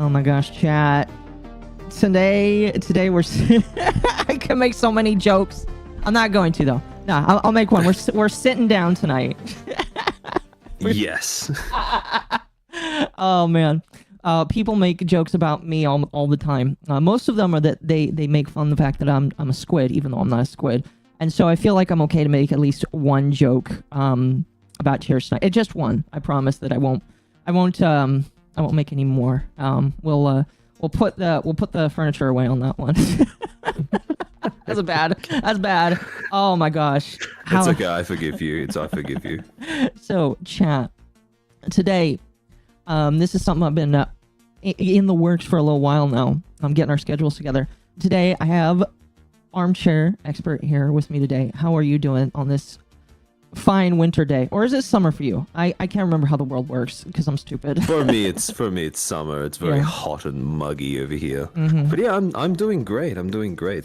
Oh my gosh, chat. Today we're I can make so many jokes. I'm not going to though. No, I'll make one. We're sitting down tonight. Yes. Oh man. People make jokes about me all the time. Most of them are that they make fun of the fact that I'm a squid, even though I'm not a squid. And so I feel like I'm okay to make at least one joke about Cheers tonight. Just one. I promise that I won't make any more. We'll put the furniture away on that one. That's bad. Oh my gosh. It's okay. I forgive you. I forgive you. So, chat. Today, this is something I've been in the works for a little while now. I'm getting our schedules together. Today, I have Armcha1r Expert here with me today. How are you doing on this fine winter day? Or is it summer for you? I can't remember how the world works because I'm stupid. For me it's summer. It's very hot and muggy over here. Mm-hmm. But yeah, I'm doing great.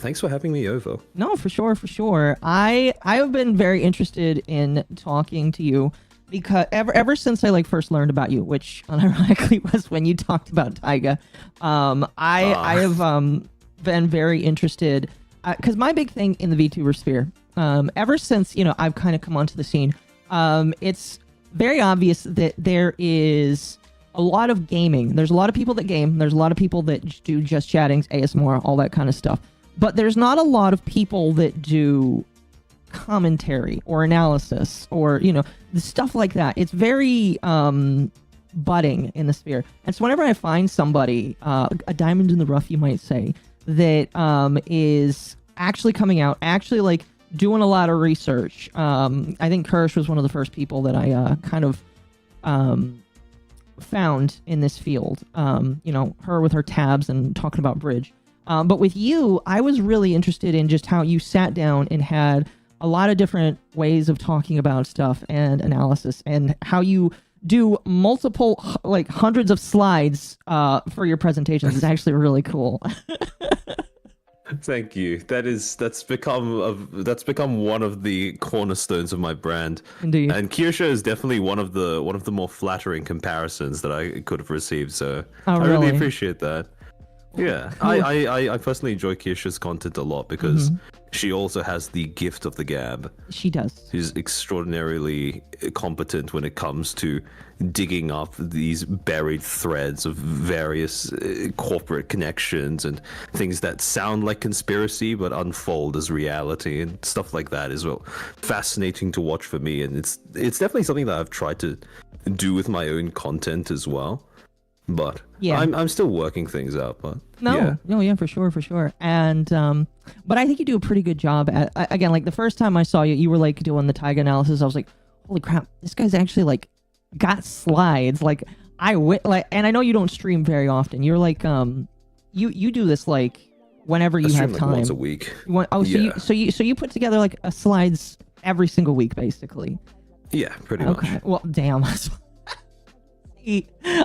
Thanks for having me over. No, for sure. I have been very interested in talking to you because ever since I first learned about you, which unironically was when you talked about Taiga. I have been very interested because my big thing in the VTuber sphere, ever since I've kind of come onto the scene, it's very obvious that there is a lot of gaming. There's a lot of people that game. There's a lot of people that do just chattings, ASMR, all that kind of stuff. But there's not a lot of people that do commentary or analysis or the stuff like that. It's very budding in the sphere. And so whenever I find somebody, a diamond in the rough, you might say, that is actually coming out, actually doing a lot of research. I think Kirsch was one of the first people that I kind of found in this field. Her with her tabs and talking about Bridge. But with you, I was really interested in just how you sat down and had a lot of different ways of talking about stuff and analysis, and how you do multiple, hundreds of slides for your presentations. Is actually really cool. Thank you. That's become one of the cornerstones of my brand. Indeed. And Kirsha is definitely one of the more flattering comparisons that I could have received. So I really appreciate that. Yeah, I personally enjoy Kirsha's content a lot because she also has the gift of the gab. She does. She's extraordinarily competent when it comes to digging up these buried threads of various corporate connections and things that sound like conspiracy but unfold as reality, and stuff like that is fascinating to watch for me. And it's definitely something that I've tried to do with my own content as well. But yeah, I'm still working things out. But yeah, for sure. And but I think you do a pretty good job at, again, the first time I saw you, you were doing the Taiga analysis. I was like, holy crap, this guy's actually got slides. And I know you don't stream very often. You're you do this whenever you have time. Once a week. So you put together a slides every single week, basically. Yeah, pretty much. Okay. Well, damn.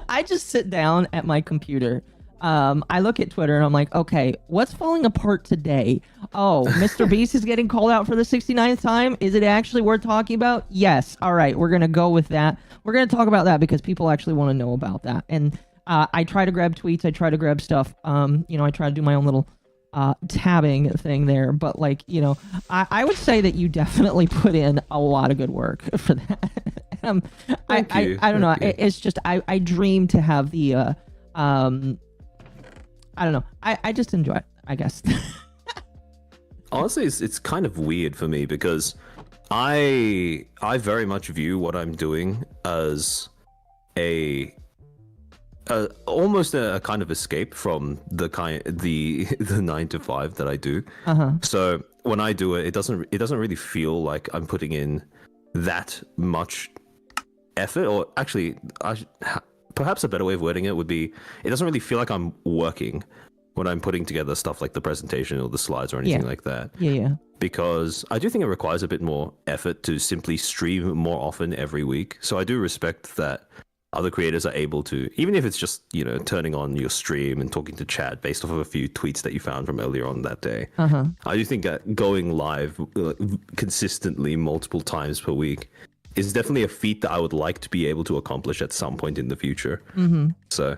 I just sit down at my computer. I look at Twitter and I'm like, okay, what's falling apart today? Oh, Mr. Beast is getting called out for the 69th time. Is it actually worth talking about? Yes. All right, we're going to go with that. We're going to talk about that because people actually want to know about that. And I try to grab tweets. I try to grab stuff. I try to do my own little tabbing thing there. But I would say that you definitely put in a lot of good work for that. I don't know. It's just I dream to have the I don't know. I just enjoy it, I guess. Honestly, it's kind of weird for me because I very much view what I'm doing as almost a kind of escape from the 9 to 5 that I do. So when I do it, it doesn't really feel like I'm putting in that much effort. Or actually, perhaps a better way of wording it would be, it doesn't really feel like I'm working when I'm putting together stuff like the presentation or the slides or anything like that. Yeah. Because I do think it requires a bit more effort to simply stream more often every week. So I do respect that other creators are able to, even if it's just, turning on your stream and talking to chat based off of a few tweets that you found from earlier on that day. I do think that going live consistently multiple times per week is definitely a feat that I would like to be able to accomplish at some point in the future. So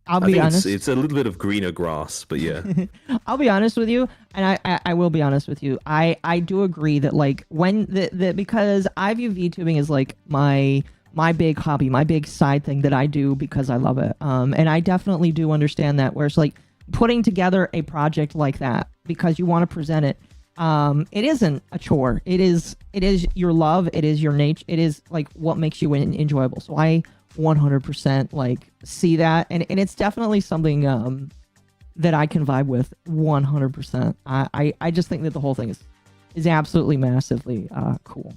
I'll I be think honest. it's a little bit of greener grass, but yeah. I'll be honest with you, and I will be honest with you. I do agree that like when the because I view VTubing as like my big hobby, my big side thing that I do because I love it. And I definitely do understand that. Where it's like putting together a project like that because you want to present it. It isn't a chore. It is your love. It is your nature. It is like what makes you enjoyable. So I 100% like see that, and it's definitely something that I can vibe with 100%. I just think that the whole thing is absolutely massively cool.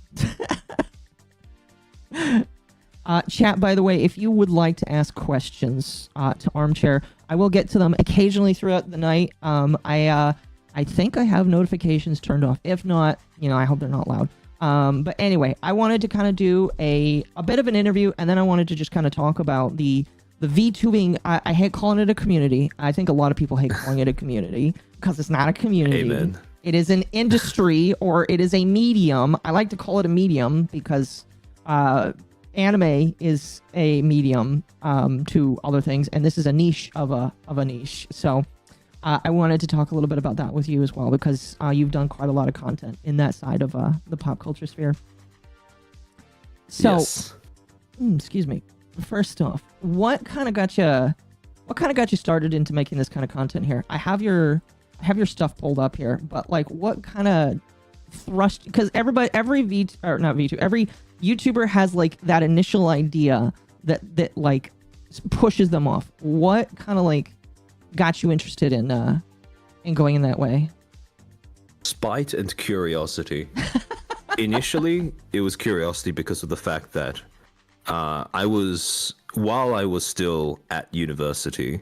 Chat, by the way, if you would like to ask questions to Armchair, I will get to them occasionally throughout the night. I think I have notifications turned off. If not, I hope they're not loud. But anyway, I wanted to kind of do a bit of an interview, and then I wanted to just kind of talk about the VTubing. I hate calling it a community. I think a lot of people hate calling it a community because it's not a community. Amen. It is an industry, or it is a medium. I like to call it a medium because anime is a medium to other things, and this is a niche of a niche. So I wanted to talk a little bit about that with you as well, because you've done quite a lot of content in that side of the pop culture sphere. So, yes. Excuse me. First off, what kind of got you started into making this kind of content here? I have your stuff pulled up here, but like, what kind of thrust? Because every YouTuber has like that initial idea that like pushes them off. What kind of like got you interested in going in that way? Spite and curiosity. Initially, it was curiosity because of the fact that while I was still at university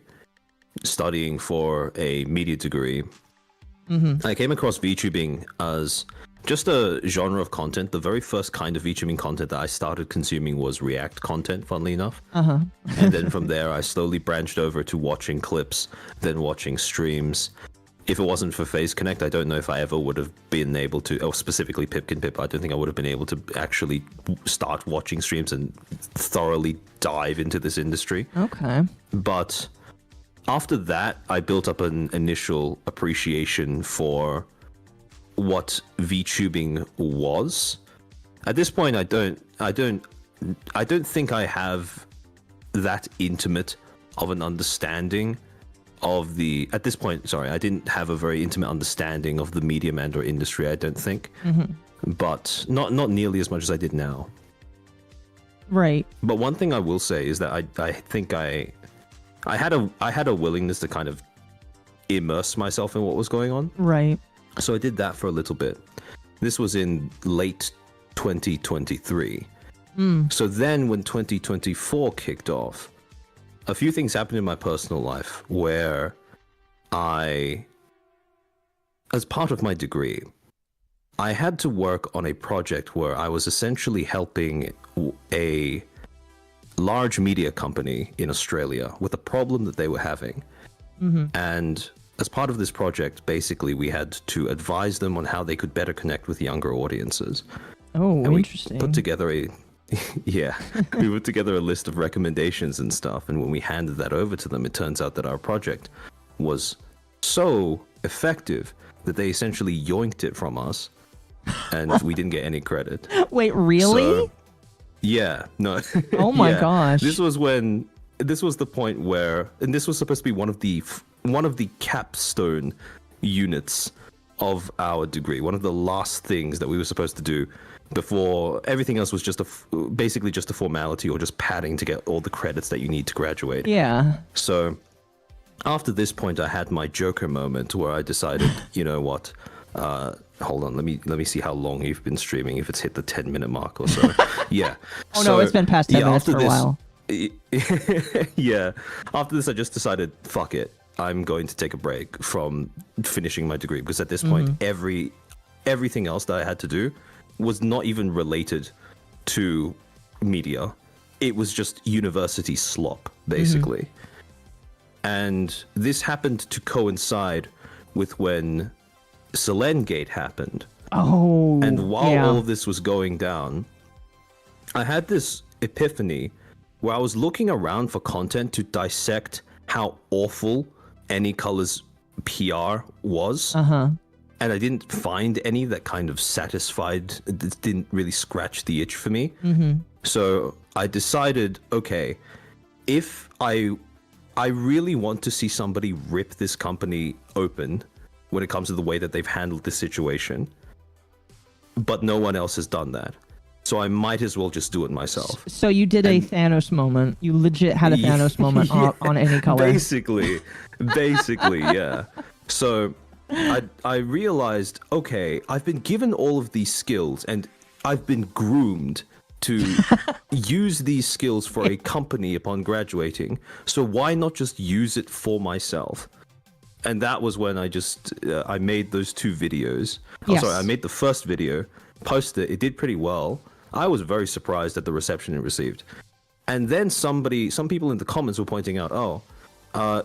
studying for a media degree, I came across VTubing as just a genre of content. The very first kind of VTubing content that I started consuming was React content, funnily enough. And then from there, I slowly branched over to watching clips, then watching streams. If it wasn't for Phase Connect, I don't know if I ever would have been able to, or specifically Pipkin Pip, I don't think I would have been able to actually start watching streams and thoroughly dive into this industry. Okay. But after that, I built up an initial appreciation for what VTubing was. At this point, I don't think I have that intimate of an understanding of the, at this point, sorry, I didn't have a very intimate understanding of the media mandor industry, I don't think. But not nearly as much as I did now. Right. But one thing I will say is that I think I had a willingness to kind of immerse myself in what was going on. Right. So I did that for a little bit. This was in late 2023. So then when 2024 kicked off, a few things happened in my personal life where as part of my degree, I had to work on a project where I was essentially helping a large media company in Australia with a problem that they were having. And as part of this project, basically, we had to advise them on how they could better connect with younger audiences. Oh, And interesting. we put together we put together a list of recommendations and stuff. And when we handed that over to them, it turns out that our project was so effective that they essentially yoinked it from us, and we didn't get any credit. Wait, really? So, yeah, no. Oh my Yeah. gosh. This was the point where, and this was supposed to be one of the capstone units of our degree, one of the last things that we were supposed to do before everything else was just basically just a formality or just padding to get all the credits that you need to graduate. Yeah. So after this point, I had my Joker moment where I decided, you know what? Hold on, let me see how long you've been streaming. If it's hit the 10-minute mark or so. Yeah. Oh no, it's been past 10 minutes for a while. Yeah. After this, I just decided, fuck it. I'm going to take a break from finishing my degree, because at this point, everything else that I had to do was not even related to media. It was just university slop, basically. And this happened to coincide with when Selengate happened. Oh, And while yeah. all of this was going down, I had this epiphany where I was looking around for content to dissect how awful Any Color's PR was. And I didn't find any that kind of satisfied, that didn't really scratch the itch for me. So I decided, okay, if I really want to see somebody rip this company open when it comes to the way that they've handled this situation, but no one else has done that. So I might as well just do it myself. So you did a Thanos moment. You legit had a Thanos moment on Any Color. Basically, yeah. So I realized, okay, I've been given all of these skills and I've been groomed to use these skills for a company upon graduating. So why not just use it for myself? And that was when I made those 2 videos. Yes. Sorry, I made the first video, posted it. It did pretty well. I was very surprised at the reception it received. And then some people in the comments were pointing out,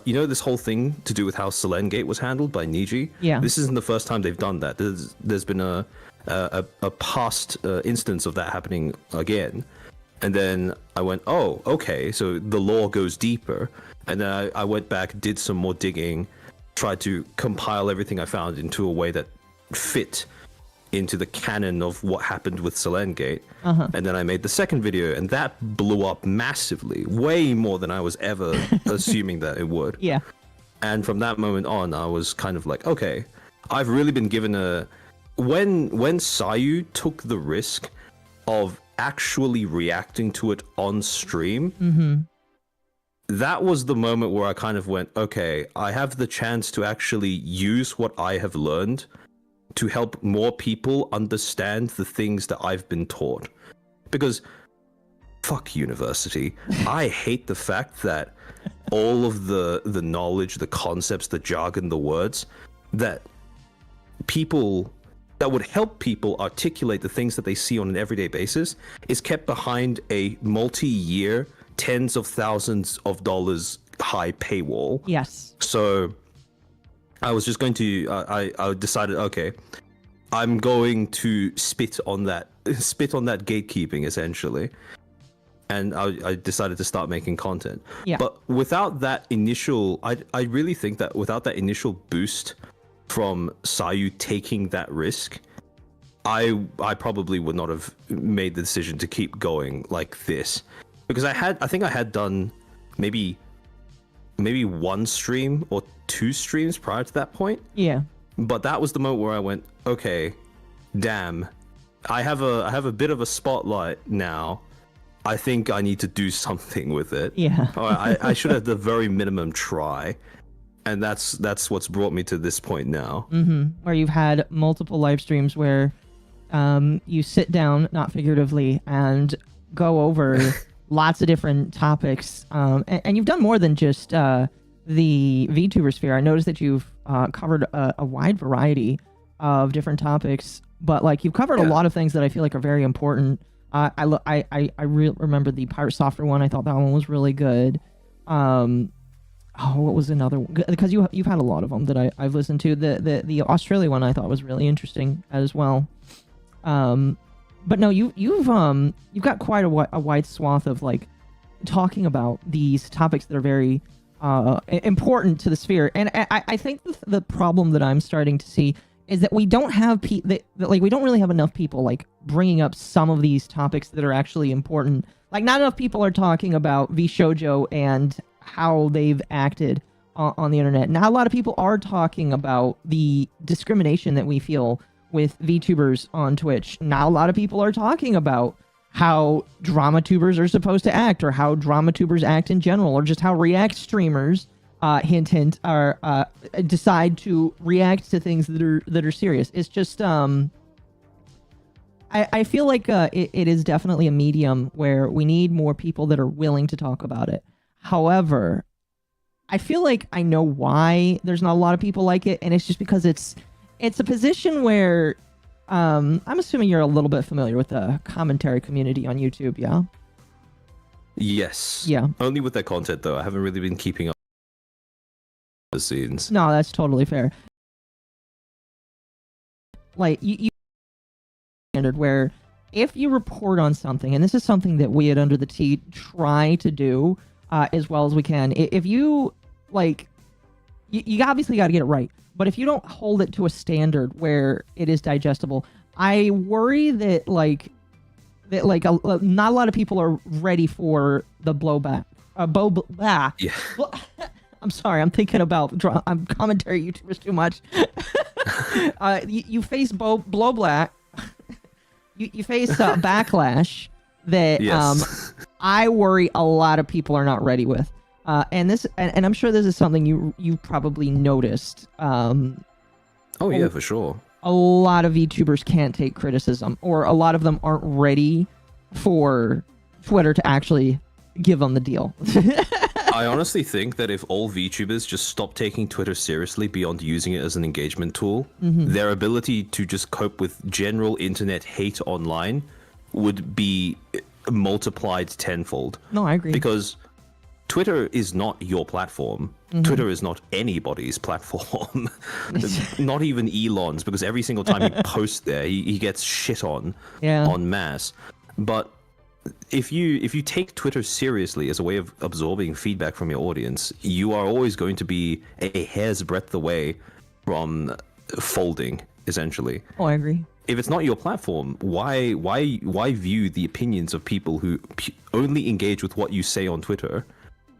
you know, this whole thing to do with how Selengate was handled by Niji? Yeah. This isn't the first time they've done that. There's been a past instance of that happening again. And then I went, oh, okay, so the lore goes deeper. And then I went back, did some more digging, tried to compile everything I found into a way that fit into the canon of what happened with Selengate. And then I made the second video, and that blew up massively, way more than I was ever assuming that it would. Yeah. And from that moment on, I was kind of like, okay, I've really been given a... When Sayu took the risk of actually reacting to it on stream, that was the moment where I kind of went, okay, I have the chance to actually use what I have learned to help more people understand the things that I've been taught. Because fuck university. I hate the fact that all of the knowledge, the concepts, the jargon, the words that would help people articulate the things that they see on an everyday basis is kept behind a multi-year, tens of thousands of dollars high paywall. Yes. So I was just going to, I decided, okay, I'm going to spit on that gatekeeping essentially. And I decided to start making content. Yeah. But without that initial, I really think that without that initial boost from Sayu taking that risk, I probably would not have made the decision to keep going like this. Because I think I had done maybe 1 stream or 2 streams prior to that point. Yeah. But that was the moment where I went, okay, damn, I have a bit of a spotlight now. I think I need to do something with it. Yeah. I should at the very minimum try. And that's what's brought me to this point now. Where you've had multiple live streams where you sit down, not figuratively, and go over lots of different topics. And you've done more than just the VTuber sphere. I noticed that you've covered a wide variety of different topics, but like you've covered a lot of things that I feel like are very important. I remember the Pirate Software one. I thought that one was really good. What was another one? Because you've had a lot of them that I've listened to. The Australia one I thought was really interesting as well. But no, you've got quite a wide swath of like talking about these topics that are very important to the sphere. And I think the problem that I'm starting to see is that we don't have we don't really have enough people like bringing up some of these topics that are actually important. Like not enough people are talking about VShojo and how they've acted on the internet. Not a lot of people are talking about the discrimination that we feel with VTubers on Twitch. Not a lot of people are talking about how drama tubers are supposed to act, or how drama tubers act in general, or just how React streamers, hint hint, are decide to react to things that are serious. It's just I feel like it is definitely a medium where we need more people that are willing to talk about it. However, I feel like I know why there's not a lot of people like it, and it's just because it's a position where I'm assuming you're a little bit familiar with the commentary community on YouTube, yeah? Yes. Yeah. Only with that content, though. I haven't really been keeping up with the scenes. No, that's totally fair. Like, you standard where if you report on something, and this is something that we at Under the Tea try to do as well as we can, if you like, you obviously got to get it right. But if you don't hold it to a standard where it is digestible, I worry that not a lot of people are ready for the blowback. Yeah. I'm sorry, I'm thinking about I'm commentary YouTubers too much. You face blowback. You face backlash that Yes. I worry a lot of people are not ready with. And I'm sure this is something you probably noticed. Oh yeah, for sure. A lot of VTubers can't take criticism, or a lot of them aren't ready for Twitter to actually give them the deal. I honestly think that if all VTubers just stopped taking Twitter seriously beyond using it as an engagement tool, their ability to just cope with general internet hate online would be multiplied tenfold. No, I agree. Because Twitter is not your platform. Twitter is not anybody's platform. Not even Elon's, because every single time he posts there, he gets shit on en masse. But if you take Twitter seriously as a way of absorbing feedback from your audience, you are always going to be a hair's breadth away from folding, essentially. Oh, I agree. If it's not your platform, why view the opinions of people who only engage with what you say on Twitter,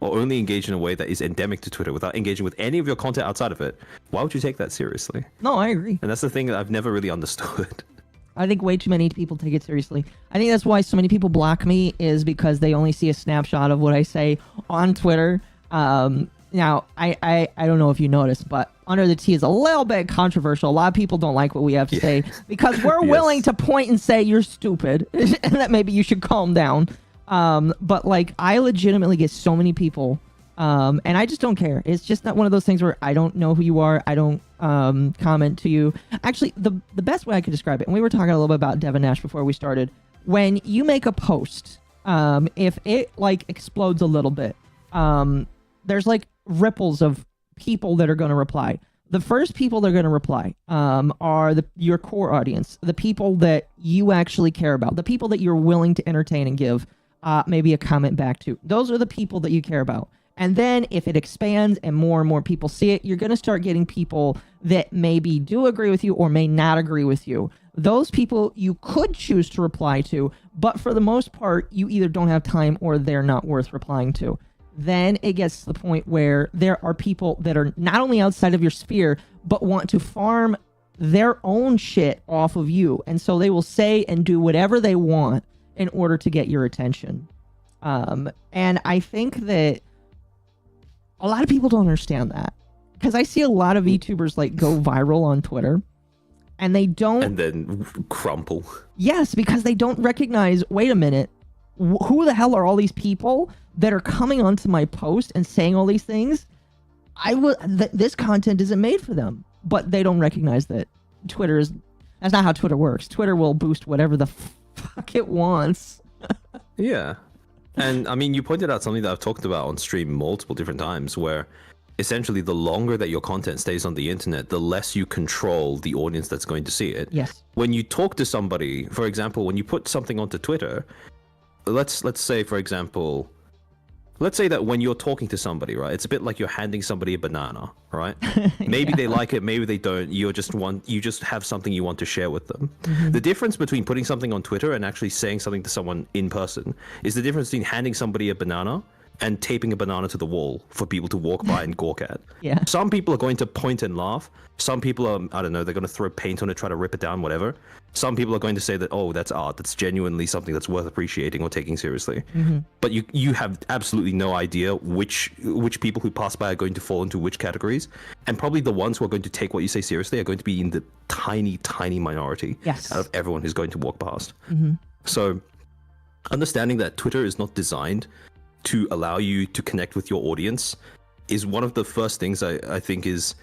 or only engage in a way that is endemic to Twitter without engaging with any of your content outside of it? Why would you take that seriously? No, I agree. And that's the thing that I've never really understood. I think way too many people take it seriously. I think that's why so many people block me, is because they only see a snapshot of what I say on Twitter. Now, I don't know if you noticed, but Under the Tea is a little bit controversial. A lot of people don't like what we have to say because we're willing to point and say you're stupid and that maybe you should calm down. But like, I legitimately get so many people, and I just don't care. It's just not one of those things where I don't know who you are. I don't comment to you. Actually, the best way I could describe it, and we were talking a little bit about Devin Nash before we started, when you make a post, if it like explodes a little bit, there's like ripples of people that are going to reply. The first people that are going to reply are your core audience, the people that you actually care about, the people that you're willing to entertain and give maybe a comment back to. Those are the people that you care about. And then if it expands and more people see it, you're going to start getting people that maybe do agree with you or may not agree with you. Those people you could choose to reply to, but for the most part, you either don't have time or they're not worth replying to. Then it gets to the point where there are people that are not only outside of your sphere, but want to farm their own shit off of you. And so they will say and do whatever they want in order to get your attention. And I think that a lot of people don't understand that, because I see a lot of VTubers like go viral on Twitter and they don't. And then crumple. Yes, because they don't recognize, wait a minute, who the hell are all these people that are coming onto my post and saying all these things? This content isn't made for them, but they don't recognize that that's not how Twitter works. Twitter will boost whatever the fuck it wants. Yeah. And I mean, you pointed out something that I've talked about on stream multiple different times, where essentially the longer that your content stays on the internet, the less you control the audience that's going to see it. Yes. When you talk to somebody, for example, when you put something onto Twitter, let's say, for example, let's say that when you're talking to somebody, right, it's a bit like you're handing somebody a banana, right? Maybe they like it, maybe they don't. You just have something you want to share with them. The difference between putting something on Twitter and actually saying something to someone in person is the difference between handing somebody a banana and taping a banana to the wall for people to walk by and gawk at. Yeah. Some people are going to point and laugh. Some people are, I don't know, they're going to throw paint on it, try to rip it down, whatever. Some people are going to say that, oh, that's art. That's genuinely something that's worth appreciating or taking seriously. But you have absolutely no idea which people who pass by are going to fall into which categories. And probably the ones who are going to take what you say seriously are going to be in the tiny, tiny minority out of everyone who's going to walk past. So understanding that Twitter is not designed to allow you to connect with your audience is one of the first things I think is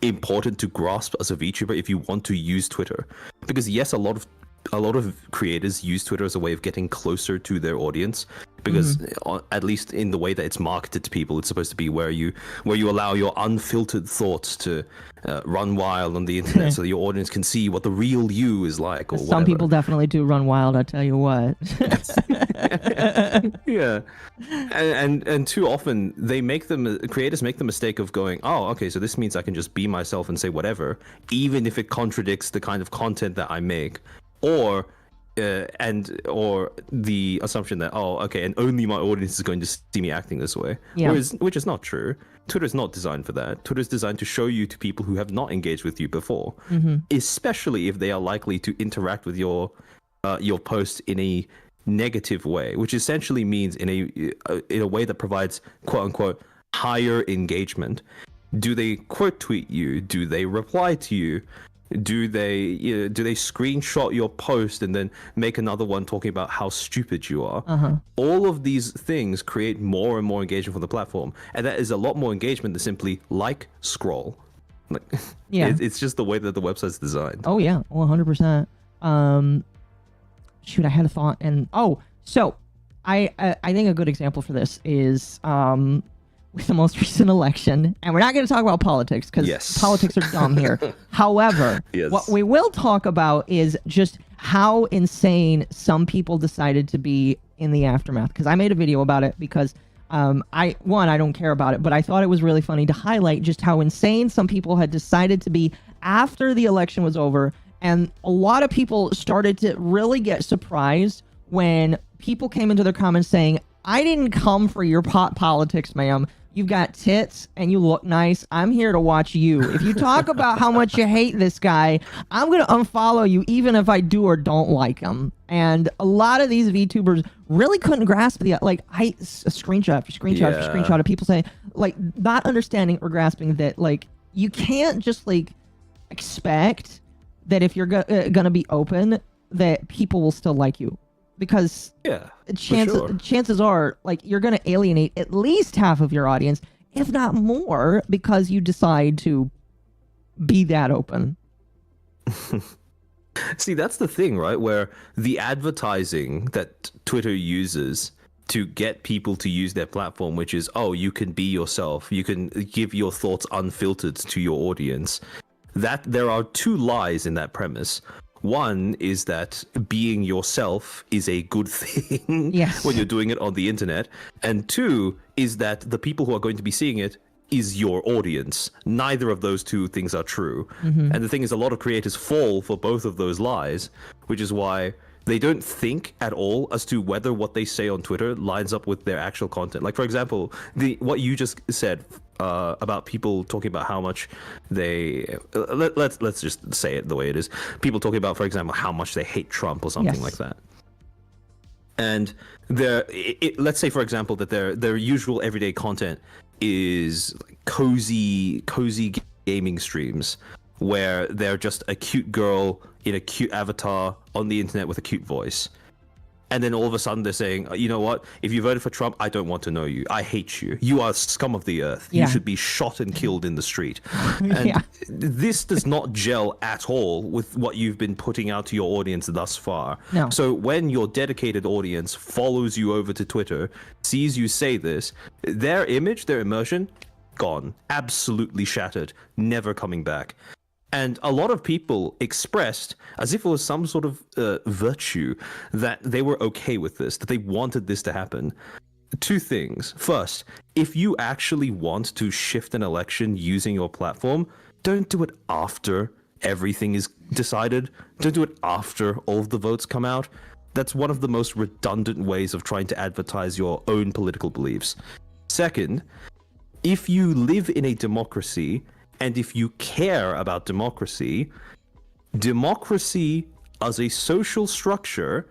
important to grasp as a VTuber if you want to use Twitter. Because yes, a lot of a lot of creators use Twitter as a way of getting closer to their audience, because at least in the way that it's marketed to people, it's supposed to be where you allow your unfiltered thoughts to run wild on the internet, so your audience can see what the real you is like. Or Some whatever. people definitely do run wild, I tell you what. Yeah, and too often creators make the mistake of going, oh, okay, so this means I can just be myself and say whatever, even if it contradicts the kind of content that I make, or the assumption that, oh, okay, and only my audience is going to see me acting this way. Yeah. Which is not true. Twitter is not designed for that. Twitter is designed to show you to people who have not engaged with you before, especially if they are likely to interact with your post in a negative way, which essentially means in a way that provides quote unquote higher engagement. Do they quote tweet you? Do they reply to you? Do they screenshot your post and then make another one talking about how stupid you are? All of these things create more and more engagement for the platform, and that is a lot more engagement than simply scroll. Like, Yeah. it's just the way that the website's designed. Oh yeah, 100%. Shoot, I had a thought, and so I think a good example for this is with the most recent election, and we're not going to talk about politics because politics are dumb here. However, what we will talk about is just how insane some people decided to be in the aftermath. Because I made a video about it because I don't care about it, but I thought it was really funny to highlight just how insane some people had decided to be after the election was over. And a lot of people started to really get surprised when people came into their comments saying, I didn't come for your politics, ma'am. You've got tits and you look nice. I'm here to watch you. If you talk about how much you hate this guy, I'm going to unfollow you even if I do or don't like him. And a lot of these VTubers really couldn't grasp screenshot after screenshot of people saying, like, not understanding or grasping that, like, you can't just, like, expect that if you're gonna be open, that people will still like you, because chances are, like, you're gonna alienate at least half of your audience, if not more, because you decide to be that open. See, that's the thing, right? Where the advertising that Twitter uses to get people to use their platform, which is, oh, you can be yourself, you can give your thoughts unfiltered to your audience. That there are two lies in that premise. One is that being yourself is a good thing when you're doing it on the internet. And two is that the people who are going to be seeing it is your audience. Neither of those two things are true. And the thing is, a lot of creators fall for both of those lies, which is why they don't think at all as to whether what they say on Twitter lines up with their actual content. Like, for example, what you just said about people talking about how much they let's just say it the way it is. People talking about, for example, how much they hate Trump or something like that. And let's say, for example, that their usual everyday content is cozy gaming streams where they're just a cute girl in a cute avatar on the internet with a cute voice. And then all of a sudden they're saying, you know what? If you voted for Trump, I don't want to know you. I hate you. You are scum of the earth. You should be shot and killed in the street. And this does not gel at all with what you've been putting out to your audience thus far. No. So when your dedicated audience follows you over to Twitter, sees you say this, their image, their immersion, gone. Absolutely shattered. Never coming back. And a lot of people expressed as if it was some sort of virtue that they were okay with this, that they wanted this to happen. Two things. First, if you actually want to shift an election using your platform, don't do it after everything is decided. Don't do it after all of the votes come out. That's one of the most redundant ways of trying to advertise your own political beliefs. Second, if you live in a democracy, and if you care about democracy as a social structure,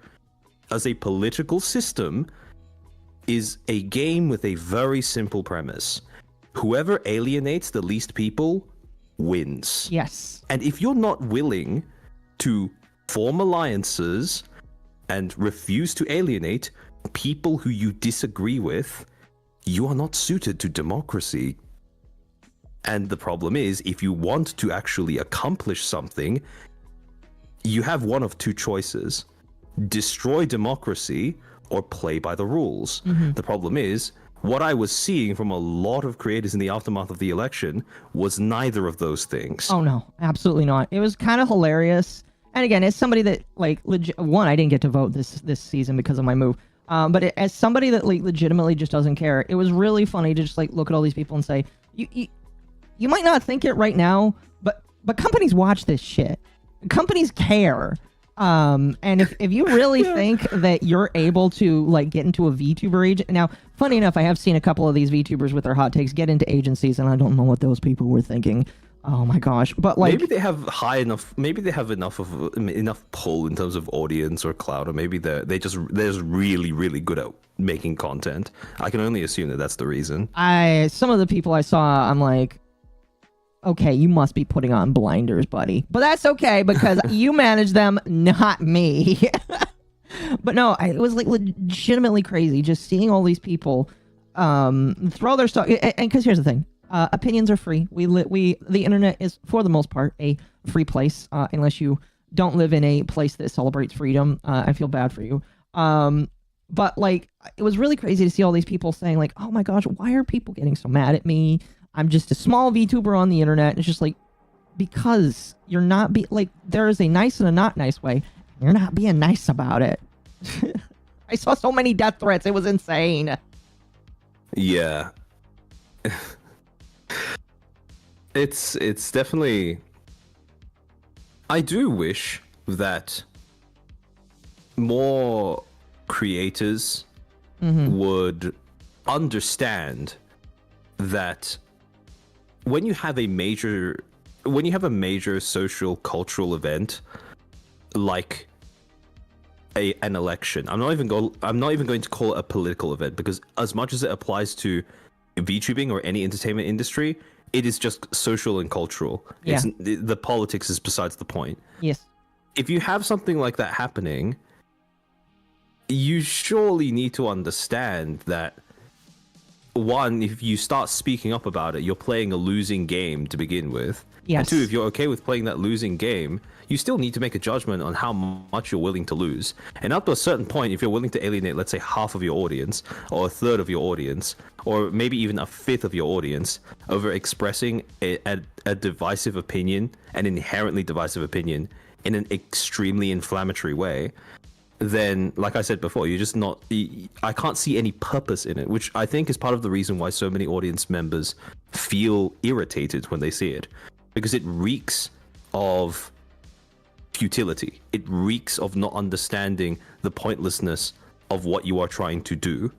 as a political system, is a game with a very simple premise. Whoever alienates the least people wins. Yes. And if you're not willing to form alliances and refuse to alienate people who you disagree with, you are not suited to democracy. And the problem is, if you want to actually accomplish something, you have one of two choices: destroy democracy or play by the rules. The problem is, what I was seeing from a lot of creators in the aftermath of the election was neither of those things. Oh no, absolutely not. It was kind of hilarious. And again, as somebody that like one, I didn't get to vote this season because of my move. As somebody that like legitimately just doesn't care, it was really funny to just like look at all these people and say, you might not think it right now, but companies watch this shit. Companies care. And if you really think that you're able to like get into a VTuber agent now, funny enough, I have seen a couple of these VTubers with their hot takes get into agencies, and I don't know what those people were thinking. Oh my gosh! But like, maybe they have high enough. Maybe they have enough pull in terms of audience or clout, or maybe they're just really good at making content. I can only assume that that's the reason. Some of the people I saw, I'm like, okay, you must be putting on blinders, buddy. But that's okay because you manage them, not me. But no, it was like legitimately crazy just seeing all these people throw their stuff. And because here's the thing. Opinions are free. The internet is, for the most part, a free place, unless you don't live in a place that celebrates freedom. I feel bad for you. But like, it was really crazy to see all these people saying like, oh my gosh, why are people getting so mad at me? I'm just a small VTuber on the internet. It's just like, because you're not like, there is a nice and a not nice way. You're not being nice about it. I saw so many death threats. It was insane. Yeah. It's definitely. I do wish that more creators would understand that when you have a major social cultural event like an election, I'm not even going to call it a political event, because as much as it applies to VTubing or any entertainment industry, it is just social and cultural. Yeah. The politics is besides the point. Yes. If you have something like that happening, you surely need to understand that, one, if you start speaking up about it, you're playing a losing game to begin with. Yes. And two, if you're okay with playing that losing game, you still need to make a judgment on how much you're willing to lose. And up to a certain point, if you're willing to alienate, let's say, half of your audience, or a third of your audience, or maybe even a fifth of your audience, over expressing a divisive opinion, an inherently divisive opinion, in an extremely inflammatory way, then, like I said before, you're just not. I can't see any purpose in it, which I think is part of the reason why so many audience members feel irritated when they see it, because it reeks of futility. It reeks of not understanding the pointlessness of what you are trying to do.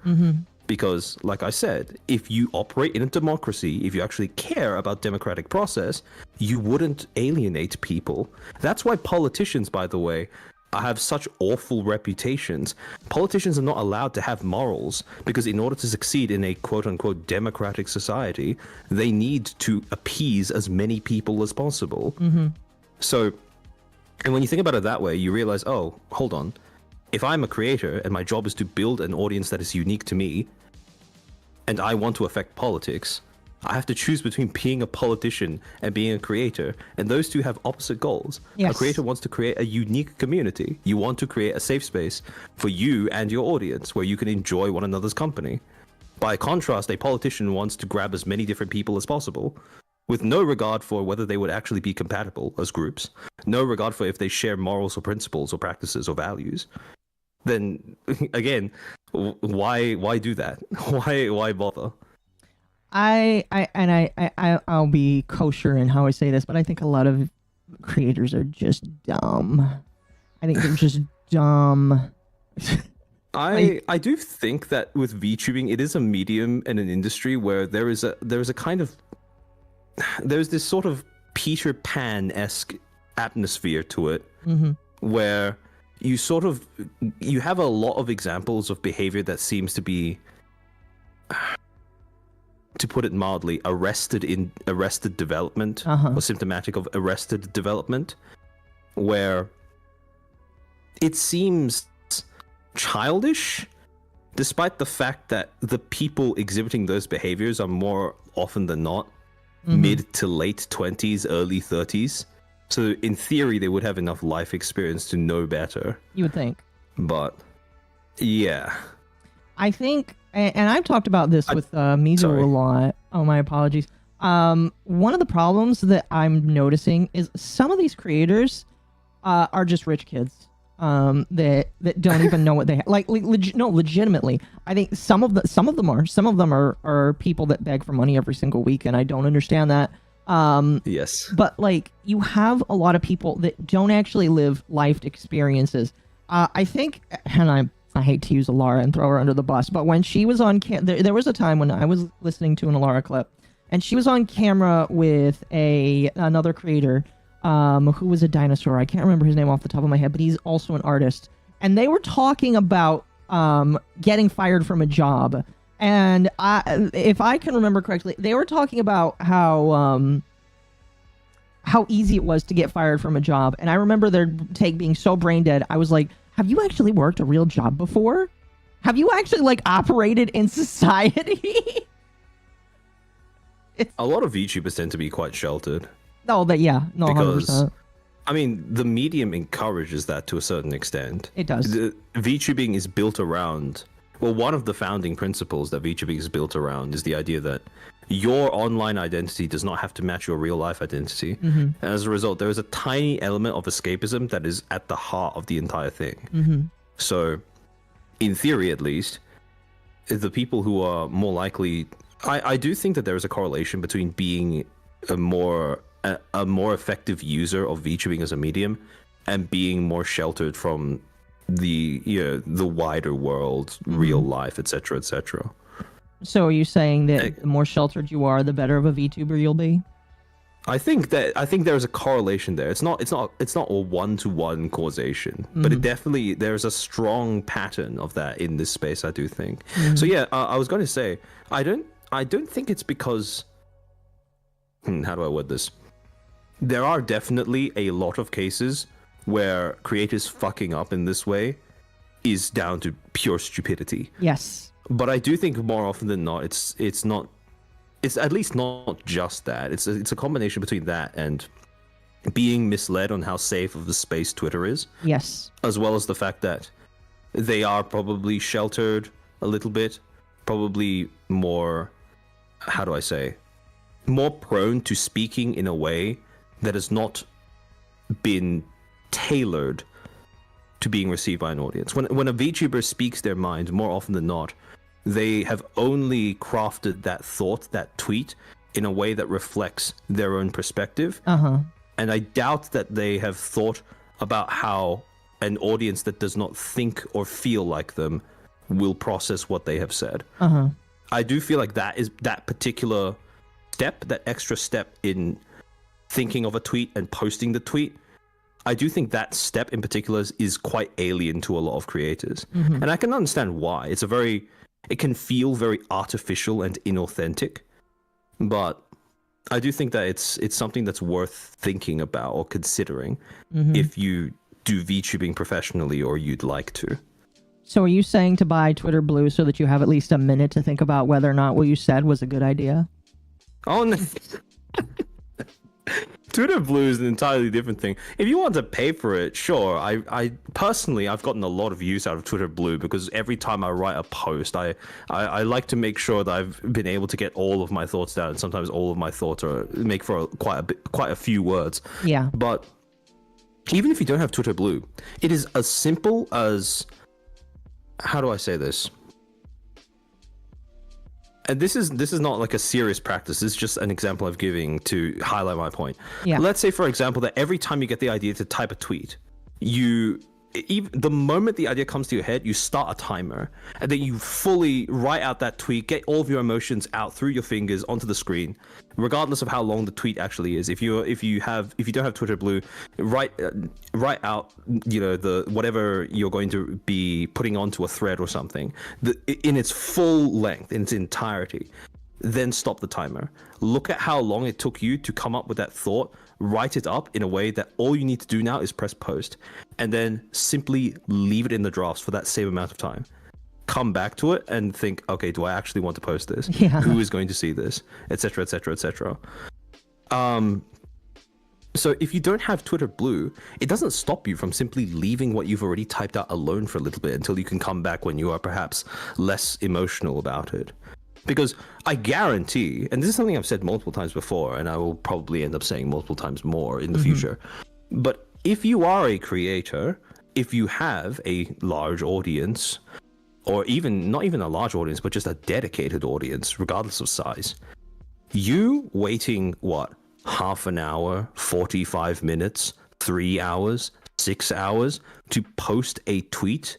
Because, like I said, if you operate in a democracy, if you actually care about democratic process, you wouldn't alienate people. That's why politicians, by the way, have such awful reputations. Politicians are not allowed to have morals, because in order to succeed in a quote-unquote democratic society, they need to appease as many people as possible. So, and when you think about it that way, you realize, oh, hold on. If I'm a creator and my job is to build an audience that is unique to me, and I want to affect politics, I have to choose between being a politician and being a creator, and those two have opposite goals. Yes. A creator wants to create a unique community. You want to create a safe space for you and your audience where you can enjoy one another's company. By contrast, a politician wants to grab as many different people as possible, with no regard for whether they would actually be compatible as groups, no regard for if they share morals or principles or practices or values. Then, again, why do that? Why bother? I'll be kosher in how I say this, but I think a lot of creators are just dumb. I think they're just dumb. I do think that with VTubing, it is a medium and an industry where there's this sort of Peter Pan-esque atmosphere to it, where you have a lot of examples of behavior that seems to be, to put it mildly, arrested development, or symptomatic of arrested development, where it seems childish, despite the fact that the people exhibiting those behaviors are more often than not mid to late 20s, early 30s, So in theory, they would have enough life experience to know better. You would think. But yeah, I think, and I've talked about this with Mizu sorry. a lot. Oh, my apologies. One of the problems that I'm noticing is some of these creators are just rich kids that don't even know what they have. Legitimately. I think some of them are people that beg for money every single week, and I don't understand that. Yes. But like, you have a lot of people that don't actually live life experiences. I think, and I hate to use Alara and throw her under the bus, but when she was on there was a time when I was listening to an Alara clip, and she was on camera with another creator who was a dinosaur. I can't remember his name off the top of my head, but he's also an artist. And they were talking about getting fired from a job. And if I can remember correctly, they were talking about how easy it was to get fired from a job. And I remember their take being so brain dead. I was like, have you actually worked a real job before? Have you actually like operated in society? A lot of VTubers tend to be quite sheltered. Oh, yeah. No, because 100%. I mean, the medium encourages that to a certain extent. It does. VTubing is built around, well, one of the founding principles that VTubing is built around is the idea that your online identity does not have to match your real life identity. And as a result, there is a tiny element of escapism that is at the heart of the entire thing. So, in theory at least, the people who are more likely, I do think that there is a correlation between being a more effective user of VTubing as a medium and being more sheltered from the wider world, real life, etc., etc. So are you saying that the more sheltered you are, the better of a VTuber you'll be? I think there's a correlation there. It's not a one-to-one causation, but it definitely, there's a strong pattern of that in this space, I do think. So yeah, I was going to say, I don't think it's because, how do I word this? There are definitely a lot of cases where creators fucking up in this way is down to pure stupidity. Yes. But I do think more often than not, it's at least not just that. It's a combination between that and being misled on how safe of the space Twitter is. Yes. As well as the fact that they are probably sheltered a little bit, probably more, how do I say, more prone to speaking in a way that has not been tailored to being received by an audience. When a VTuber speaks their mind, more often than not, they have only crafted that thought, that tweet, in a way that reflects their own perspective. And I doubt that they have thought about how an audience that does not think or feel like them will process what they have said. I do feel like that particular step, that extra step in thinking of a tweet and posting the tweet, I do think that step in particular is quite alien to a lot of creators. And I can understand why. It can feel very artificial and inauthentic, but I do think that it's something that's worth thinking about or considering if you do VTubing professionally or you'd like to. So are you saying to buy Twitter Blue so that you have at least a minute to think about whether or not what you said was a good idea? Oh, no. Twitter Blue is an entirely different thing. If you want to pay for it, sure. I personally, I've gotten a lot of use out of Twitter Blue because every time I write a post, I like to make sure that I've been able to get all of my thoughts down. And sometimes all of my thoughts make for quite a few words. Yeah. But even if you don't have Twitter Blue, it is as simple as, how do I say this? And this is not like a serious practice. This is just an example I'm giving to highlight my point. Yeah. Let's say, for example, that every time you get the idea to type a tweet, the moment the idea comes to your head, you start a timer, and then you fully write out that tweet, get all of your emotions out through your fingers onto the screen, regardless of how long the tweet actually is. If you don't have Twitter Blue, write out the whatever you're going to be putting onto a thread or something in its full length, in its entirety. Then stop the timer. Look at how long it took you to come up with that thought. Write it up in a way that all you need to do now is press post, and then simply leave it in the drafts for that same amount of time. Come back to it and think, okay, do I actually want to post this? Yeah. Who is going to see this? Etc. etc. etc. So if you don't have Twitter Blue, it doesn't stop you from simply leaving what you've already typed out alone for a little bit until you can come back when you are perhaps less emotional about it. Because I guarantee, and this is something I've said multiple times before, and I will probably end up saying multiple times more in the future, but if you are a creator, if you have a large audience, or even not even a large audience, but just a dedicated audience, regardless of size, you waiting, what, half an hour, 45 minutes, 3 hours, 6 hours to post a tweet,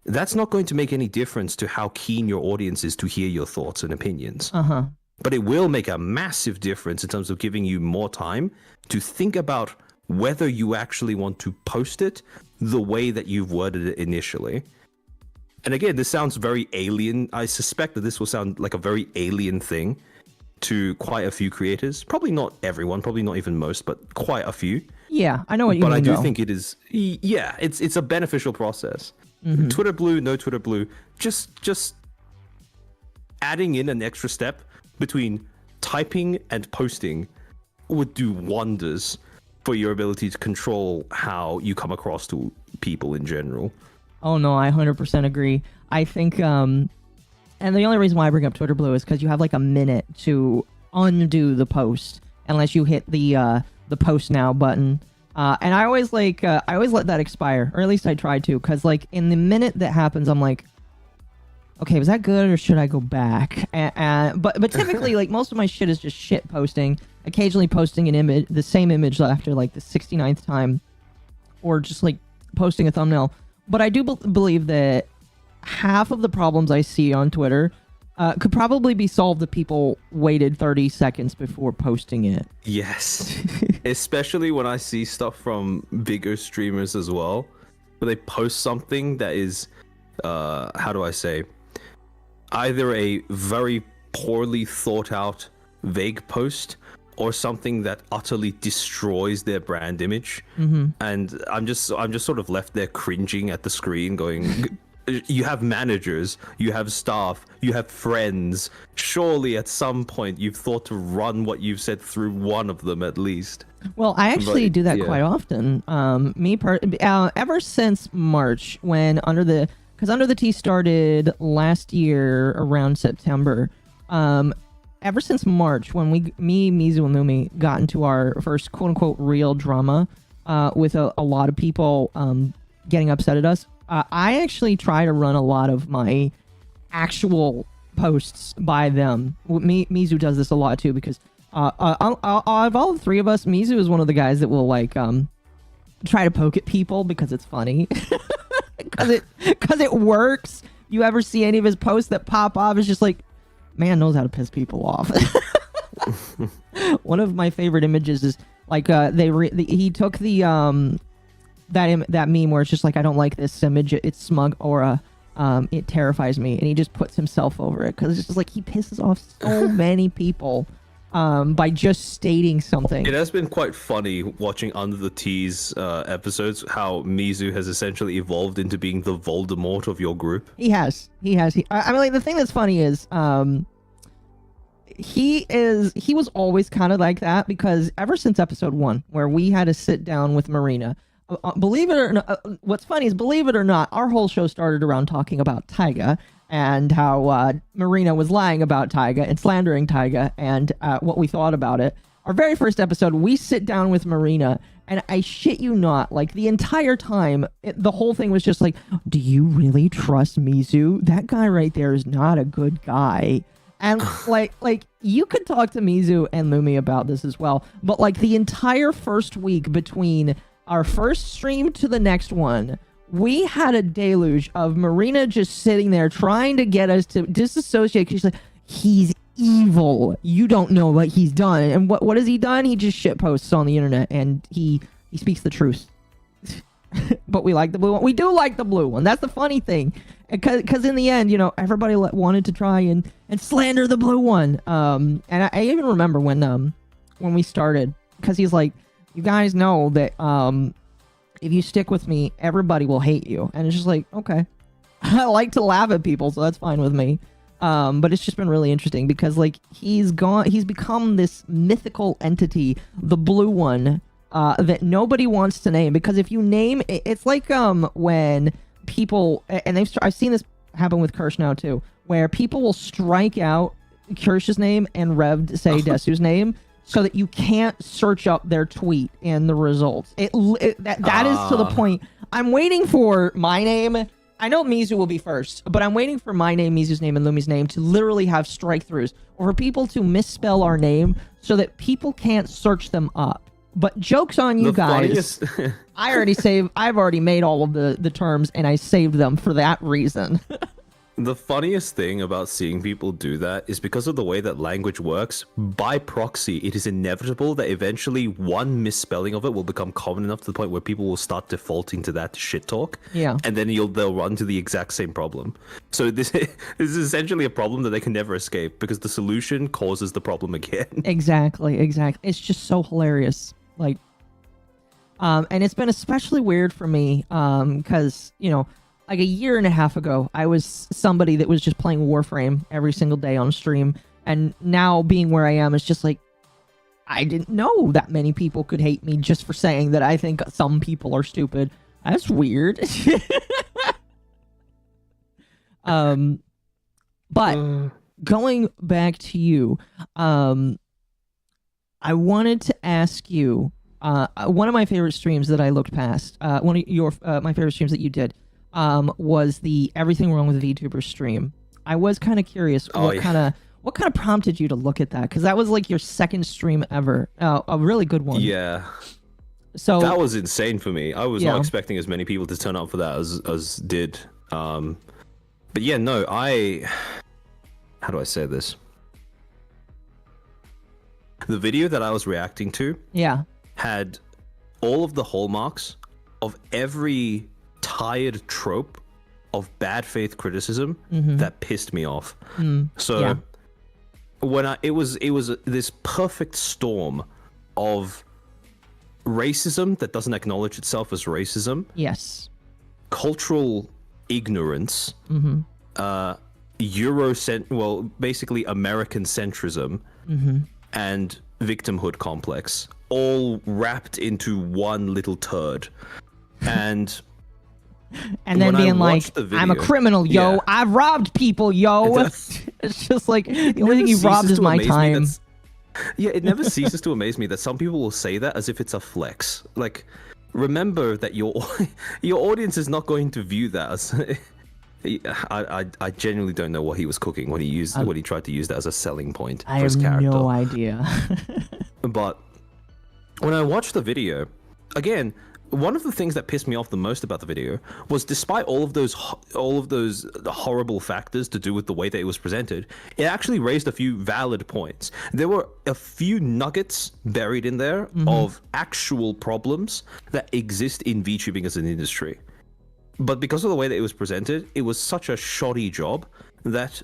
that's not going to make any difference to how keen your audience is to hear your thoughts and opinions. But it will make a massive difference in terms of giving you more time to think about whether you actually want to post it the way that you've worded it initially. And again, this sounds very alien. I suspect that this will sound like a very alien thing to quite a few creators. Probably not everyone, probably not even most, but quite a few. Yeah, I know what you mean. But I do though. think it is, yeah, it's a beneficial process. Twitter Blue, no Twitter Blue, just adding in an extra step between typing and posting would do wonders for your ability to control how you come across to people in general. Oh no, I 100% agree. I think, and the only reason why I bring up Twitter Blue is because you have like a minute to undo the post unless you hit the post now button. And I always let that expire, or at least I try to, because like in the minute that happens, I'm like, okay, was that good or should I go back? But typically, like most of my shit is just shit posting. Occasionally posting an image, the same image after like the 69th time, or just like posting a thumbnail. But I do believe that half of the problems I see on Twitter could probably be solved if people waited 30 seconds before posting it. Yes. Especially when I see stuff from bigger streamers as well, where they post something that is, how do I say, either a very poorly thought out, vague post, or something that utterly destroys their brand image. And I'm just sort of left there cringing at the screen going, you have managers, you have staff, you have friends. Surely at some point you've thought to run what you've said through one of them at least. Well, I actually do that quite often. Ever since March, when Under the Tea started last year around September, ever since March, when me, Mizu, and Lumi got into our first quote-unquote real drama with a lot of people getting upset at us, I actually try to run a lot of my actual posts by them. Mizu does this a lot too, because of all the three of us, Mizu is one of the guys that will like try to poke at people because it's funny. Because it works. You ever see any of his posts that pop off? It's just like, man knows how to piss people off. One of my favorite images is like he took the that meme where it's just like, I don't like this image, it's smug aura, it terrifies me, and he just puts himself over it because it's just like he pisses off so many people by just stating something. It has been quite funny watching Under the Tea's episodes, how Mizu has essentially evolved into being the Voldemort of your group. He has. I mean, like, the thing that's funny is he was always kind of like that, because ever since episode 1, where we had to sit down with Marina, believe it or not, what's funny is, believe it or not, our whole show started around talking about Taiga and how Marina was lying about Taiga and slandering Taiga, and what we thought about it. Our very first episode, we sit down with Marina, and I shit you not, like the entire time, the whole thing was just like, do you really trust Mizu? That guy right there is not a good guy. And like you could talk to Mizu and Lumi about this as well, but like the entire first week between our first stream to the next one, we had a deluge of Marina just sitting there trying to get us to disassociate. She's like, he's evil. You don't know what he's done. And what has he done? He just shit posts on the internet, and he speaks the truth. But we like the blue one. We do like the blue one. That's the funny thing. Because in the end, you know, everybody wanted to try and slander the blue one. And I even remember when we started, because he's like, you guys know that if you stick with me, everybody will hate you. And it's just like, okay. I like to laugh at people, so that's fine with me. But it's just been really interesting because like he's become this mythical entity, the blue one, that nobody wants to name, because if you name it's like when people, and I've seen this happen with Kirsch now too, where people will strike out Kirsch's name and Rev say Desu's name, so that you can't search up their tweet in the results. That is to the point. I'm waiting for my name. I know Mizu will be first, but I'm waiting for my name, Mizu's name, and Lumi's name to literally have strike-throughs, or for people to misspell our name so that people can't search them up. But joke's on you guys. I've already made all of the terms, and I saved them for that reason. The funniest thing about seeing people do that is because of the way that language works, by proxy, it is inevitable that eventually one misspelling of it will become common enough to the point where people will start defaulting to that shit talk. Yeah. And then they'll run to the exact same problem. So this is essentially a problem that they can never escape, because the solution causes the problem again. Exactly. It's just so hilarious. Like, and it's been especially weird for me, because, you know, like a year and a half ago, I was somebody that was just playing Warframe every single day on stream. And now being where I am, it's just like, I didn't know that many people could hate me just for saying that I think some people are stupid. That's weird. But going back to you, I wanted to ask you, one of my favorite streams that I looked past, one of my favorite streams that you did, was the Everything Wrong with VTuber stream. I was kind of curious what kind of prompted you to look at that, because that was like your second stream ever, a really good one. Yeah. So that was insane for me. I was not expecting as many people to turn up for that as did. But yeah, no, how do I say this? The video that I was reacting to had all of the hallmarks of every tired trope of bad faith criticism that pissed me off. So when it was this perfect storm of racism that doesn't acknowledge itself as racism. Yes. Cultural ignorance. Basically American centrism and victimhood complex, all wrapped into one little turd. And then being like, video, I'm a criminal, yo. I've robbed people, yo. It's just like, the only thing you robbed is my time. Yeah, it never ceases to amaze me that some people will say that as if it's a flex. Like, remember that your audience is not going to view that as... I genuinely don't know what he was cooking when he tried to use that as a selling point for his character. I have no idea. But when I watched the video, again, one of the things that pissed me off the most about the video was, despite all of those horrible factors to do with the way that it was presented, it actually raised a few valid points. There were a few nuggets buried in there of actual problems that exist in VTubing as an industry. But because of the way that it was presented, it was such a shoddy job that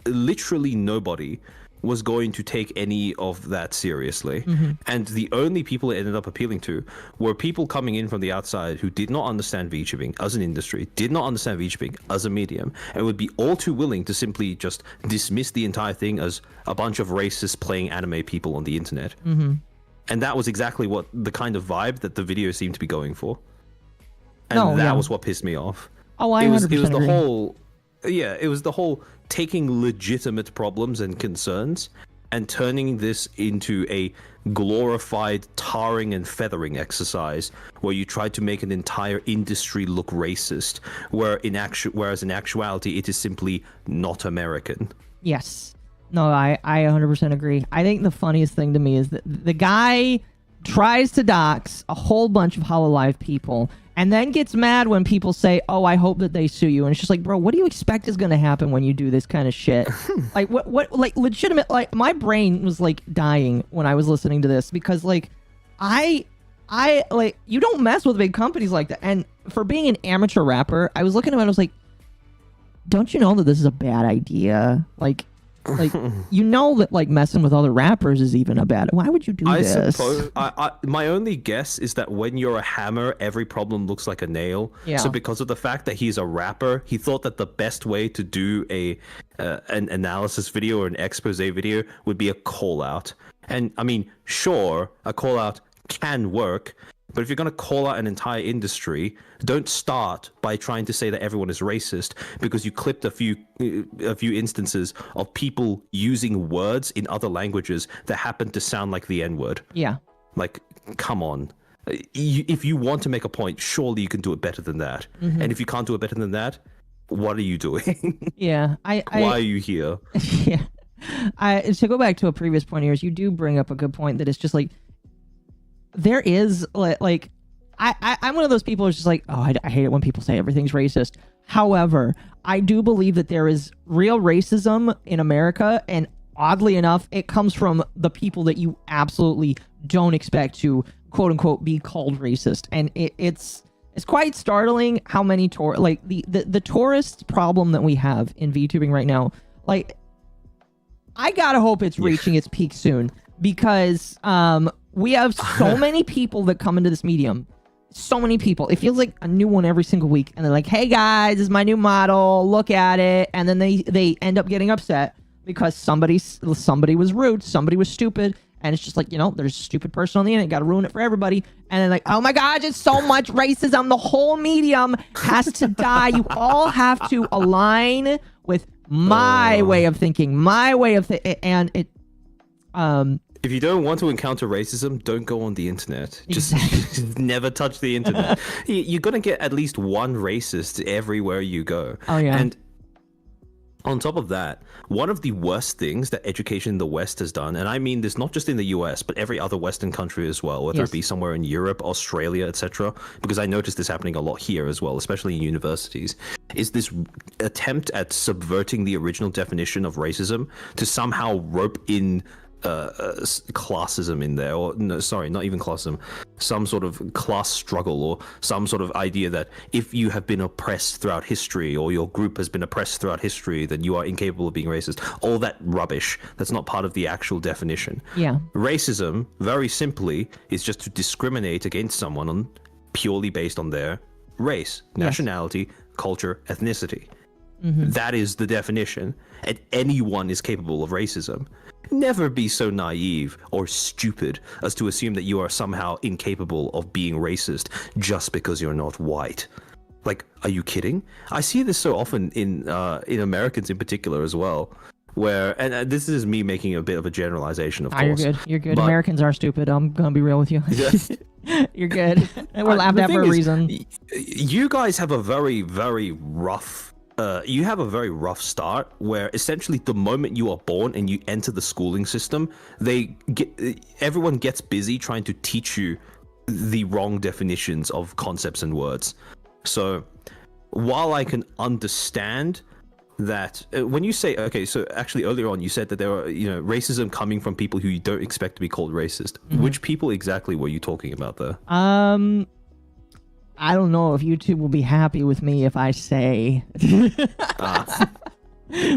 literally nobody was going to take any of that seriously. And the only people it ended up appealing to were people coming in from the outside who did not understand VTubing as an industry, did not understand VTubing as a medium, and would be all too willing to simply just dismiss the entire thing as a bunch of racists playing anime people on the internet. And that was exactly what the kind of vibe that the video seemed to be going for. And that was what pissed me off. Oh, I 100% it was the agree. whole... Yeah, it was the whole taking legitimate problems and concerns and turning this into a glorified tarring and feathering exercise where you try to make an entire industry look racist, whereas in actuality it is simply not American. Yes. No, I 100% agree. I think the funniest thing to me is that the guy tries to dox a whole bunch of HoloLive people and then gets mad when people say, oh, I hope that they sue you. And it's just like, bro, what do you expect is going to happen when you do this kind of shit? Like, what, like, legitimate, like, my brain was, like, dying when I was listening to this because, like, I, like, you don't mess with big companies like that. And for being an amateur rapper, I was looking at it and I was like, don't you know that this is a bad idea? Like, you know that, like, messing with other rappers is even a bad... Why would you do this? I suppose... my only guess is that when you're a hammer, every problem looks like a nail. Yeah. So because of the fact that he's a rapper, he thought that the best way to do an analysis video or an expose video would be a call-out. And, I mean, sure, a call-out can work. But if you're going to call out an entire industry, don't start by trying to say that everyone is racist because you clipped a few instances of people using words in other languages that happen to sound like the N-word. Yeah. Like, come on. If you want to make a point, surely you can do it better than that. And if you can't do it better than that, what are you doing? Yeah. Why are you here? Yeah. To go back to a previous point of yours, you do bring up a good point that it's just like, there is like I'm one of those people who's just like, oh, I hate it when people say everything's racist. However, I do believe that there is real racism in America, and oddly enough, it comes from the people that you absolutely don't expect to quote unquote be called racist. And it's quite startling how many the tourist problem that we have in VTubing right now. Like, I gotta hope it's reaching its peak soon, because we have so many people that come into this medium. So many people. It feels like a new one every single week. And they're like, hey guys, this is my new model. Look at it. And then they end up getting upset because somebody was rude. Somebody was stupid. And it's just like, there's a stupid person on the internet. Got to ruin it for everybody. And then like, oh my God, it's so much racism. The whole medium has to die. You all have to align with my way of thinking. My way of thinking. And it... If you don't want to encounter racism, don't go on the internet. Just never touch the internet. You're going to get at least one racist everywhere you go. Oh, yeah. And on top of that, one of the worst things that education in the West has done, and I mean this not just in the US, but every other Western country as well, whether it be somewhere in Europe, Australia, etc., because I noticed this happening a lot here as well, especially in universities, is this attempt at subverting the original definition of racism to somehow rope in classism in there, or no, sorry, not even classism, some sort of class struggle, or some sort of idea that if you have been oppressed throughout history, or your group has been oppressed throughout history, then you are incapable of being racist. All that rubbish. That's not part of the actual definition. Yeah. Racism, very simply, is just to discriminate against someone purely based on their race, nationality, culture, ethnicity. That is the definition, and anyone is capable of racism. Never be so naive or stupid as to assume that you are somehow incapable of being racist just because you're not white. Like, are you kidding? I see this so often in Americans in particular as well, where, and this is me making a bit of a generalization, of course. You're good. But Americans are stupid. I'm gonna be real with you. You're good. We're laughed at for a reason. You guys have a very, very rough you have a very rough start, where essentially the moment you are born and you enter the schooling system, everyone gets busy trying to teach you the wrong definitions of concepts and words. So while I can understand that when you say, okay, so actually earlier on you said that there are, racism coming from people who you don't expect to be called racist. Which people exactly were you talking about there? I don't know if YouTube will be happy with me if I say.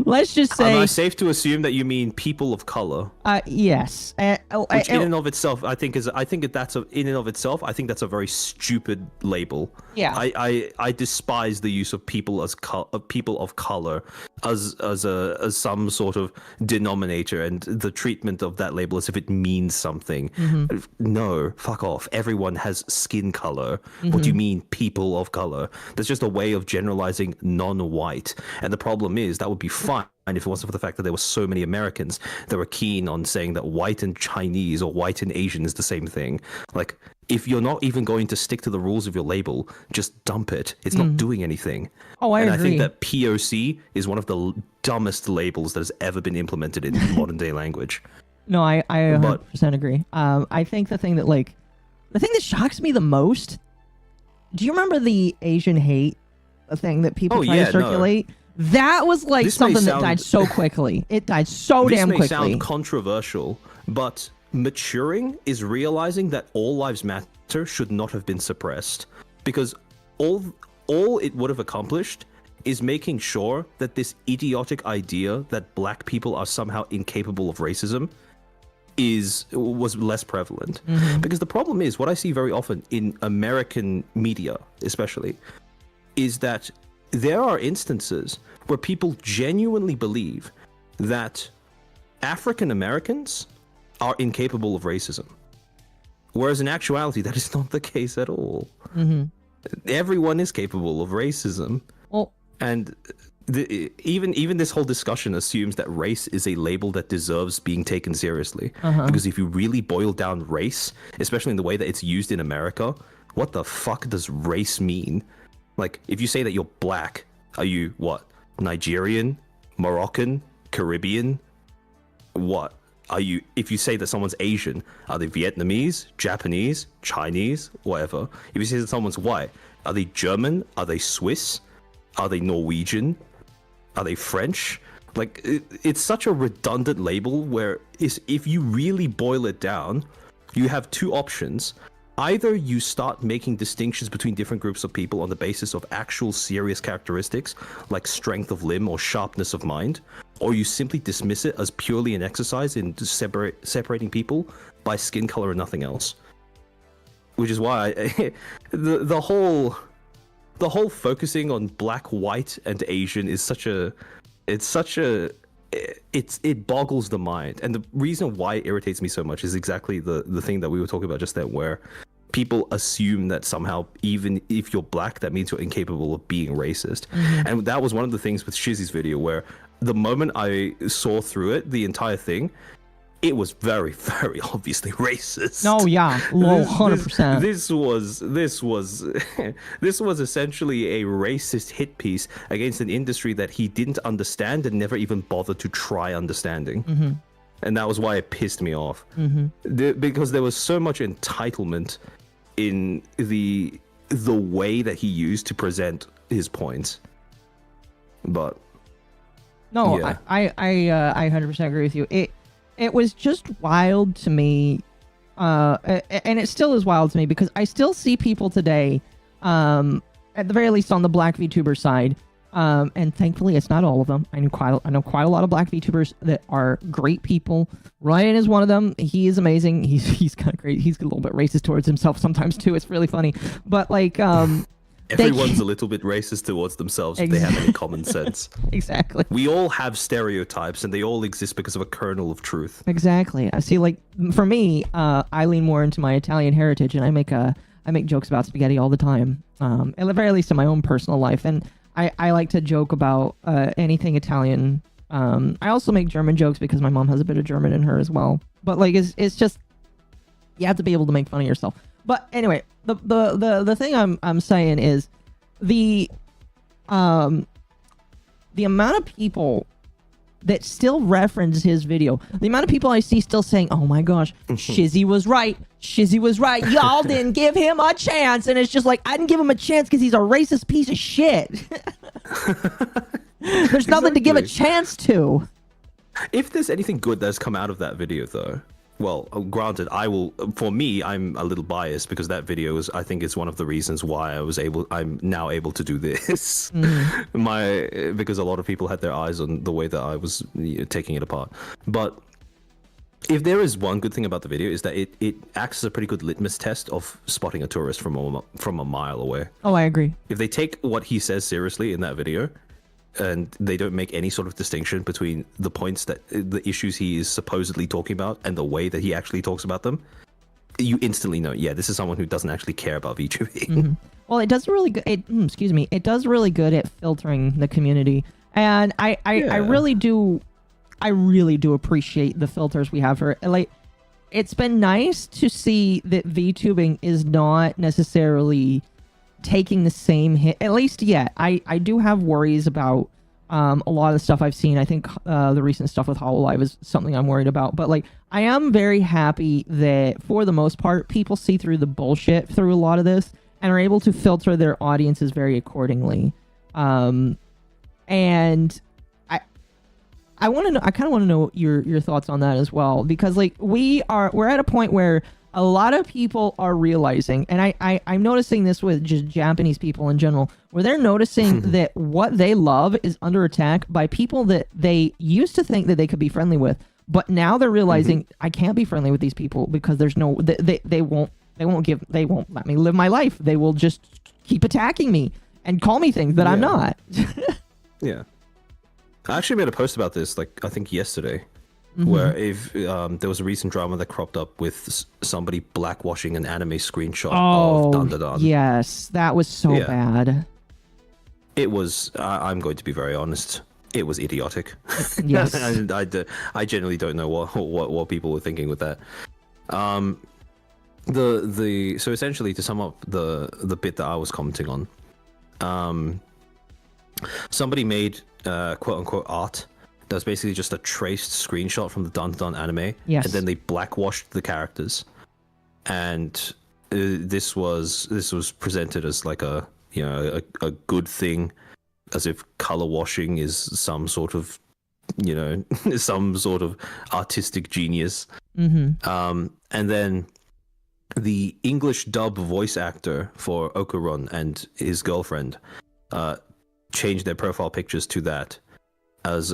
Let's just say. Am I safe to assume that you mean people of color? Yes. Which in and of itself, I think that's a very stupid label. Yeah. I despise the use of people of color as some sort of denominator, and the treatment of that label as if it means something. No, fuck off. Everyone has skin color. What do you mean people of color? That's just a way of generalizing non-white. And the problem is that would be fine if it wasn't for the fact that there were so many Americans that were keen on saying that white and Chinese or white and Asian is the same thing. Like, if you're not even going to stick to the rules of your label, just dump it. It's not doing anything. Oh, I agree. I think that POC is one of the dumbest labels that has ever been implemented in modern day language. No, I 100% agree. I think the thing that shocks me the most, do you remember the Asian hate thing that people try to circulate? No. That was like something that died so quickly. It died so damn quickly. This may sound controversial, but maturing is realizing that all lives matter should not have been suppressed, because all it would have accomplished is making sure that this idiotic idea that black people are somehow incapable of racism was less prevalent. Because the problem is, what I see very often in American media especially, is that there are instances where people genuinely believe that African Americans are incapable of racism, Whereas in actuality, that is not the case at all. Mm-hmm. Everyone is capable of racism. Well, and even this whole discussion assumes that race is a label that deserves being taken seriously. Because if you really boil down race, especially in the way that it's used in America, what the fuck does race mean? Like, if you say that you're black, are you what? Nigerian, Moroccan, Caribbean? What? Are you, if you say that someone's Asian, are they Vietnamese, Japanese, Chinese, whatever? If you say that someone's white, are they German? Are they Swiss? Are they Norwegian? Are they French? Like, it's such a redundant label where if you really boil it down, you have two options. Either you start making distinctions between different groups of people on the basis of actual serious characteristics, like strength of limb or sharpness of mind, or you simply dismiss it as purely an exercise in separating people by skin color and nothing else. Which is why the whole focusing on black, white, and Asian is it boggles the mind. And the reason why it irritates me so much is exactly the thing that we were talking about just then, where people assume that somehow even if you're black, that means you're incapable of being racist. And that was one of the things with Shizzy's video, where the moment I saw through it, the entire thing, it was very, very obviously racist. Oh yeah, 100%. This was essentially a racist hit piece against an industry that he didn't understand and never even bothered to try understanding. And that was why it pissed me off. Because there was so much entitlement in the way that he used to present his points. But no, yeah. I 100% agree with you. It was just wild to me, and it still is wild to me, because I still see people today, at the very least on the black VTuber side, and thankfully it's not all of them. I know quite a lot of black VTubers that are great people. Ryan is one of them. He is amazing. He's kind of great. He's a little bit racist towards himself sometimes too. It's really funny, but like everyone's a little bit racist towards themselves if they have any common sense. Exactly. We all have stereotypes, and they all exist because of a kernel of truth. Exactly. I see. Like for me, I lean more into my Italian heritage, and I make jokes about spaghetti all the time. At the very least in my own personal life, and I like to joke about anything Italian. I also make German jokes because my mom has a bit of German in her as well. But like, it's just, you have to be able to make fun of yourself. But anyway, the thing I'm saying is the amount of people that still reference his video, the amount of people I see still saying, "Oh my gosh, Shizzy was right. Shizzy was right. Y'all didn't give him a chance." And it's just like, I didn't give him a chance because he's a racist piece of shit. There's nothing to give a chance to. If there's anything good that's come out of that video, though, well, granted, for me, I'm a little biased because that video I think is one of the reasons why I'm now able to do this. Because a lot of people had their eyes on the way that I was taking it apart. But if there is one good thing about the video, is that it acts as a pretty good litmus test of spotting a tourist from a mile away. Oh, I agree. If they take what he says seriously in that video, and they don't make any sort of distinction between the points the issues he is supposedly talking about and the way that he actually talks about them, you instantly know, yeah, this is someone who doesn't actually care about VTubing. Well, it does really good. It does really good at filtering the community, and I really do appreciate the filters we have for it. Like, it's been nice to see that VTubing is not necessarily taking the same hit, at least yet. I do have worries about a lot of the stuff I've seen. I think the recent stuff with HoloLive is something I'm worried about, but like, I am very happy that for the most part people see through the bullshit through a lot of this and are able to filter their audiences very accordingly. And I want to know, I kind of want to know your thoughts on that as well, because like, we're at a point where a lot of people are realizing, and I'm noticing this with just Japanese people in general, where they're noticing that what they love is under attack by people that they used to think that they could be friendly with, but now they're realizing, I can't be friendly with these people because there's no, they won't let me live my life. They will just keep attacking me and call me things that I'm not. Yeah. I actually made a post about this, like, I think yesterday, where if there was a recent drama that cropped up with somebody blackwashing an anime screenshot of Dan Dan Dan. Yes, that was so bad. It was. I'm going to be very honest. It was idiotic. Yes. And I genuinely don't know what people were thinking with that. So essentially, to sum up the bit that I was commenting on, somebody made quote unquote art that was basically just a traced screenshot from the Dan Dan Dan anime, yes. and then they blackwashed the characters, and this was presented as like a good thing, as if color washing is some sort of some sort of artistic genius. And then the English dub voice actor for Okuron and his girlfriend changed their profile pictures to that as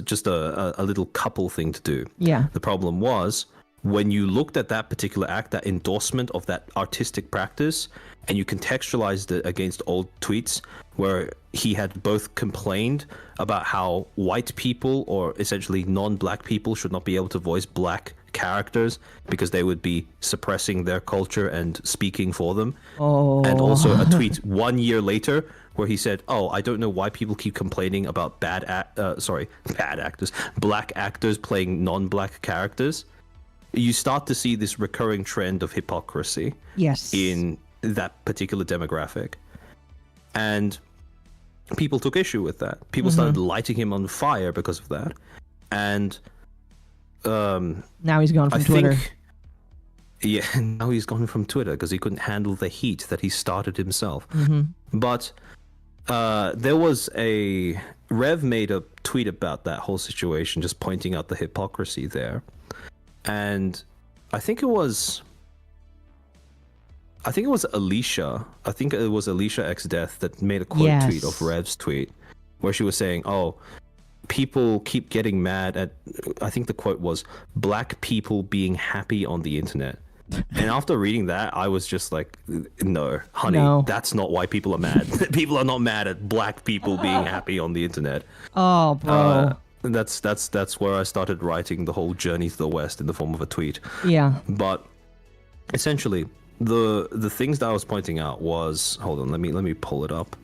just a little couple thing to do. Yeah. The problem was, when you looked at that particular act, that endorsement of that artistic practice, and you contextualized it against old tweets where he had both complained about how white people, or essentially non-black people, should not be able to voice black characters because they would be suppressing their culture and speaking for them. And also a tweet 1 year later where he said, I don't know why people keep complaining about black actors playing non-black characters. You start to see this recurring trend of hypocrisy in that particular demographic. And people took issue with that. People started lighting him on fire because of that. And now he's gone from Twitter. Now he's gone from Twitter because he couldn't handle the heat that he started himself. But there was Rev made a tweet about that whole situation, just pointing out the hypocrisy there. And I think it was Alicia. I think it was Alicia X Death that made a quote tweet of Rev's tweet where she was saying, people keep getting mad at, I think the quote was, black people being happy on the internet. And after reading that, I was just like, no, honey, that's not why people are mad. People are not mad at black people being happy on the internet. Oh, bro. That's where I started writing the whole journey to the West in the form of a tweet. Yeah. But essentially, the things that I was pointing out was, hold on, let me pull it up.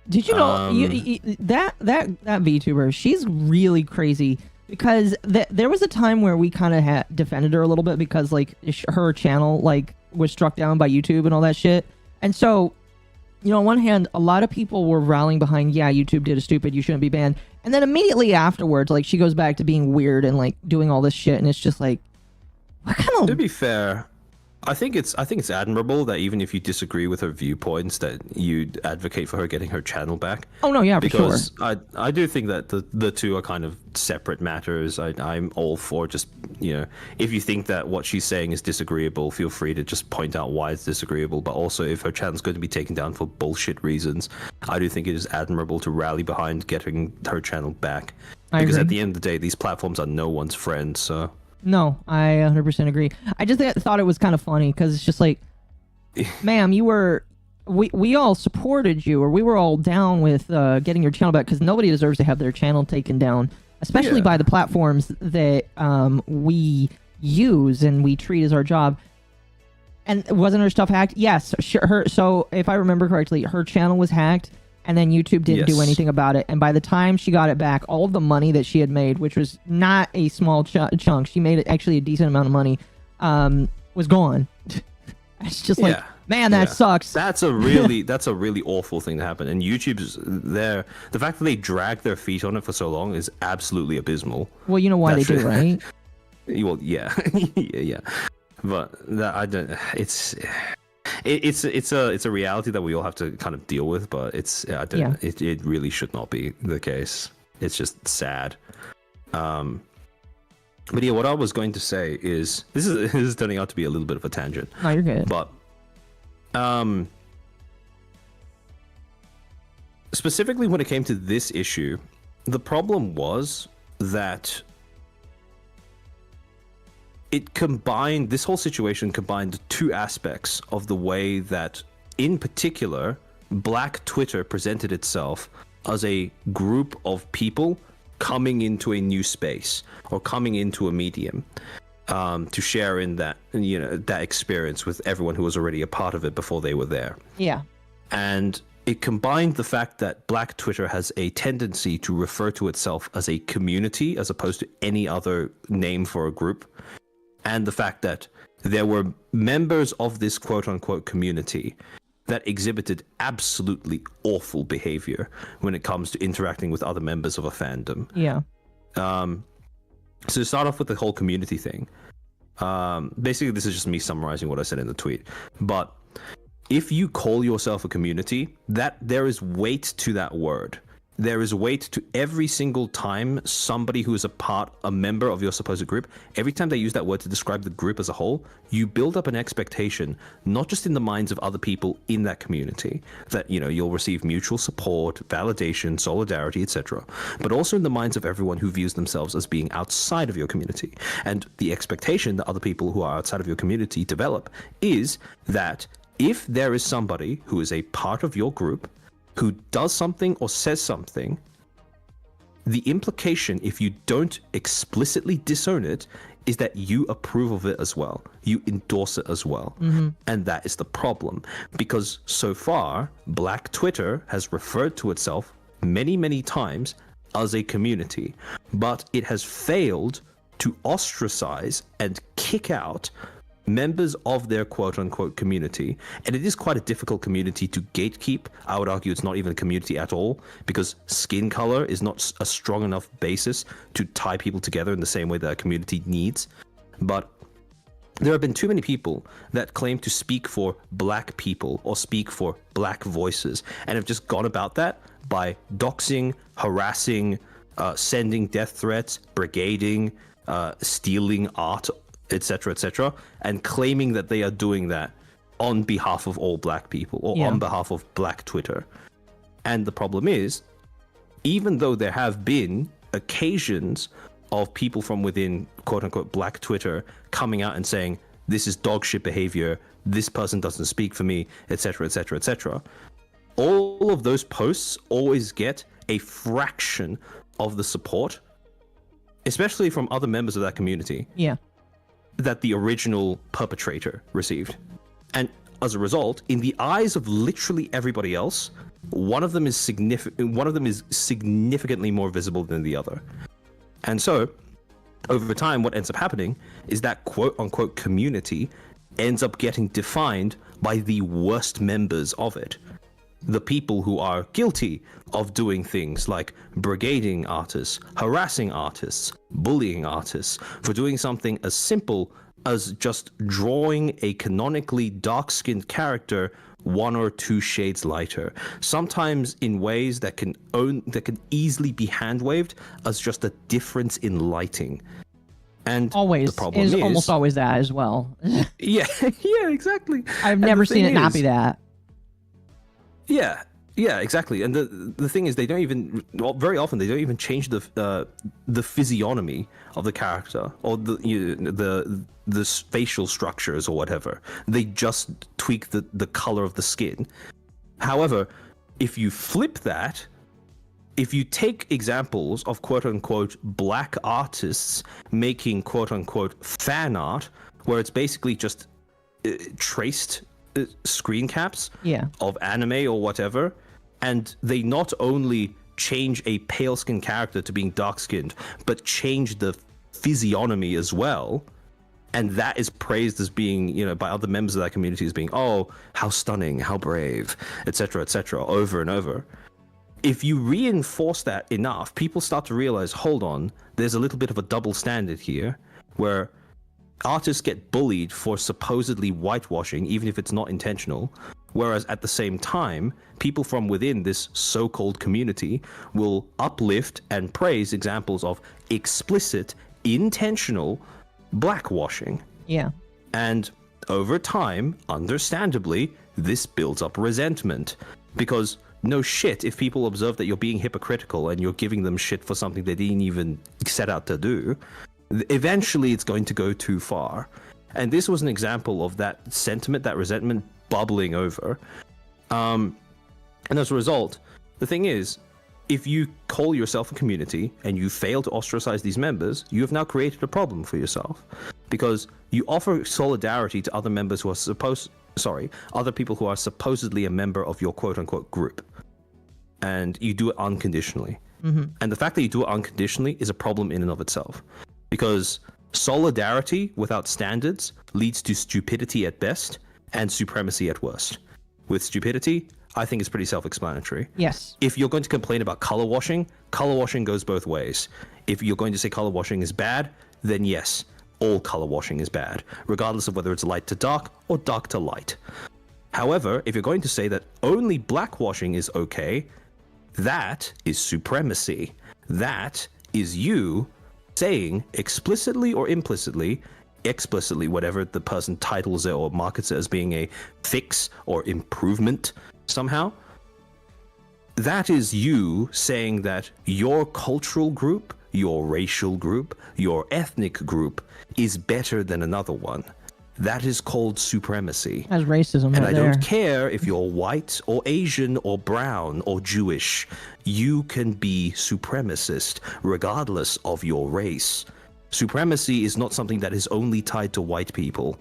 Did you know that VTuber? She's really crazy because there was a time where we kind of defended her a little bit because like her channel like was struck down by YouTube and all that shit. And so, on one hand, a lot of people were rallying behind, YouTube did a stupid, you shouldn't be banned. And then immediately afterwards, like she goes back to being weird and like doing all this shit, and it's just like, what kind of? To be fair, I think it's admirable that even if you disagree with her viewpoints, that you advocate for her getting her channel back. Oh no, yeah, because for sure. I do think that the two are kind of separate matters. I'm all for just, if you think that what she's saying is disagreeable, feel free to just point out why it's disagreeable. But also, if her channel's going to be taken down for bullshit reasons, I do think it is admirable to rally behind getting her channel back. Because at the end of the day, these platforms are no one's friend. So. No, I 100% agree. I just thought it was kind of funny because it's just like, ma'am, we all supported you, or we were all down with getting your channel back, because nobody deserves to have their channel taken down, especially by the platforms that we use and we treat as our job. And wasn't her stuff hacked? Yes. So if I remember correctly, her channel was hacked. And then YouTube didn't do anything about it. And by the time she got it back, all of the money that she had made, which was not a small chunk, she made actually a decent amount of money, was gone. It's just like, man, that sucks. That's a really awful thing to happen. And YouTube's there. The fact that they dragged their feet on it for so long is absolutely abysmal. Well, you know why they do, right? Well, yeah, yeah. But that I don't. It's a reality that we all have to kind of deal with, but it really should not be the case. It's just sad. But yeah, what I was going to say is this is turning out to be a little bit of a tangent. No, you're good. But specifically when it came to this issue, the problem was that this whole situation combined two aspects of the way that, in particular, Black Twitter presented itself as a group of people coming into a new space or coming into a medium to share in that, that experience with everyone who was already a part of it before they were there. Yeah. And it combined the fact that Black Twitter has a tendency to refer to itself as a community as opposed to any other name for a group, and the fact that there were members of this quote-unquote community that exhibited absolutely awful behavior when it comes to interacting with other members of a fandom. Yeah. So to start off with the whole community thing, basically this is just me summarizing what I said in the tweet, but if you call yourself a community, that there is weight to that word. There is weight to every single time somebody who is a member of your supposed group, every time they use that word to describe the group as a whole, you build up an expectation, not just in the minds of other people in that community, that, you'll receive mutual support, validation, solidarity, etc., but also in the minds of everyone who views themselves as being outside of your community. And the expectation that other people who are outside of your community develop is that if there is somebody who is a part of your group who does something or says something, the implication, if you don't explicitly disown it, is that you approve of it as well. You endorse it as well. Mm-hmm. And that is the problem. Because so far, Black Twitter has referred to itself many, many times as a community, but it has failed to ostracize and kick out members of their quote-unquote community. And it is quite a difficult community to gatekeep. I would argue it's not even a community at all, because skin color is not a strong enough basis to tie people together in the same way that a community needs. But there have been too many people that claim to speak for Black people or speak for Black voices, and have just gone about that by doxing, harassing, sending death threats, brigading, stealing art, etc., and claiming that they are doing that on behalf of all Black people or on behalf of Black Twitter. And the problem is, even though there have been occasions of people from within quote-unquote Black Twitter coming out and saying, this is dog shit behavior, this person doesn't speak for me, etc., all of those posts always get a fraction of the support, especially from other members of that community. Yeah. That the original perpetrator received. And as a result, in the eyes of literally everybody else, one of them is significantly more visible than the other. And so, over time, what ends up happening is that quote-unquote community ends up getting defined by the worst members of it. The people who are guilty of doing things like brigading artists, harassing artists, bullying artists, for doing something as simple as just drawing a canonically dark-skinned character 1 or 2 shades lighter, sometimes in ways that can easily be hand-waved as just a difference in lighting. And always, the problem is almost always that as well. yeah, exactly. I've never seen it not be that. Yeah, exactly. And the thing is, they don't even, very often they don't even change the physiognomy of the character or the facial structures or whatever. They just tweak the color of the skin. However, if you flip that, if you take examples of quote-unquote Black artists making quote-unquote fan art, where it's basically just traced screen caps of anime or whatever, and they not only change a pale skinned character to being dark skinned, but change the physiognomy as well, and that is praised as being, by other members of that community as being, oh, how stunning, how brave, etc., over and over. If you reinforce that enough, people start to realize, hold on, there's a little bit of a double standard here, where artists get bullied for supposedly whitewashing, even if it's not intentional, whereas at the same time, people from within this so-called community will uplift and praise examples of explicit, intentional blackwashing. Yeah. And over time, understandably, this builds up resentment, because no shit, if people observe that you're being hypocritical and you're giving them shit for something they didn't even set out to do, eventually it's going to go too far. And this was an example of that sentiment, that resentment bubbling over. And as a result, the thing is, if you call yourself a community and you fail to ostracize these members, you have now created a problem for yourself, because you offer solidarity to other members who are other people who are supposedly a member of your quote-unquote group, and you do it unconditionally. And the fact that you do it unconditionally is a problem in and of itself, because solidarity without standards leads to stupidity at best and supremacy at worst. With stupidity, I think it's pretty self-explanatory. Yes. If you're going to complain about color washing goes both ways. If you're going to say color washing is bad, then yes, all color washing is bad, regardless of whether it's light to dark or dark to light. However, if you're going to say that only black washing is okay, that is supremacy. That is you saying explicitly or implicitly, explicitly, whatever the person titles it or markets it as being a fix or improvement somehow, that is you saying that your cultural group, your racial group, your ethnic group is better than another one. That is called supremacy. That's racism. And right I there. don't care if you're white or Asian or brown or Jewish. You can be supremacist regardless of your race. Supremacy is not something that is only tied to white people.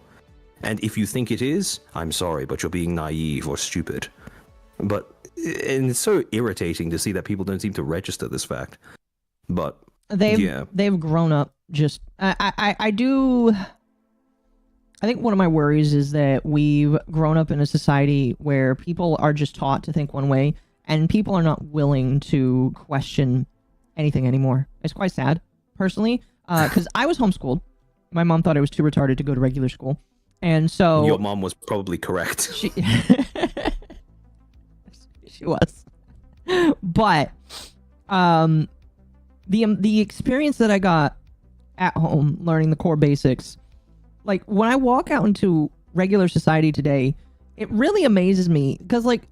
And if you think it is, I'm sorry, but you're being naive or stupid. And it's so irritating to see that people don't seem to register this fact. But they've grown up just I think one of my worries is that we've grown up in a society where people are just taught to think one way, and people are not willing to question anything anymore. It's quite sad, personally, because I was homeschooled. My mom thought I was too retarded to go to regular school, and so... Your mom was probably correct. She was. But the experience that I got at home, learning the core basics, like when I walk out into regular society today, it really amazes me because, like,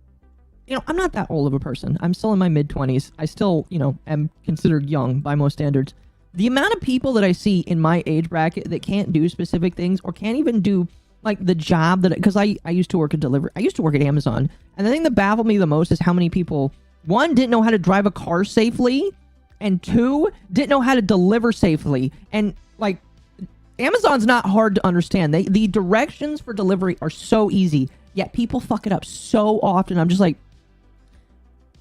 I'm not that old of a person. I'm still in my mid-20s. I still, am considered young by most standards. The amount of people that I see in my age bracket that can't do specific things or can't even do like the job that, because I used to work at delivery. I used to work at Amazon. And the thing that baffled me the most is how many people, one, didn't know how to drive a car safely, and two, didn't know how to deliver safely. And like, Amazon's not hard to understand. The directions for delivery are so easy, yet people fuck it up so often. I'm just like,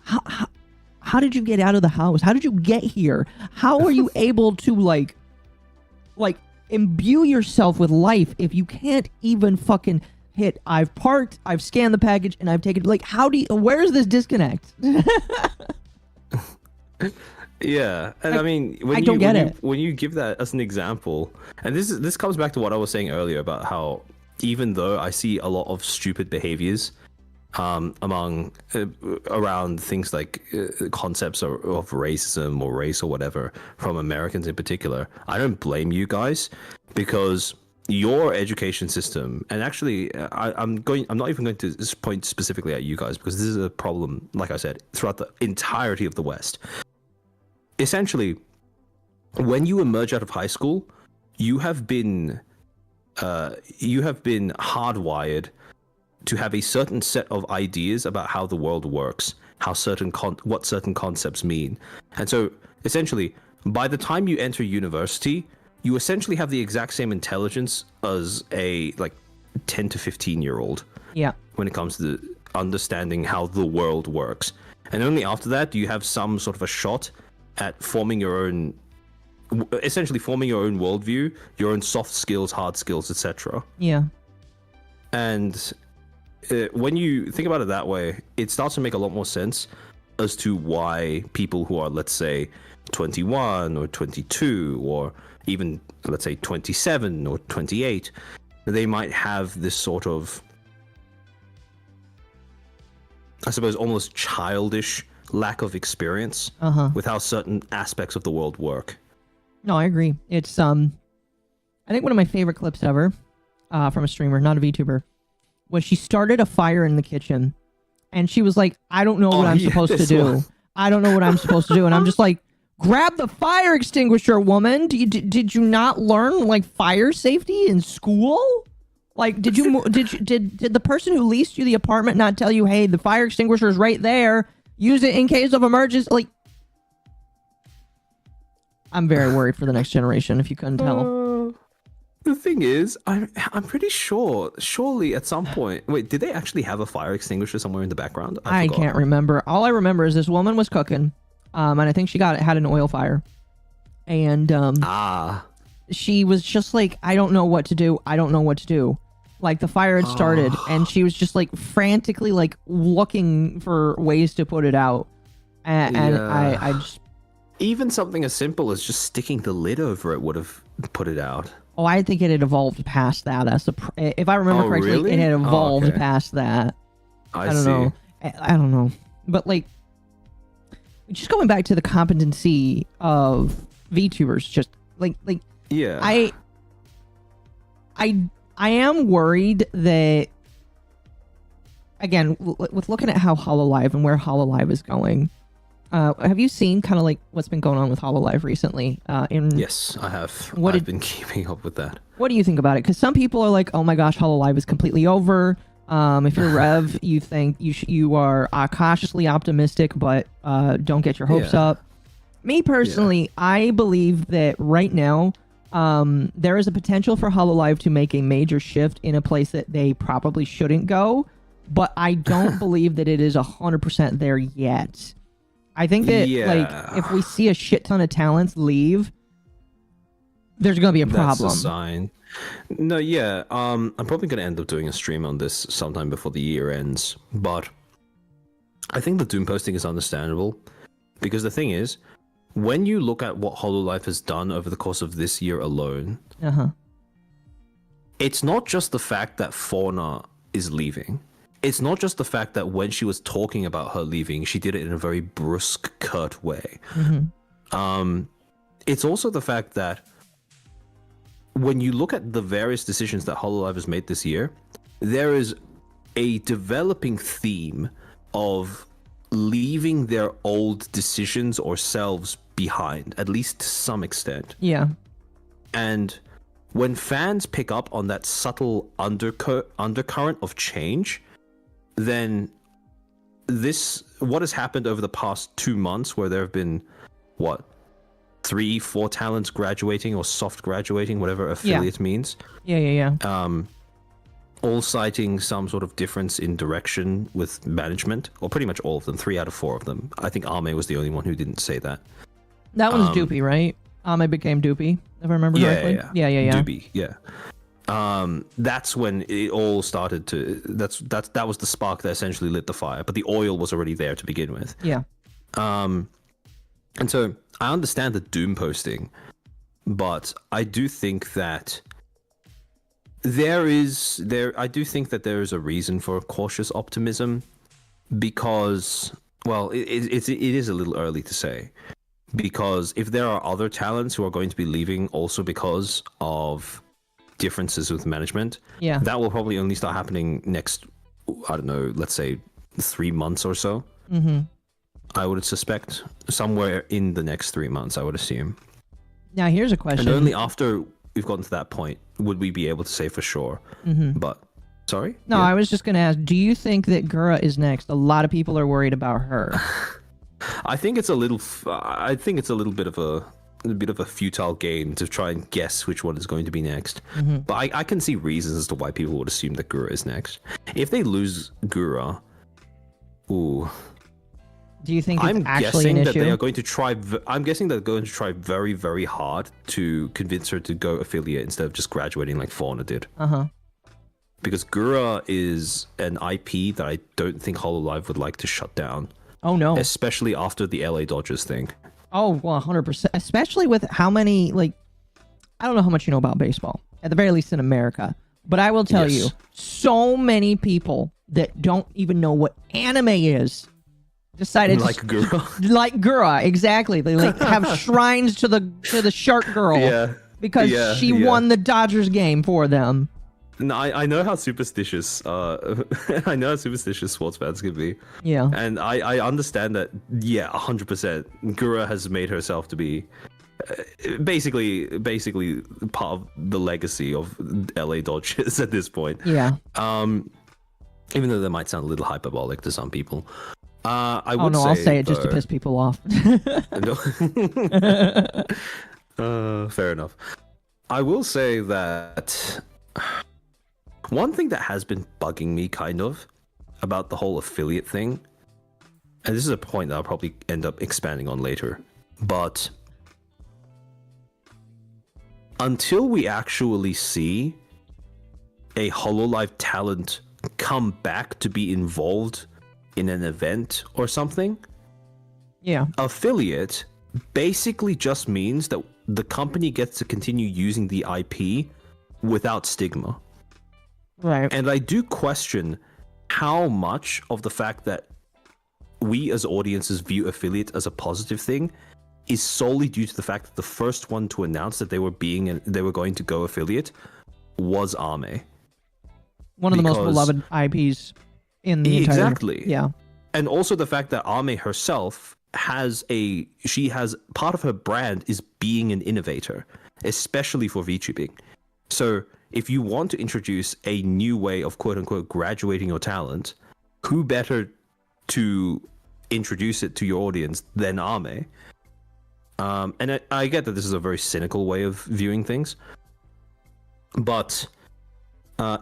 how did you get out of the house? How did you get here? How are you able to like imbue yourself with life if you can't even fucking hit I've parked, I've scanned the package, and I've taken, like, where's this disconnect? Yeah, and I mean, when you give that as an example, and this comes back to what I was saying earlier about how even though I see a lot of stupid behaviors around things like concepts of racism or race or whatever from Americans in particular, I don't blame you guys, because your education system, and actually I'm not even going to point specifically at you guys, because this is a problem, like I said, throughout the entirety of the West. Essentially, when you emerge out of high school, you have been hardwired to have a certain set of ideas about how the world works, how what certain concepts mean. And so essentially, by the time you enter university, you essentially have the exact same intelligence as a 10 to 15-year-old. Yeah. When it comes to understanding how the world works. And only after that do you have some sort of a shot at forming your own worldview, your own soft skills, hard skills, etc. Yeah. And when you think about it that way, it starts to make a lot more sense as to why people who are, let's say, 21 or 22 or even, let's say, 27 or 28, they might have this sort of, I suppose, almost childish lack of experience with how certain aspects of the world work. No, I agree. It's I think one of my favorite clips ever from a streamer, not a VTuber, was she started a fire in the kitchen, and she was like, I don't know what I'm supposed to do. I don't know what I'm supposed to do. And I'm just like, grab the fire extinguisher, woman. Did you not learn fire safety in school? Did the person who leased you the apartment not tell you, hey, the fire extinguisher is right there, use it in case of emergency? I'm very worried for the next generation, if you couldn't tell. The thing is, I'm pretty sure, surely at some point, wait, did they actually have a fire extinguisher somewhere in the background? I forgot. can't remember. All I remember is this woman was cooking, and I think she had an oil fire. And she was just like, I don't know what to do. I don't know what to do. Like the fire had started, and she was just like frantically like looking for ways to put it out. And I just... Even something as simple as just sticking the lid over it would have put it out. Oh, I think it had evolved past that. If I remember correctly, really? it had evolved okay. past that. I don't see. know. I don't know. But like, just going back to the competency of VTubers, just like Yeah. I am worried that, again, with looking at how HoloLive and where HoloLive is going. Have you seen kind of like what's been going on with HoloLive recently? Yes, I have. I've been keeping up with that. What do you think about it? Because some people are like, "Oh my gosh, HoloLive is completely over." If you're Rev, you think you are cautiously optimistic, but don't get your hopes up. Me personally, I believe that right now there is a potential for HoloLive to make a major shift in a place that they probably shouldn't go, but I don't believe that it is 100% there yet. I think that like if we see a shit ton of talents leave, there's gonna be a problem. That's a sign. No, yeah. I'm probably gonna end up doing a stream on this sometime before the year ends. But I think the doom posting is understandable because the thing is, when you look at what HoloLive has done over the course of this year alone, it's not just the fact that Fauna is leaving. It's not just the fact that when she was talking about her leaving, she did it in a very brusque, curt way. It's also the fact that when you look at the various decisions that HoloLive has made this year, there is a developing theme of leaving their old decisions or selves behind, at least to some extent. Yeah. And when fans pick up on that subtle undercurrent of change, then what has happened over the past 2 months, where there have been, 3-4 talents graduating or soft graduating, whatever affiliate means. All citing some sort of difference in direction with management, or pretty much all of them, 3 out of 4 of them. I think Armcha was the only one who didn't say that. That one's Doopy, right? Armcha became Doopy, if I remember correctly. Yeah. Doopy, yeah. That's when it all started to. That was the spark that essentially lit the fire. But the oil was already there to begin with. Yeah. And so I understand the doom posting, but I do think that I do think that there is a reason for cautious optimism, because, well, it is a little early to say, because if there are other talents who are going to be leaving also because of differences with management, that will probably only start happening next, I don't know, let's say 3 months or so. I would suspect somewhere in the next 3 months, I would assume. Now here's a question. And only after we've gotten to that point would we be able to say for sure. But sorry? No, I was just going to ask, do you think that Gura is next? A lot of people are worried about her. I think it's a little bit of a futile game to try and guess which one is going to be next. But I can see reasons as to why people would assume that Gura is next. If they lose Gura, ooh. Do you think it's actually an issue? I'm guessing they're going to try very, very hard to convince her to go affiliate instead of just graduating like Fauna did. Because Gura is an IP that I don't think HoloLive would like to shut down. Oh no. Especially after the LA Dodgers thing. Oh, 100%. Especially with how many, like, I don't know how much you know about baseball, at the very least in America, but I will tell you, so many people that don't even know what anime is decided like Gura. Like Gura, exactly. They like have shrines to the shark girl because she won the Dodgers game for them. No, I know how superstitious I know how superstitious sports fans can be. Yeah. And I understand that, 100%. Gura has made herself to be basically part of the legacy of LA Dodgers at this point. Yeah. Even though that might sound a little hyperbolic to some people. I Oh would no, say, I'll say it just to though- piss people off. Fair enough. I will say that one thing that has been bugging me kind of about the whole affiliate thing, and this is a point that I'll probably end up expanding on later, but until we actually see a HoloLive talent come back to be involved in an event or something, Yeah. affiliate basically just means that the company gets to continue using the IP without stigma. Right. And I do question how much of the fact that we as audiences view affiliate as a positive thing is solely due to the fact that the first one to announce that they were going to go affiliate was Armcha. One of the most Because- beloved IPs in the entire. Exactly. Yeah. And also the fact that Armcha herself has part of her brand is being an innovator, especially for VTubing. So if you want to introduce a new way of quote unquote graduating your talent, who better to introduce it to your audience than Armcha? And I get that this is a very cynical way of viewing things, but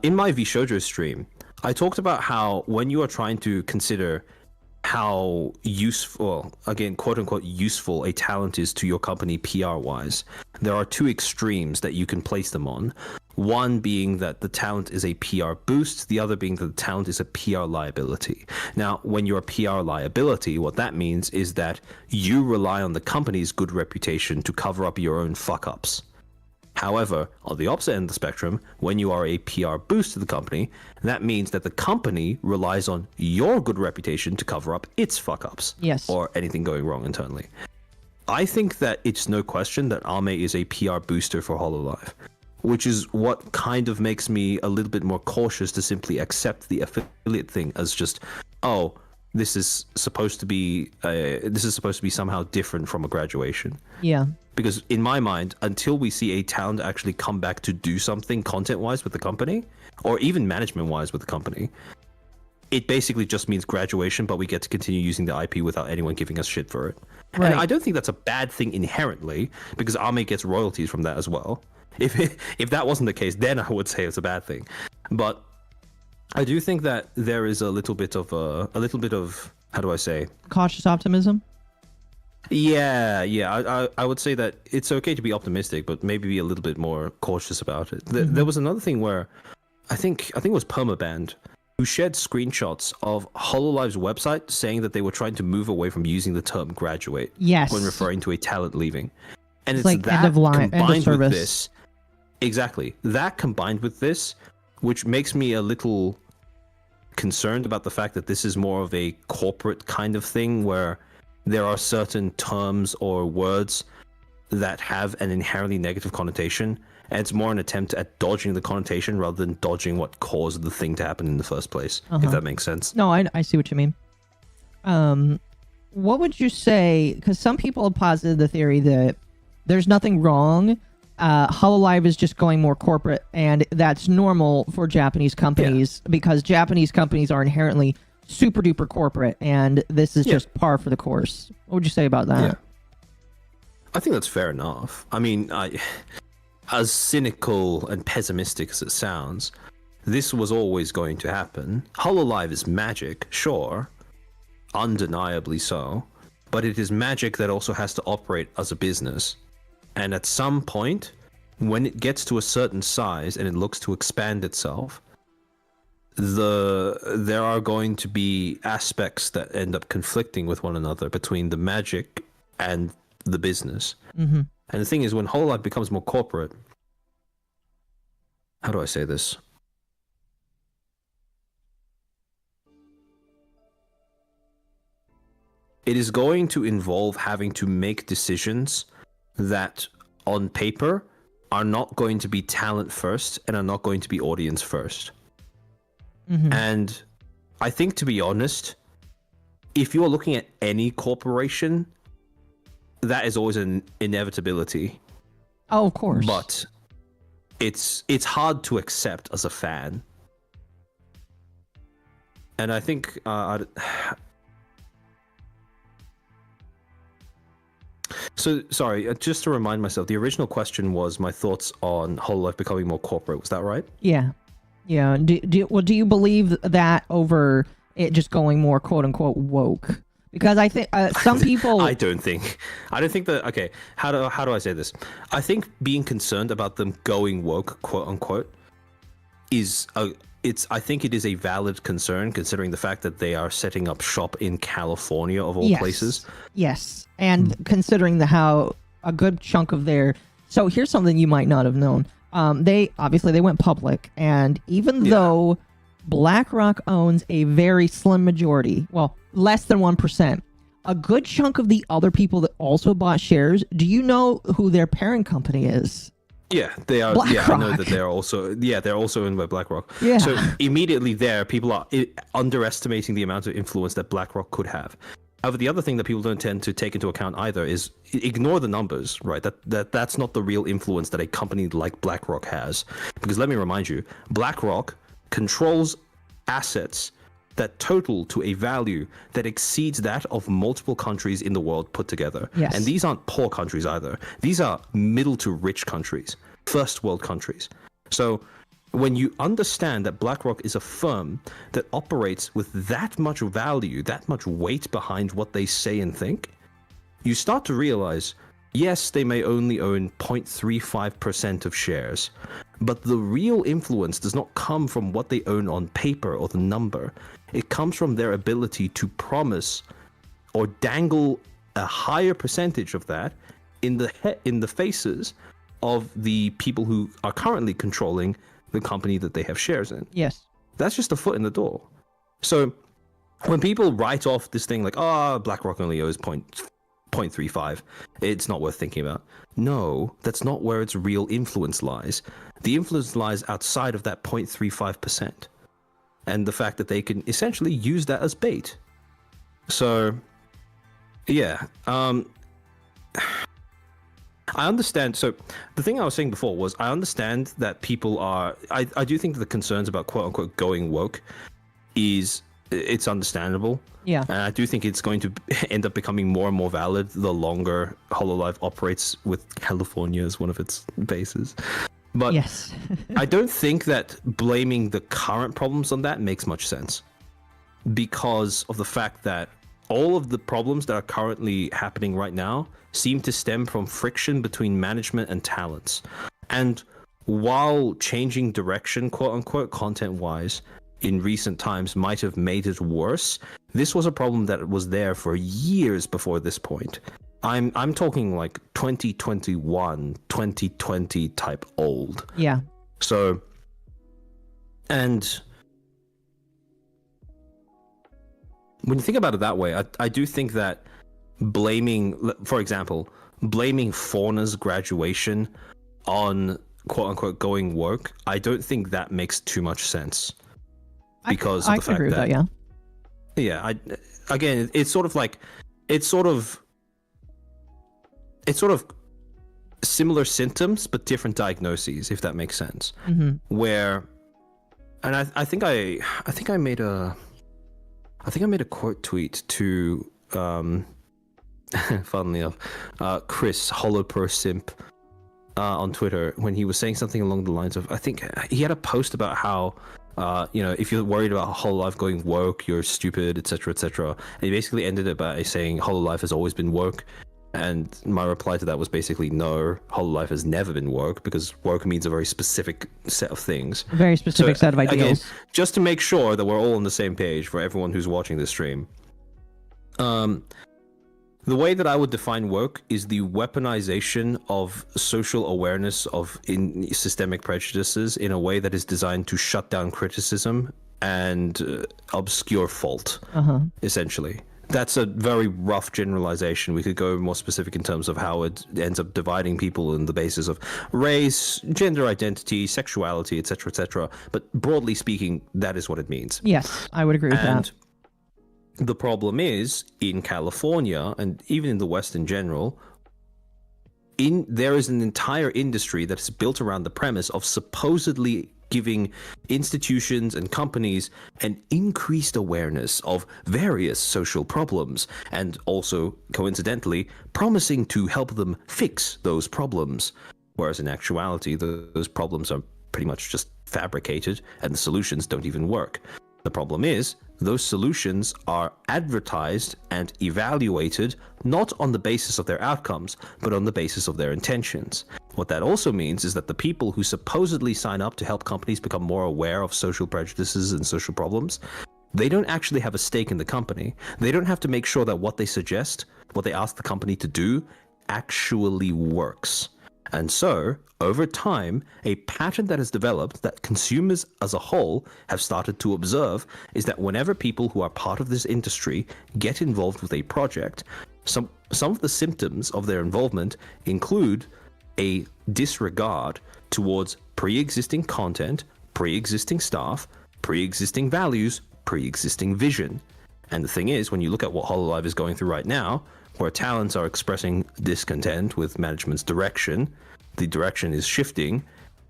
in my VShojo stream, I talked about how when you are trying to consider how useful, again, quote unquote, useful a talent is to your company PR wise, there are two extremes that you can place them on. One being that the talent is a PR boost, the other being that the talent is a PR liability. Now, when you're a PR liability, what that means is that you rely on the company's good reputation to cover up your own fuck ups. However, on the opposite end of the spectrum, when you are a PR boost to the company, that means that the company relies on your good reputation to cover up its fuck-ups. Yes. Or anything going wrong internally. I think that it's no question that Armcha is a PR booster for HoloLive, which is what kind of makes me a little bit more cautious to simply accept the affiliate thing as just, oh, this is supposed to be somehow different from a graduation. Yeah. Because in my mind, until we see a talent actually come back to do something content-wise with the company, or even management-wise with the company, it basically just means graduation, but we get to continue using the IP without anyone giving us shit for it. Right. And I don't think that's a bad thing inherently, because Armcha gets royalties from that as well. If that wasn't the case, then I would say it's a bad thing. But I do think that there is a little bit of how do I say? Cautious optimism. Yeah. I would say that it's okay to be optimistic, but maybe be a little bit more cautious about it. There was another thing where I think it was Permaband who shared screenshots of HoloLive's website saying that they were trying to move away from using the term graduate Yes. when referring to a talent leaving. And it's like that end of line, end of combined with service. this. Exactly. That combined with this, which makes me a little concerned about the fact that this is more of a corporate kind of thing where there are certain terms or words that have an inherently negative connotation, and it's more an attempt at dodging the connotation rather than dodging what caused the thing to happen in the first place, if that makes sense. No, I see what you mean. What would you say, because some people have posited the theory that there's nothing wrong, HoloLive is just going more corporate, and that's normal for Japanese companies because Japanese companies are inherently super duper corporate, and this is just par for the course. What would you say about that? Yeah. I think that's fair enough. I mean, as cynical and pessimistic as it sounds, this was always going to happen. HoloLive is magic, sure, undeniably so, but it is magic that also has to operate as a business. And at some point, when it gets to a certain size and it looks to expand itself, there are going to be aspects that end up conflicting with one another between the magic and the business. Mm-hmm. And the thing is, when HoloLive becomes more corporate, how do I say this? It is going to involve having to make decisions that, on paper, are not going to be talent first and are not going to be audience first. Mm-hmm. And I think, to be honest, if you're looking at any corporation, that is always an inevitability. Oh, of course. But it's hard to accept as a fan. And I think So, sorry, just to remind myself, the original question was my thoughts on HoloLive becoming more corporate. Was that right? Yeah. Yeah. Do you believe that over it just going more quote unquote woke? Because I think some people. I don't think that. Okay, how do I say this? I think being concerned about them going woke, quote unquote, is I think it is a valid concern considering the fact that they are setting up shop in California of all places. Yes, and considering how a good chunk of their. So here's something you might not have known. They went public, and even though BlackRock owns a very slim majority, well, less than 1%, a good chunk of the other people that also bought shares, do you know who their parent company is? Yeah, they are. BlackRock. Yeah, I know that they're also. Yeah, they're also owned by BlackRock. Yeah. So immediately there, people are underestimating the amount of influence that BlackRock could have. However, the other thing that people don't tend to take into account either is ignore the numbers, right? That's not the real influence that a company like BlackRock has. Because let me remind you, BlackRock controls assets that total to a value that exceeds that of multiple countries in the world put together. Yes. And these aren't poor countries either. These are middle to rich countries, first world countries. So when you understand that BlackRock is a firm that operates with that much value, that much weight behind what they say and think, you start to realize, yes, they may only own 0.35% of shares, but the real influence does not come from what they own on paper or the number. It comes from their ability to promise or dangle a higher percentage of that in the faces of the people who are currently controlling the company that they have shares in. Yes. That's just a foot in the door. So when people write off this thing like, BlackRock only owes 0.35, it's not worth thinking about. No, that's not where its real influence lies. The influence lies outside of that 0.35%. And the fact that they can essentially use that as bait. So, yeah. I understand. So the thing I was saying before was I understand that people are... I do think that the concerns about quote-unquote going woke it's understandable. Yeah. And I do think it's going to end up becoming more and more valid the longer HoloLive operates with California as one of its bases. But yes. I don't think that blaming the current problems on that makes much sense because of the fact that all of the problems that are currently happening right now seem to stem from friction between management and talents. And while changing direction, quote unquote, content-wise, in recent times might have made it worse, this was a problem that was there for years before this point. I'm talking like 2021, 2020 type old. Yeah. So, and when you think about it that way, I do think that for example, blaming Fauna's graduation on quote unquote going woke, I don't think that makes too much sense. Because of the fact agree with that, yeah. Yeah, again, it's sort of similar symptoms but different diagnoses, if that makes sense. Mm-hmm. Where, and I think I made a quote tweet to funnily enough, Chris HoloLive Simp on Twitter when he was saying something along the lines of, I think he had a post about how if you're worried about HoloLive going woke, you're stupid, etc., etc. And he basically ended it by saying HoloLive has always been woke. And my reply to that was basically, no, HoloLive has never been woke, because woke means a very specific set of things. A very specific set of ideals. Again, just to make sure that we're all on the same page for everyone who's watching this stream. The way that I would define woke is the weaponization of social awareness of systemic prejudices in a way that is designed to shut down criticism and obscure fault, essentially. That's a very rough generalization. We could go more specific in terms of how it ends up dividing people on the basis of race, gender identity, sexuality, etc., etc. But broadly speaking, that is what it means. Yes, I would agree with that. The problem is, in California, and even in the West in general, there is an entire industry that is built around the premise of supposedly giving institutions and companies an increased awareness of various social problems, and also, coincidentally, promising to help them fix those problems. Whereas in actuality, those problems are pretty much just fabricated, and the solutions don't even work. The problem is, those solutions are advertised and evaluated not on the basis of their outcomes, but on the basis of their intentions. What that also means is that the people who supposedly sign up to help companies become more aware of social prejudices and social problems, they don't actually have a stake in the company. They don't have to make sure that what they suggest, what they ask the company to do, actually works. And so, over time, a pattern that has developed that consumers as a whole have started to observe is that whenever people who are part of this industry get involved with a project, some of the symptoms of their involvement include a disregard towards pre-existing content, pre-existing staff, pre-existing values, pre-existing vision. And the thing is, when you look at what HoloLive is going through right now, where talents are expressing discontent with management's direction, the direction is shifting,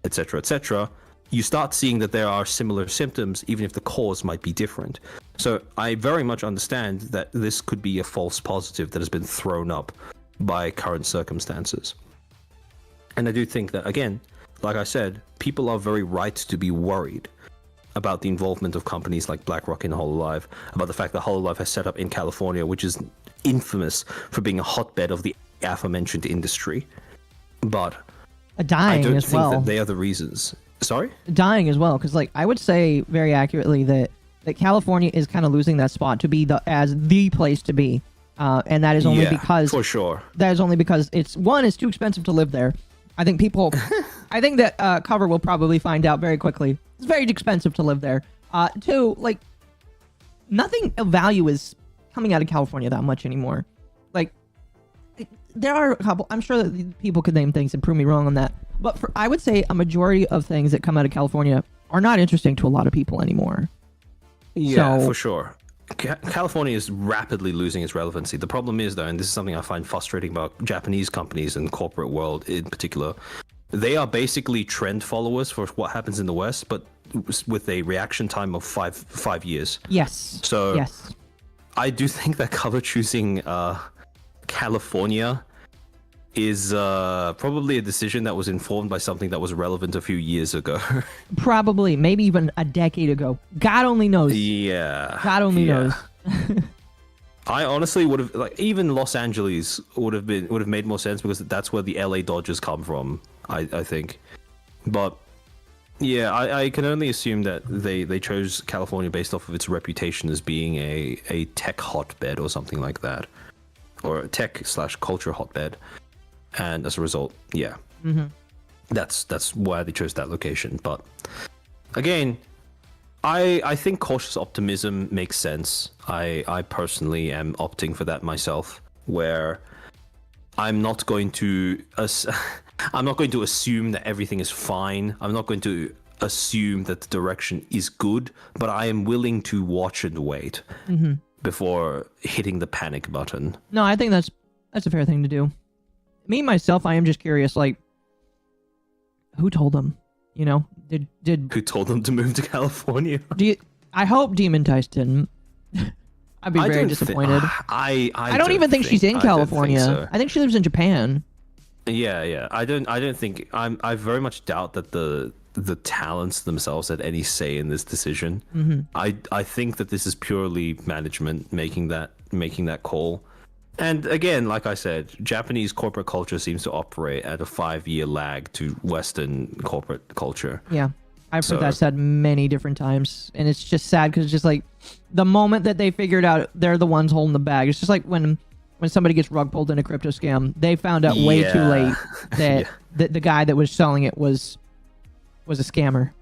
etc., you start seeing that there are similar symptoms, even if the cause might be different. So I very much understand that this could be a false positive that has been thrown up by current circumstances. And I do think that, again, like I said, people are very right to be worried about the involvement of companies like BlackRock in HoloLive, about the fact that HoloLive has set up in California, which is infamous for being a hotbed of the aforementioned industry. But dying I don't as think well. that they are the reasons. Sorry? Dying as well, because like I would say very accurately that California is kind of losing that spot to be the place to be, and that is only because for sure. That is only because it's too expensive to live there. I think people, I think that Cover will probably find out very quickly. It's very expensive to live there. Two, like nothing of value is coming out of California that much anymore. Like there are a couple. I'm sure that people could name things and prove me wrong on that. But I would say a majority of things that come out of California are not interesting to a lot of people anymore. Yeah, for sure. California is rapidly losing its relevancy. The problem is, though, and this is something I find frustrating about Japanese companies and corporate world in particular, they are basically trend followers for what happens in the West, but with a reaction time of five years. Yes. So yes. I do think that Cover choosing California is probably a decision that was informed by something that was relevant a few years ago. Probably, maybe even a decade ago. God only knows. Yeah. God only knows. I honestly would have, like, even Los Angeles would have made more sense because that's where the LA Dodgers come from, I think. But yeah, I can only assume that they chose California based off of its reputation as being a tech hotbed or something like that, or a tech/culture hotbed. And as a result, yeah, that's why they chose that location. But again, I think cautious optimism makes sense. I personally am opting for that myself, where I'm not going to assume that everything is fine. I'm not going to assume that the direction is good, but I am willing to watch and wait before hitting the panic button. No, I think that's a fair thing to do. Me myself, I am just curious, like, who told them? You know, did who told them to move to California? I hope Demon Dice didn't. I'd be very disappointed. I don't even think she's in California. So. I think she lives in Japan. Yeah. I don't think I very much doubt that the talents themselves had any say in this decision. I think that this is purely management making that call. And again, like I said, Japanese corporate culture seems to operate at a 5-year lag to Western corporate culture. Yeah, I've heard that said many different times, and it's just sad because it's just like the moment that they figured out they're the ones holding the bag. It's just like when somebody gets rug pulled in a crypto scam, they found out way too late that the guy that was selling it was a scammer.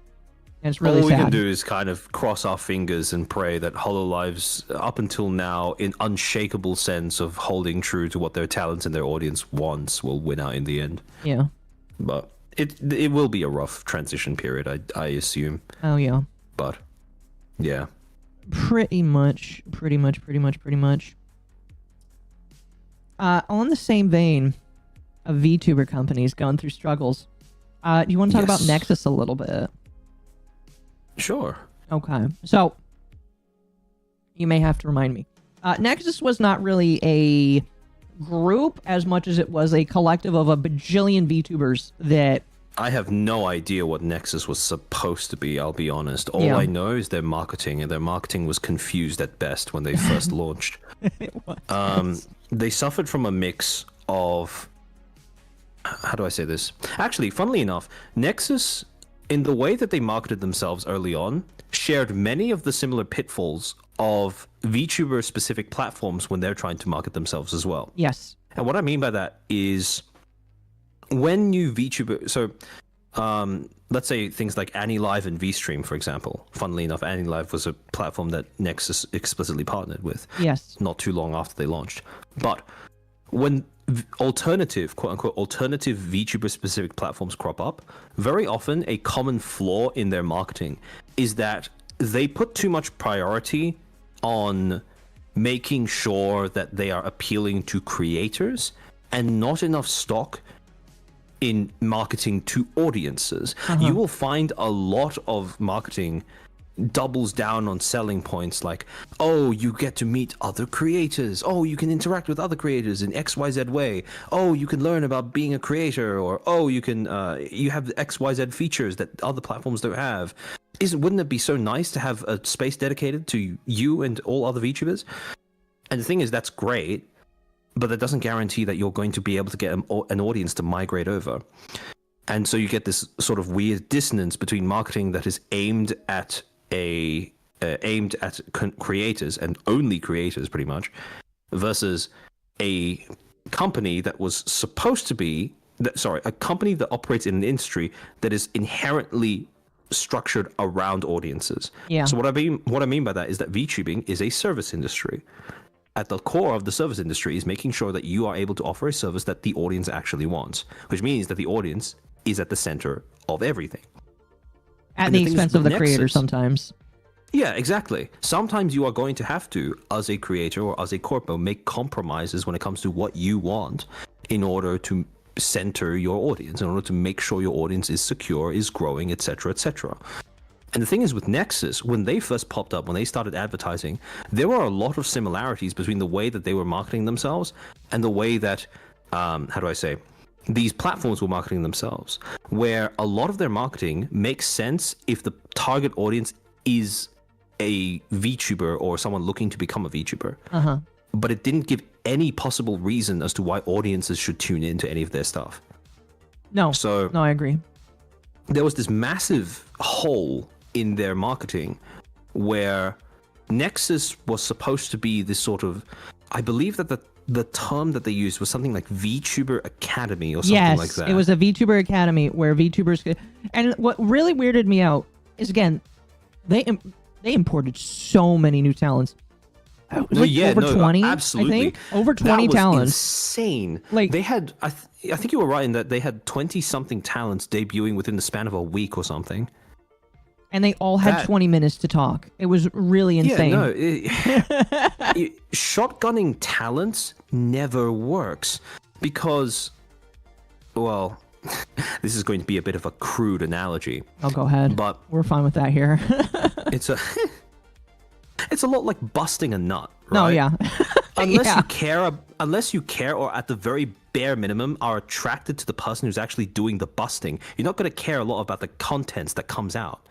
And it's really sad. All we can do is kind of cross our fingers and pray that HoloLive's, up until now, in unshakable sense of holding true to what their talents and their audience wants, will win out in the end. Yeah. But it will be a rough transition period, I assume. Oh, yeah. But, yeah. Pretty much. On the same vein of VTuber companies going through struggles, do you want to talk about Nexus a little bit? Sure. Okay. So, you may have to remind me. Nexus was not really a group as much as it was a collective of a bajillion VTubers that... I have no idea what Nexus was supposed to be, I'll be honest. All Yeah. I know is their marketing, and their marketing was confused at best when they first launched. It was. They suffered from a mix of... How do I say this? Actually, funnily enough, Nexus, in the way that they marketed themselves early on, shared many of the similar pitfalls of VTuber-specific platforms when they're trying to market themselves as well. Yes. And what I mean by that is... when new VTuber, so let's say things like AniLive and VStream, for example. Funnily enough, AniLive was a platform that Nexus explicitly partnered with. Yes. Not too long after they launched. But when alternative, quote unquote, alternative VTuber specific platforms crop up, very often a common flaw in their marketing is that they put too much priority on making sure that they are appealing to creators and not enough stock in marketing to audiences. You will find a lot of marketing doubles down on selling points like, oh, you get to meet other creators. Oh, you can interact with other creators in XYZ way. Oh, you can learn about being a creator, or oh, you can you have XYZ features that other platforms don't have. Wouldn't it be so nice to have a space dedicated to you and all other VTubers? And the thing is, that's great, but that doesn't guarantee that you're going to be able to get an audience to migrate over. And so you get this sort of weird dissonance between marketing that is aimed at creators and only creators, pretty much, versus a company that was supposed to be a company that operates in an industry that is inherently structured around audiences. Yeah. So what I mean by that is that VTubing is a service industry. At the core of the service industry is making sure that you are able to offer a service that the audience actually wants, which means that the audience is at the center of everything. At the expense of the creator sometimes. Yeah, exactly. Sometimes you are going to have to, as a creator or as a corpo, make compromises when it comes to what you want in order to center your audience, in order to make sure your audience is secure, is growing, etc., etc. And the thing is with Nexus, when they first popped up, when they started advertising, there were a lot of similarities between the way that they were marketing themselves and the way that, these platforms were marketing themselves, where a lot of their marketing makes sense if the target audience is a VTuber or someone looking to become a VTuber. But it didn't give any possible reason as to why audiences should tune into any of their stuff. No, I agree. There was this massive hole in their marketing where Nexus was supposed to be this sort of, I believe that the term that they used was something like VTuber Academy or something like that. Yes, it was a VTuber Academy where VTubers could... And what really weirded me out is, again, they imported so many new talents. Over 20, absolutely. I think? Over 20 that talents. Was insane. Like, they had, I think you were right in that they had 20-something talents debuting within the span of a week or something. And they all had 20 minutes to talk. It was really insane. Yeah, no. Shotgunning talents never works because, well, this is going to be a bit of a crude analogy. Oh, go ahead. But we're fine with that here. It's a lot like busting a nut, right? No, yeah. Unless you care, or at the very bare minimum are attracted to the person who's actually doing the busting, you're not going to care a lot about the contents that comes out.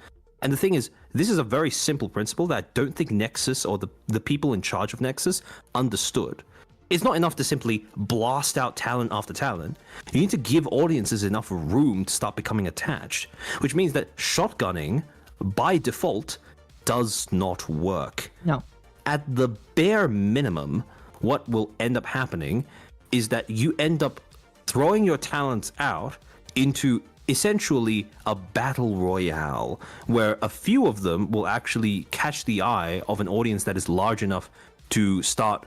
And the thing is, this is a very simple principle that I don't think Nexus or the people in charge of Nexus understood. It's not enough to simply blast out talent after talent. You need to give audiences enough room to start becoming attached, which means that shotgunning, by default, does not work. No. At the bare minimum, what will end up happening is that you end up throwing your talents out into essentially a battle royale, where a few of them will actually catch the eye of an audience that is large enough to start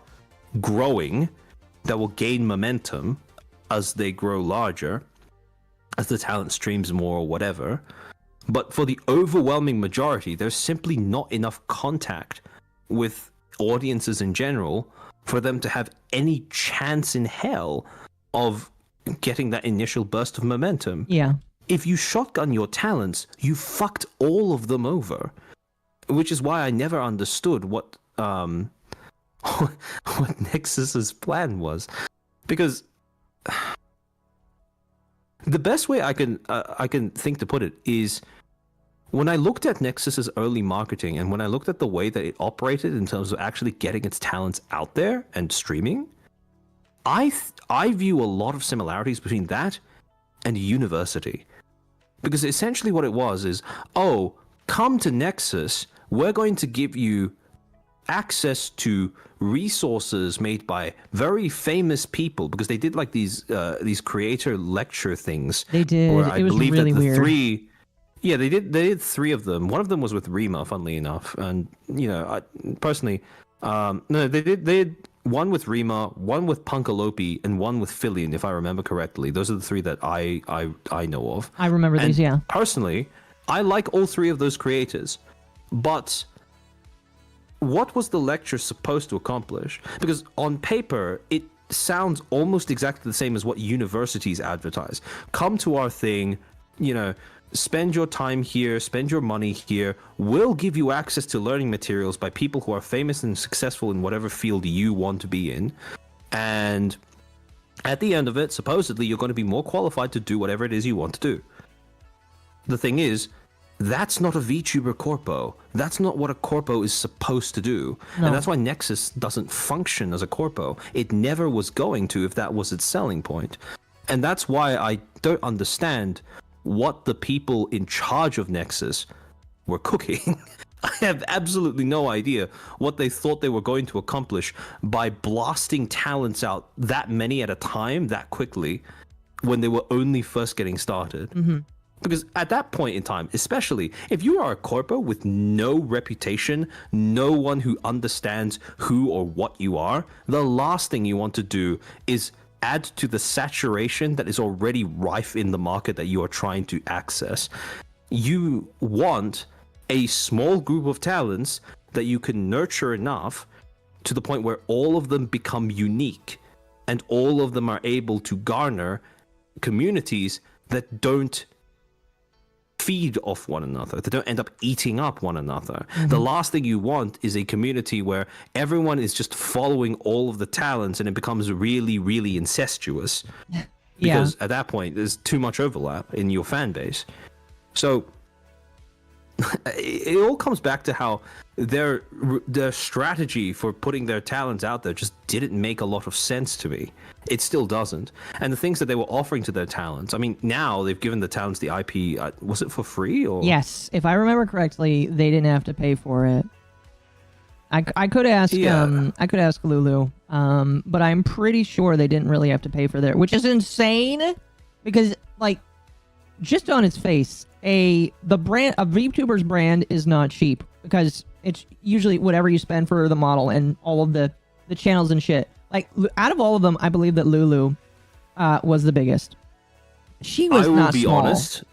growing, that will gain momentum as they grow larger, as the talent streams more or whatever. But for the overwhelming majority, there's simply not enough contact with audiences in general for them to have any chance in hell of getting that initial burst of momentum. Yeah. if you shotgun your talents, you fucked all of them over. Which is why I never understood what what Nexus's plan was, because the best way I can think to put it is, when I looked at Nexus's early marketing and when I looked at the way that it operated in terms of actually getting its talents out there and streaming, I view a lot of similarities between that and university. Because essentially what it was is, oh, come to Nexus, we're going to give you access to resources made by very famous people, because they did like these creator lecture things. They did. It was really weird. Yeah, they did 3 of them. One of them was with Rima, funnily enough. And you know, I personally, no, they did one with Rima, one with Punkalopi, and one with Filion, if I remember correctly. Those are the 3 that I know of. I remember these, yeah. Personally, I like all 3 of those creators, but what was the lecture supposed to accomplish? Because on paper, it sounds almost exactly the same as what universities advertise. Come to our thing, you know, spend your time here, spend your money here. We'll give you access to learning materials by people who are famous and successful in whatever field you want to be in. And at the end of it, supposedly, you're going to be more qualified to do whatever it is you want to do. The thing is, that's not a VTuber corpo. That's not what a corpo is supposed to do. No. And that's why Nexus doesn't function as a corpo. It never was going to if that was its selling point. And that's why I don't understand what the people in charge of Nexus were cooking. I have absolutely no idea what they thought they were going to accomplish by blasting talents out that many at a time that quickly when they were only first getting started. Mm-hmm. Because at that point in time, especially if you are a corpo with no reputation, no one who understands who or what you are, the last thing you want to do is add to the saturation that is already rife in the market that you are trying to access. You want a small group of talents that you can nurture enough to the point where all of them become unique and all of them are able to garner communities that don't feed off one another, they don't end up eating up one another. Mm-hmm. The last thing you want is a community where everyone is just following all of the talents and it becomes really, really incestuous. Because at that point, there's too much overlap in your fan base. So it all comes back to how their strategy for putting their talents out there just didn't make a lot of sense to me. It still doesn't. And the things that they were offering to their talents, I mean, now they've given the talents the IP. Was it for free or? Yes, if I remember correctly, they didn't have to pay for it. I could ask I could ask Lulu, but I'm pretty sure they didn't really have to pay for their, which is insane, because like, just on its face, a VTuber's brand is not cheap, because it's usually whatever you spend for the model and all of the channels and shit. Like, out of all of them, I believe that Lulu was the biggest. She was not small. Honest.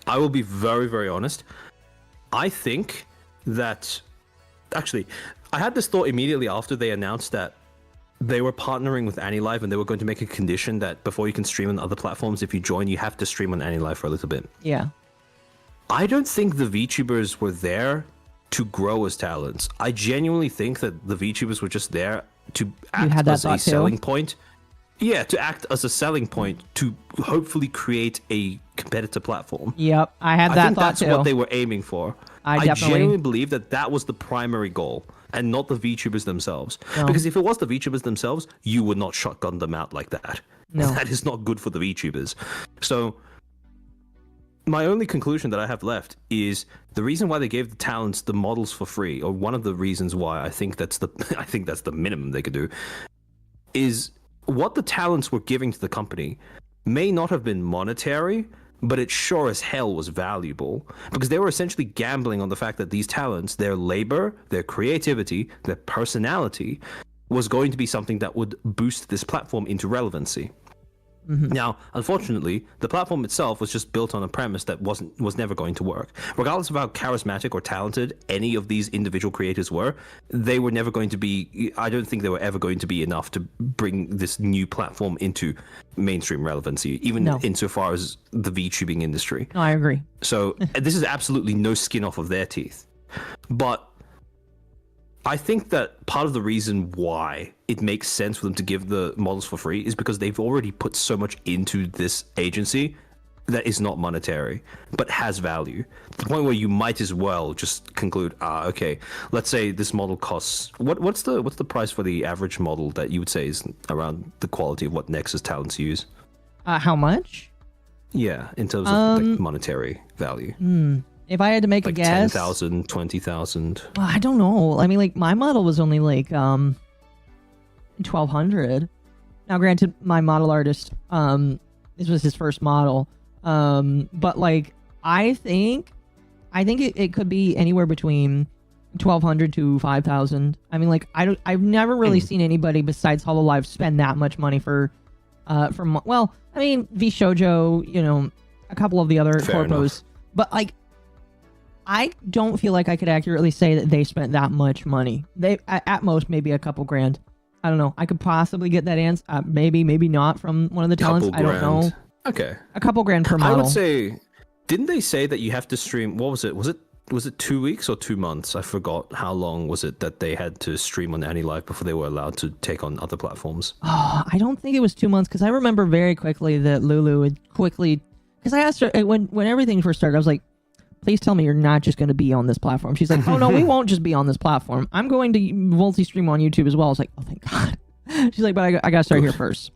I will be very, very honest. I think that, actually, I had this thought immediately after they announced that they were partnering with AniLive and they were going to make a condition that before you can stream on other platforms, if you join, you have to stream on AniLive for a little bit. Yeah. I don't think the VTubers were there to grow as talents. I genuinely think that the VTubers were just there to act as a selling point. Yeah, to act as a selling point to hopefully create a competitor platform. Yep, I had that thought too. I think that's what they were aiming for. I genuinely believe that that was the primary goal and not the VTubers themselves. No. Because if it was the VTubers themselves, you would not shotgun them out like that. No. That is not good for the VTubers. So my only conclusion that I have left is the reason why they gave the talents the models for free, or one of the reasons why I think that's the minimum they could do, is what the talents were giving to the company may not have been monetary, but it sure as hell was valuable, because they were essentially gambling on the fact that these talents, their labor, their creativity, their personality, was going to be something that would boost this platform into relevancy. Mm-hmm. Now, unfortunately, the platform itself was just built on a premise that was never going to work. Regardless of how charismatic or talented any of these individual creators were, they were never going to be, I don't think they were ever going to be enough to bring this new platform into mainstream relevancy, even No. insofar as the VTubing industry. No, I agree. So this is absolutely no skin off of their teeth. But I think that part of the reason why it makes sense for them to give the models for free is because they've already put so much into this agency that is not monetary, but has value. To the point where you might as well just conclude, okay, let's say this model costs what's the price for the average model that you would say is around the quality of what Nexus talents use? How much? Yeah, in terms of like, monetary value. If I had to make Like a guess, 10,000, 20,000. I don't know. I mean, like my model was only like 1,200. Now, granted, my model artist, this was his first model. But like I think it could be anywhere between 1,200 to 5,000. I mean, like I've never really seen anybody besides HoloLive spend that much money for well, I mean, VShojo, you know, a couple of the other Fair corpos, enough. but like I don't feel like I could accurately say that they spent that much money. They at most maybe a couple grand. I don't know. I could possibly get that answer. Maybe not from one of the talents. I don't know. Okay. A couple grand per model. I would say, didn't they say that you have to stream? What was it? Was it 2 weeks or 2 months? I forgot how long was it that they had to stream on AnyLive before they were allowed to take on other platforms. Oh, I don't think it was 2 months because I remember very quickly that Lulu would quickly. Because I asked her when everything first started, I was like, "Please tell me you're not just going to be on this platform." She's like, "Oh no, we won't just be on this platform. I'm going to multi-stream on YouTube as well." I was like, "Oh thank God." She's like, "But I got to start here first."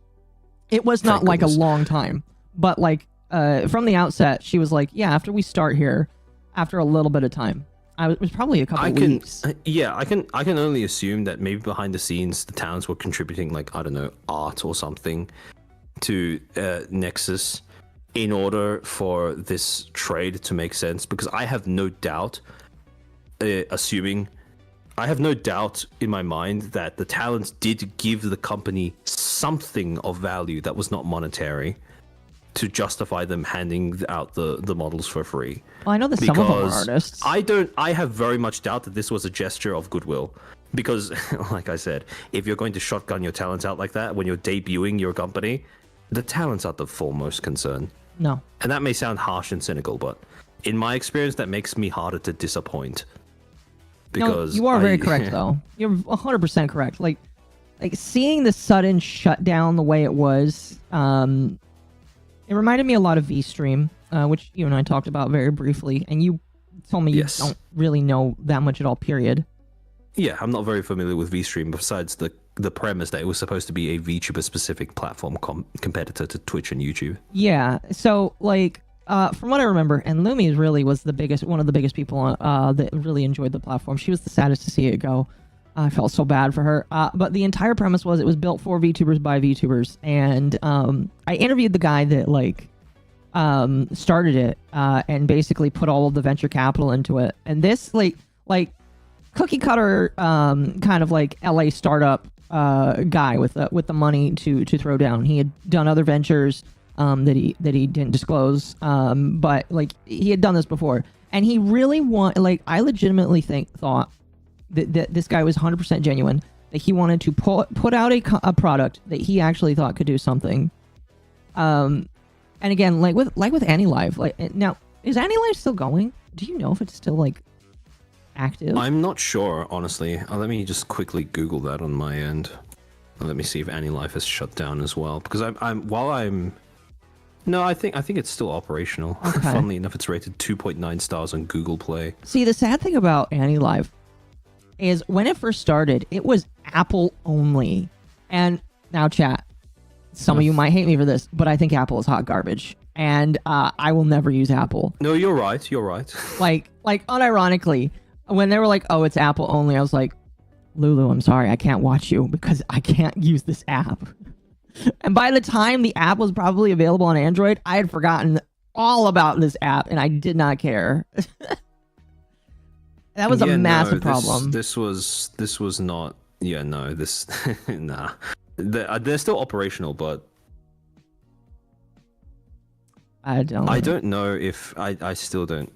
It was not Thank like goodness. a long time. But like from the outset, she was like, "Yeah, after we start here, after a little bit of time." It was probably a couple weeks. I can only assume that maybe behind the scenes the talents were contributing, like, I don't know, art or something to Nexus in order for this trade to make sense, because I have no doubt I have no doubt in my mind that the talents did give the company something of value that was not monetary to justify them handing out the models for free. Well, I know that some of them are artists. I have very much doubt that this was a gesture of goodwill. Because, like I said, if you're going to shotgun your talents out like that when you're debuting your company, the talents are the foremost concern. No. And that may sound harsh and cynical, but in my experience, that makes me harder to disappoint. Because no, you are very correct, though. You're 100% correct. Like seeing the sudden shutdown the way it was, it reminded me a lot of VStream, which you and I talked about very briefly, and you told me you don't really know that much at all, period. Yeah, I'm not very familiar with VStream, besides the premise that it was supposed to be a VTuber-specific platform competitor to Twitch and YouTube. Yeah, so, like, from what I remember, and Lumi really was one of the biggest people that really enjoyed the platform. She was the saddest to see it go. I felt so bad for her. But the entire premise was it was built for VTubers by VTubers. And I interviewed the guy that started it and basically put all of the venture capital into it. And this like cookie cutter kind of like LA startup guy with the money to throw down. He had done other ventures that he didn't disclose, but like he had done this before. And he really I legitimately thought that this guy was 100% genuine, that he wanted to put out a product that he actually thought could do something. And again, like with AnyLive, now is AnyLive still going? Do you know if it's still like active? I'm not sure, honestly. Let me just quickly Google that on my end. Let me see if AnyLive has shut down as well, because no, I think it's still operational. Okay. Funnily enough, it's rated 2.9 stars on Google Play. See, the sad thing about AnyLive is when it first started, it was Apple only. And now, chat, some of you might hate me for this, but I think Apple is hot garbage. And I will never use Apple. No, you're right. You're right. like unironically, when they were like, oh, it's Apple only, I was like, Lulu, I'm sorry, I can't watch you because I can't use this app. And by the time the app was probably available on Android, I had forgotten all about this app and I did not care. That was a massive problem. This was not. Yeah, no. This nah. They're still operational, but I don't know if I still don't,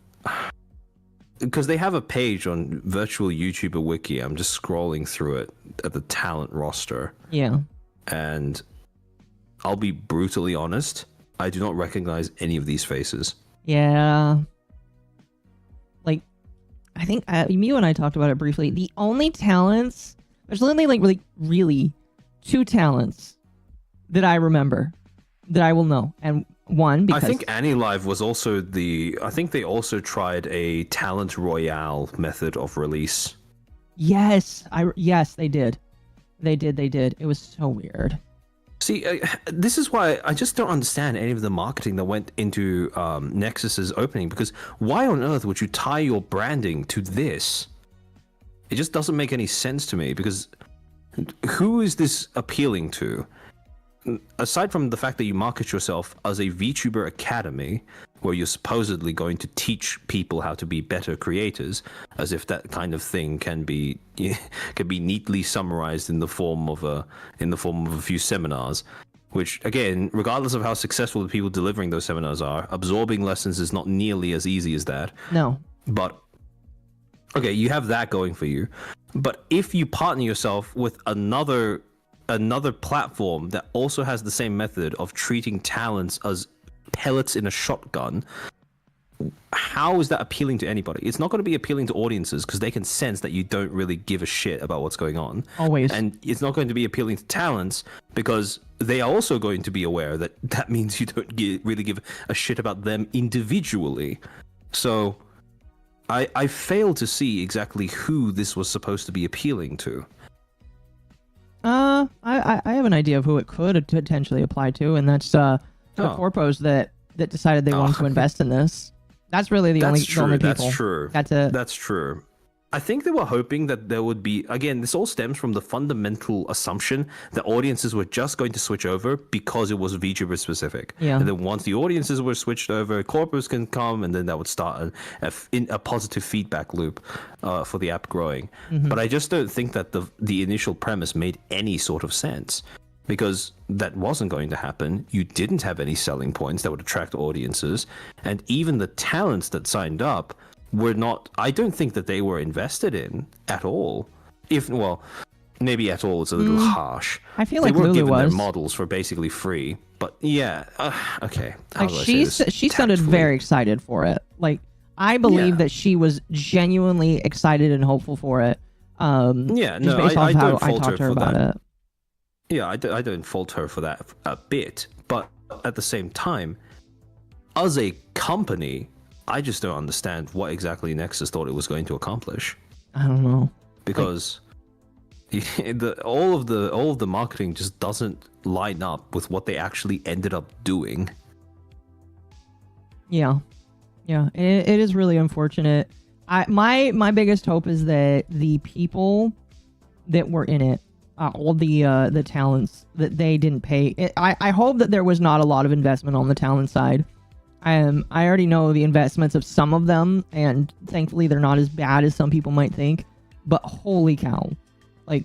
because they have a page on Virtual YouTuber Wiki. I'm just scrolling through it at the talent roster. Yeah. And I'll be brutally honest. I do not recognize any of these faces. Yeah. Like, I think you and I talked about it briefly. The only talents, there's only like really 2 talents that I remember that I will know. And one, because I think AniLive was also I think they also tried a talent royale method of release. yes, they did. They did. It was so weird. See, this is why I just don't understand any of the marketing that went into Nexus's opening, because why on earth would you tie your branding to this? It just doesn't make any sense to me, because who is this appealing to? Aside from the fact that you market yourself as a VTuber Academy, where you're supposedly going to teach people how to be better creators, as if that kind of thing can be neatly summarized in the form of a few seminars. Which, again, regardless of how successful the people delivering those seminars are, absorbing lessons is not nearly as easy as that. No. But okay, you have that going for you. But if you partner yourself with another platform that also has the same method of treating talents as pellets in a shotgun, how is that appealing to anybody? It's not going to be appealing to audiences because they can sense that you don't really give a shit about what's going on. Always. And it's not going to be appealing to talents because they are also going to be aware that that means you don't really give a shit about them individually. So I fail to see exactly who this was supposed to be appealing to. I have an idea of who it could potentially apply to, and that's the corpos that decided they wanted to invest in this. That's really the only people. That's true. That's true. I think they were hoping that there would be, again, this all stems from the fundamental assumption that audiences were just going to switch over because it was VTuber specific. Yeah. And then once the audiences were switched over, corpos can come, and then that would start a positive feedback loop for the app growing. Mm-hmm. But I just don't think that the initial premise made any sort of sense, because that wasn't going to happen. You didn't have any selling points that would attract audiences, and even the talents that signed up were not, I don't think that they were invested in at all. Maybe at all is a little harsh. I feel like they were Lulu given was. their models for basically free, but yeah, okay. Like she sounded very excited for it. Like I believe that she was genuinely excited and hopeful for it. Yeah, no, I don't fault her for that. Yeah, I don't fault her for that a bit, but at the same time, as a company, I just don't understand what exactly Nexus thought it was going to accomplish. I don't know. Because all of the marketing just doesn't line up with what they actually ended up doing. Yeah. It is really unfortunate. My biggest hope is that the people that were in it, all the talents, that they didn't pay. I hope that there was not a lot of investment on the talent side. I already know the investments of some of them, and thankfully they're not as bad as some people might think. But holy cow, like,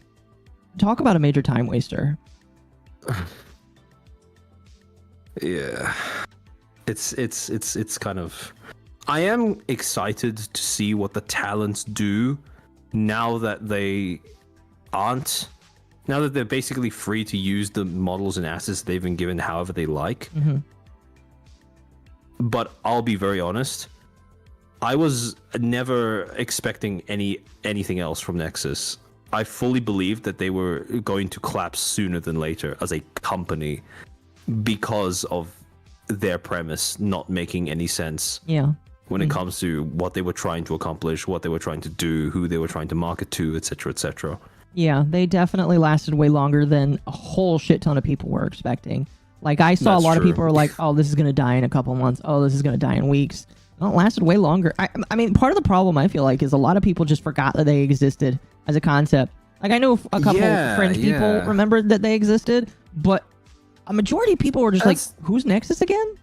talk about a major time waster. Yeah, it's kind of. I am excited to see what the talents do now that they aren't. Now that they're basically free to use the models and assets they've been given however they like. Mm-hmm. But I'll be very honest, I was never expecting anything else from Nexus. I fully believed that they were going to collapse sooner than later as a company because of their premise not making any sense. Yeah. When it comes to what they were trying to accomplish, what they were trying to do, who they were trying to market to, etc., etc. Yeah, they definitely lasted way longer than a whole shit ton of people were expecting. Like, I saw a lot of people were like, oh, this is going to die in a couple months. Oh, this is going to die in weeks. Well, it lasted way longer. I mean, part of the problem, I feel like, is a lot of people just forgot that they existed as a concept. Like, I know a couple fringe people remembered that they existed, but a majority of people were just like, who's Nexus again?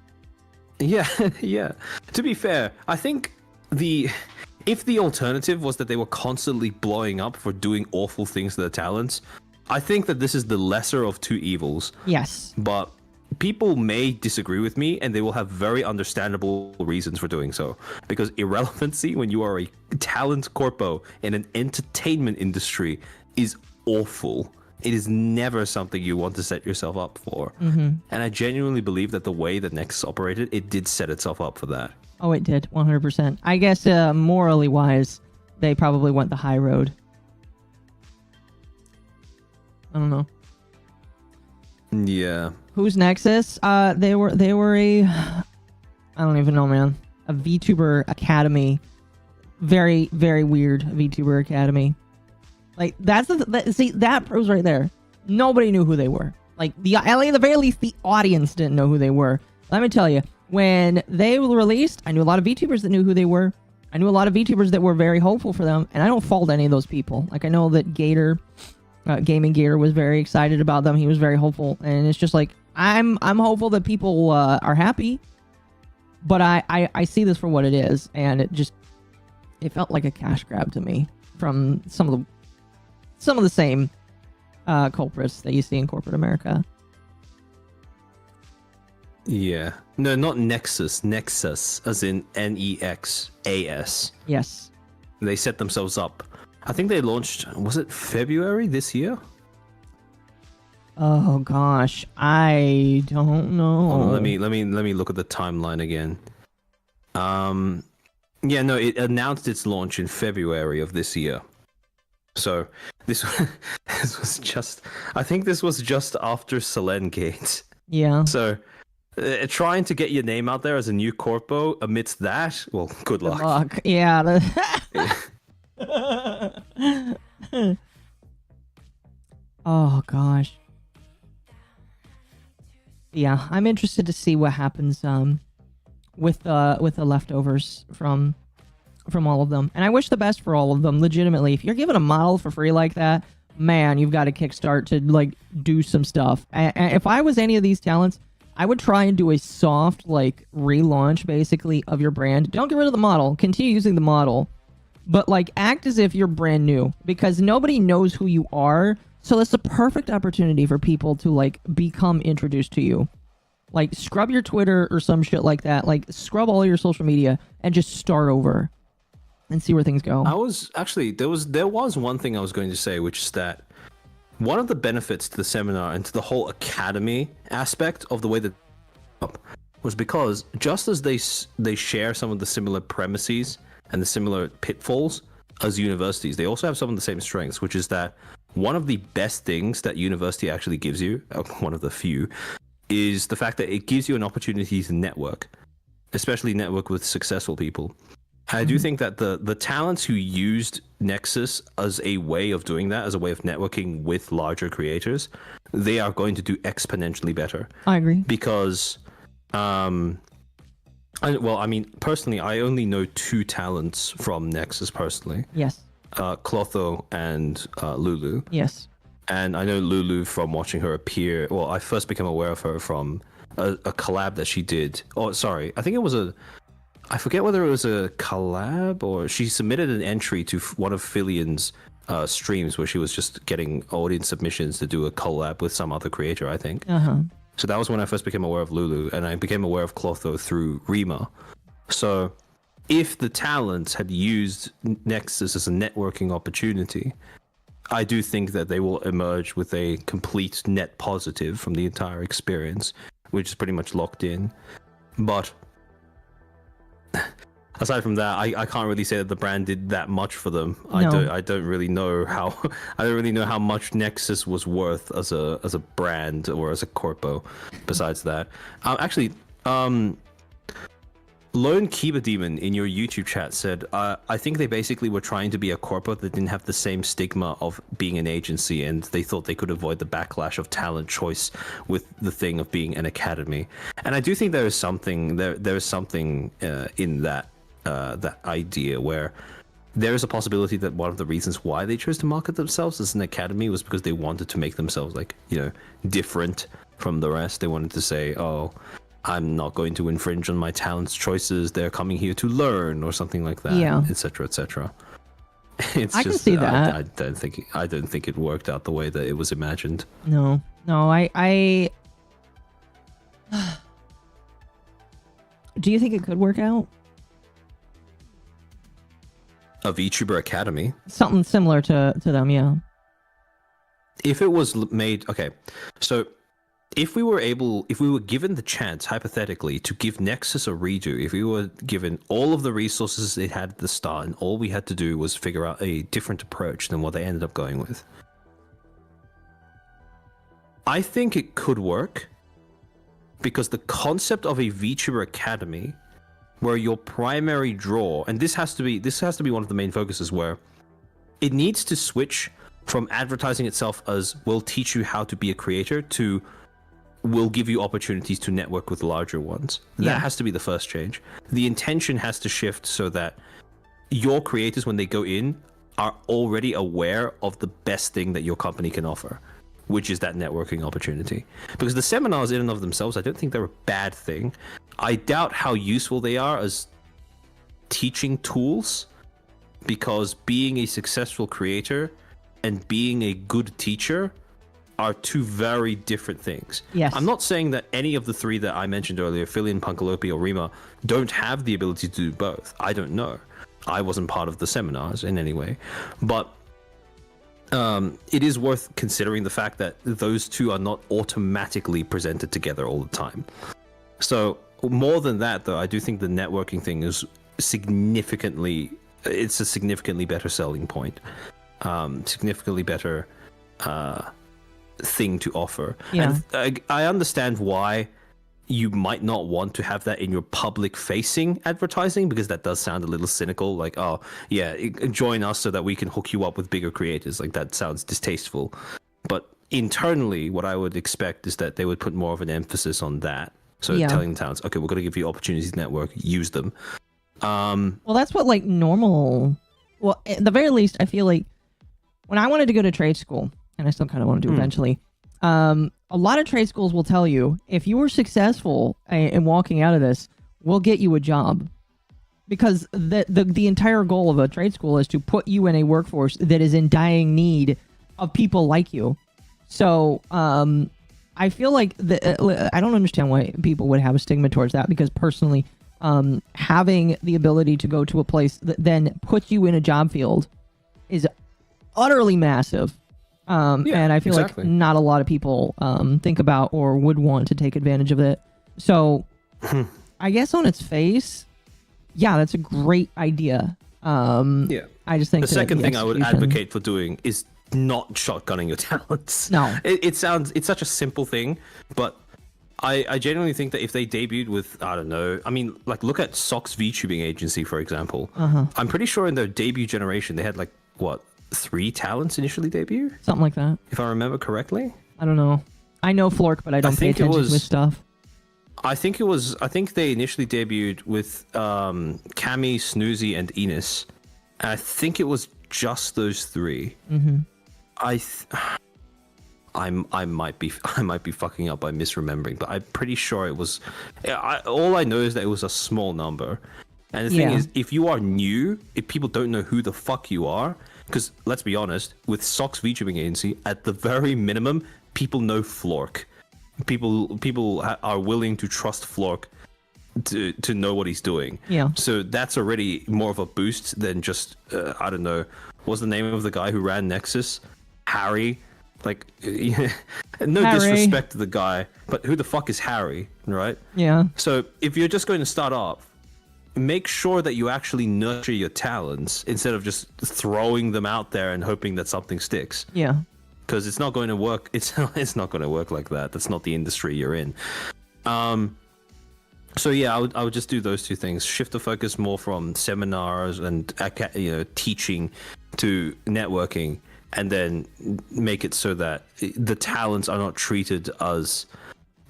Yeah, yeah. To be fair, I think if the alternative was that they were constantly blowing up for doing awful things to their talents, I think that this is the lesser of two evils. Yes. But people may disagree with me, and they will have very understandable reasons for doing so. Because irrelevancy when you are a talent corpo in an entertainment industry is awful. it is never something you want to set yourself up for. Mm-hmm. And I genuinely believe that the way that Nexus operated, it did set itself up for that. Oh, it did, 100%. I guess morally wise, they probably went the high road. I don't know. Yeah. Who's Nexus? They were a, I don't even know, man. A VTuber Academy. Very, very weird VTuber Academy. Like, that's see, that proves right there. Nobody knew who they were. Like, at the very least, the audience didn't know who they were. Let me tell you, when they were released, I knew a lot of VTubers that knew who they were. I knew a lot of VTubers that were very hopeful for them, and I don't fault any of those people. Like, I know that Gator, Gaming Gator, was very excited about them. He was very hopeful, and it's just like, I'm hopeful that people are happy, but I see this for what it is, and it felt like a cash grab to me from some of the same culprits that you see in corporate America. Yeah. No, not Nexus. Nexus, as in Nexas. Yes. They set themselves up. I think they launched, was it February this year? Oh gosh, I don't know. Hold on, let me look at the timeline again. Yeah, no, it announced its launch in February of this year. So this was just, I think this was just after Selengate. Yeah. So trying to get your name out there as a new corpo amidst that, well, good luck. Yeah. Oh gosh. Yeah, I'm interested to see what happens with the leftovers from all of them. And I wish the best for all of them, legitimately. If you're given a model for free like that, man, you've got to kickstart to like do some stuff. And if I was any of these talents, I would try and do a soft like relaunch basically of your brand. Don't get rid of the model. Continue using the model. But like act as if you're brand new, because nobody knows who you are. So it's a perfect opportunity for people to like become introduced to you. Like scrub your Twitter or some shit like that. Like scrub all your social media and just start over and see where things go. I was actually, there was one thing I was going to say, which is that one of the benefits to the seminar and to the whole academy aspect of the way that was because just as they share some of the similar premises and the similar pitfalls as universities, they also have some of the same strengths, which is that one of the best things that university actually gives you, one of the few, is the fact that it gives you an opportunity to network, especially network with successful people. I do think that the talents who used Nexus as a way of doing that, as a way of networking with larger creators, they are going to do exponentially better. I agree. Because, personally, I only know 2 talents from Nexus personally. Yes. Clotho and Lulu. Yes. And I know Lulu from watching her appear. Well, I first became aware of her from a collab that she did. Oh, sorry. I think it was I forget whether it was a collab or she submitted an entry to one of Filian's streams where she was just getting audience submissions to do a collab with some other creator, I think. Uh-huh. So that was when I first became aware of Lulu, and I became aware of Clotho through Rima. So if the talents had used Nexus as a networking opportunity, I do think that they will emerge with a complete net positive from the entire experience, which is pretty much locked in. But aside from that, I can't really say that the brand did that much for them. No. I don't really know how much Nexus was worth as a brand or as a corpo. Besides that, Lone Kiba Demon in your YouTube chat said, I think they basically were trying to be a corpo that didn't have the same stigma of being an agency, and they thought they could avoid the backlash of talent choice with the thing of being an academy. And I do think there is something in that that idea where there is a possibility that one of the reasons why they chose to market themselves as an academy was because they wanted to make themselves different from the rest. They wanted to say, oh, I'm not going to infringe on my talent's choices. They're coming here to learn, or something like that. Yeah, etc., etc. I can see that. I don't think it worked out the way that it was imagined. No. I Do you think it could work out? A VTuber Academy. Something similar to them, yeah. if it was made, okay, so if we were given the chance, hypothetically, to give Nexus a redo, if we were given all of the resources it had at the start, and all we had to do was figure out a different approach than what they ended up going with, I think it could work, because the concept of a VTuber Academy, where your primary draw, and this has to be one of the main focuses, where it needs to switch from advertising itself as we'll teach you how to be a creator to we'll give you opportunities to network with larger ones. That has to be the first change. The intention has to shift so that your creators, when they go in, are already aware of the best thing that your company can offer, which is that networking opportunity. Because the seminars in and of themselves, I don't think they're a bad thing. I doubt how useful they are as teaching tools, because being a successful creator and being a good teacher are two very different things. Yes. I'm not saying that any of the three that I mentioned earlier, Filian, Punkalopi, or Rima, don't have the ability to do both. I don't know. I wasn't part of the seminars in any way. But it is worth considering the fact that those two are not automatically presented together all the time. So more than that, though, I do think the networking thing is it's a significantly better selling point. Significantly better thing to offer. Yeah. And I understand why you might not want to have that in your public facing advertising, because that does sound a little cynical, like, oh yeah, join us so that we can hook you up with bigger creators. Like, that sounds distasteful. But internally, what I would expect is that they would put more of an emphasis on that. So telling the towns, okay, we're going to give you opportunities to network, use them. Well, that's what like normal, well, at the very least, I feel like when I wanted to go to trade school, and I still kind of want to do eventually, a lot of trade schools will tell you, if you were successful in walking out of this, we'll get you a job. Because the entire goal of a trade school is to put you in a workforce that is in dying need of people like you. So I feel like I don't understand why people would have a stigma towards that, because personally, having the ability to go to a place that then puts you in a job field is utterly massive. And I feel like not a lot of people think about or would want to take advantage of it. So I guess on its face, yeah, that's a great idea. I just think the second thing I would advocate for doing is not shotgunning your talents. No. It's such a simple thing, but I genuinely think that if they debuted with, I don't know, I mean, like, look at Sock's VTubing agency, for example. I'm pretty sure in their debut generation, they had, like, what, 3 talents initially debut? Something like that. If I remember correctly. I don't know. I know Flork, but I don't pay attention to his stuff. I think they initially debuted with Cammy, Snoozy, and Enos. And I think it was just those 3. I might be fucking up by misremembering, but I'm pretty sure it was. All I know is that it was a small number. And the thing is, if you are new, if people don't know who the fuck you are, because let's be honest, with Sock's VTubing agency, at the very minimum, people know Flork. People are willing to trust Flork to know what he's doing. Yeah. So that's already more of a boost than just I don't know, what's the name of the guy who ran Nexus? Harry. Like, no Harry. Disrespect to the guy, but who the fuck is Harry, right? Yeah. So if you're just going to start off, make sure that you actually nurture your talents instead of just throwing them out there and hoping that something sticks. Yeah. Because it's not going to work. It's not going to work like that. That's not the industry you're in. So yeah, I would just do those 2 things. Shift the focus more from seminars and teaching to networking, and then make it so that the talents are not treated as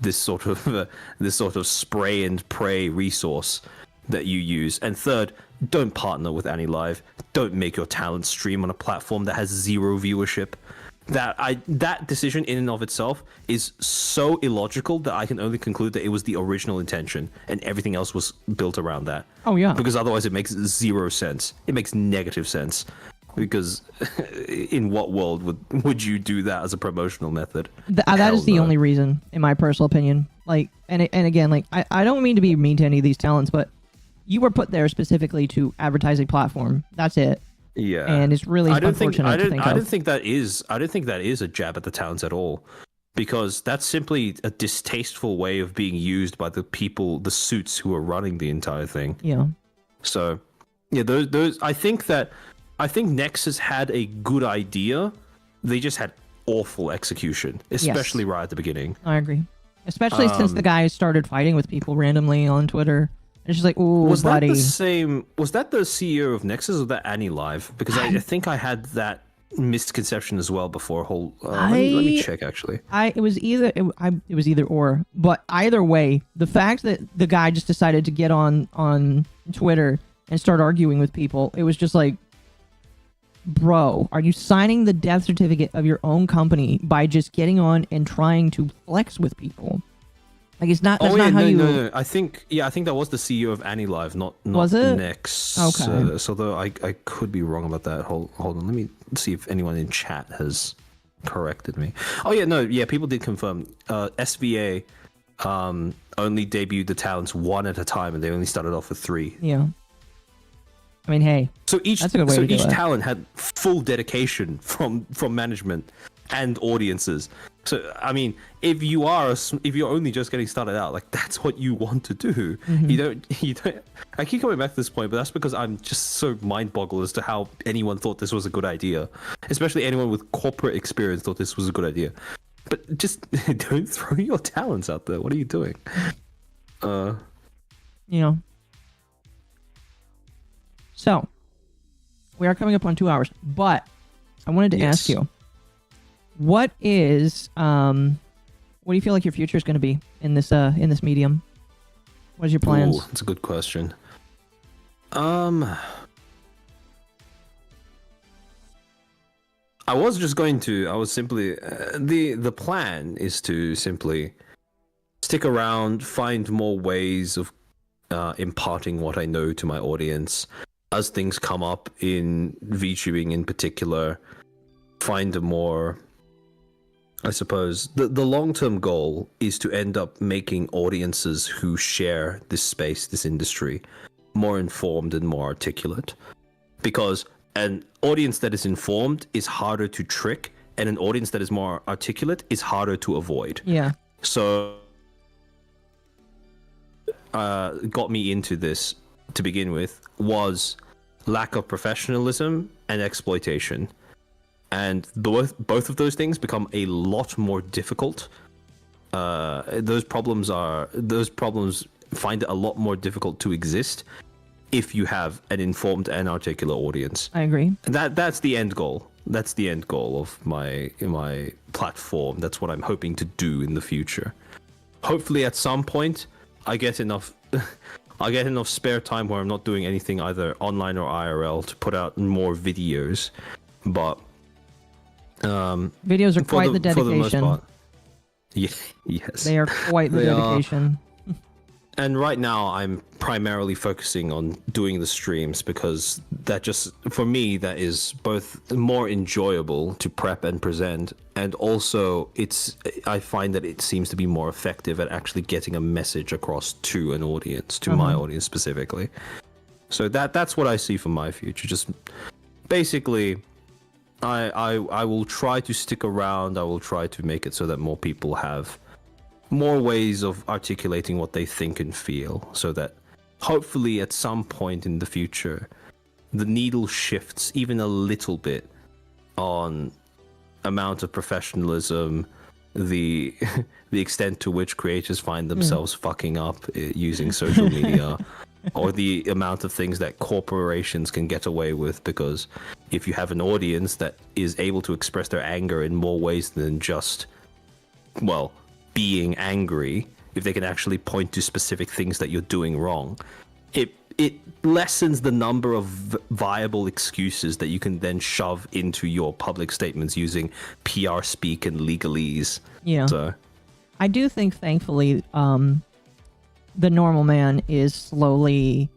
this sort of spray and pray resource that you use. And third, don't partner with HoloLive. Don't make your talent stream on a platform that has 0 viewership. That decision in and of itself is so illogical that I can only conclude that it was the original intention and everything else was built around that. Oh yeah. Because otherwise it makes 0 sense. It makes negative sense. Because in what world would you do that as a promotional method? That is the only reason, in my personal opinion. Like, and again, like, I don't mean to be mean to any of these talents, but you were put there specifically to advertise a platform. That's it. Yeah, and it's really I don't think unfortunate to think of. I don't think that is a jab at the towns at all, because that's simply a distasteful way of being used by the people, the suits who are running the entire thing. Yeah. So, yeah, those I think Nexus had a good idea. They just had awful execution, especially right at the beginning. I agree. Especially since the guy started fighting with people randomly on Twitter. And it's just like, ooh, was buddy. Was that the CEO of Nexus or that HoloLive? Because I think I had that misconception as well before. Let me check actually. It was either or, but either way, the fact that the guy just decided to get on Twitter and start arguing with people, it was just like, bro, are you signing the death certificate of your own company by just getting on and trying to flex with people? Like, it's not. No. I think that was the CEO of HoloLive, not was it? Nexus. Okay. So though I could be wrong about that. Hold on, let me see if anyone in chat has corrected me. Oh yeah, no, yeah, people did confirm. SVA only debuted the talents one at a time, and they only started off with 3. Yeah. I mean, hey. So each each talent had full dedication from management and audiences. So I mean, if you're only just getting started out, like, that's what you want to do. Mm-hmm. You don't. I keep coming back to this point, but that's because I'm just so mind-boggled as to how anyone thought this was a good idea, especially anyone with corporate experience thought this was a good idea. But just don't throw your talents out there. What are you doing? You know. So, we are coming up on 2 hours, but I wanted to ask you, what do you feel like your future is going to be in this medium? What is your plans? Ooh, that's a good question. I was simply the plan is to simply stick around, find more ways of imparting what I know to my audience as things come up in VTubing in particular. Find a more, I suppose, the long-term goal is to end up making audiences who share this space, this industry, more informed and more articulate. Because an audience that is informed is harder to trick, and an audience that is more articulate is harder to avoid. Yeah. So, got me into this to begin with was lack of professionalism and exploitation. And both of those things become a lot more difficult. Those problems find it a lot more difficult to exist if you have an informed and articulate audience. I agree. That's the end goal. That's the end goal of my platform. That's what I'm hoping to do in the future. Hopefully, at some point, I get enough spare time where I'm not doing anything either online or IRL to put out more videos. But videos are quite the dedication. For the most part. Yes. They are quite the dedication. And right now I'm primarily focusing on doing the streams because for me, that is both more enjoyable to prep and present, and also I find that it seems to be more effective at actually getting a message across to an audience, to my audience specifically. So that's what I see for my future. Just basically, I will try to stick around. I will try to make it so that more people have more ways of articulating what they think and feel, so that hopefully at some point in the future the needle shifts even a little bit on amount of professionalism, the extent to which creators find themselves fucking up using social media, or the amount of things that corporations can get away with. Because if you have an audience that is able to express their anger in more ways than just, well, being angry, if they can actually point to specific things that you're doing wrong, it lessens the number of viable excuses that you can then shove into your public statements using PR speak and legalese. Yeah. So I do think, thankfully, the normal man is slowly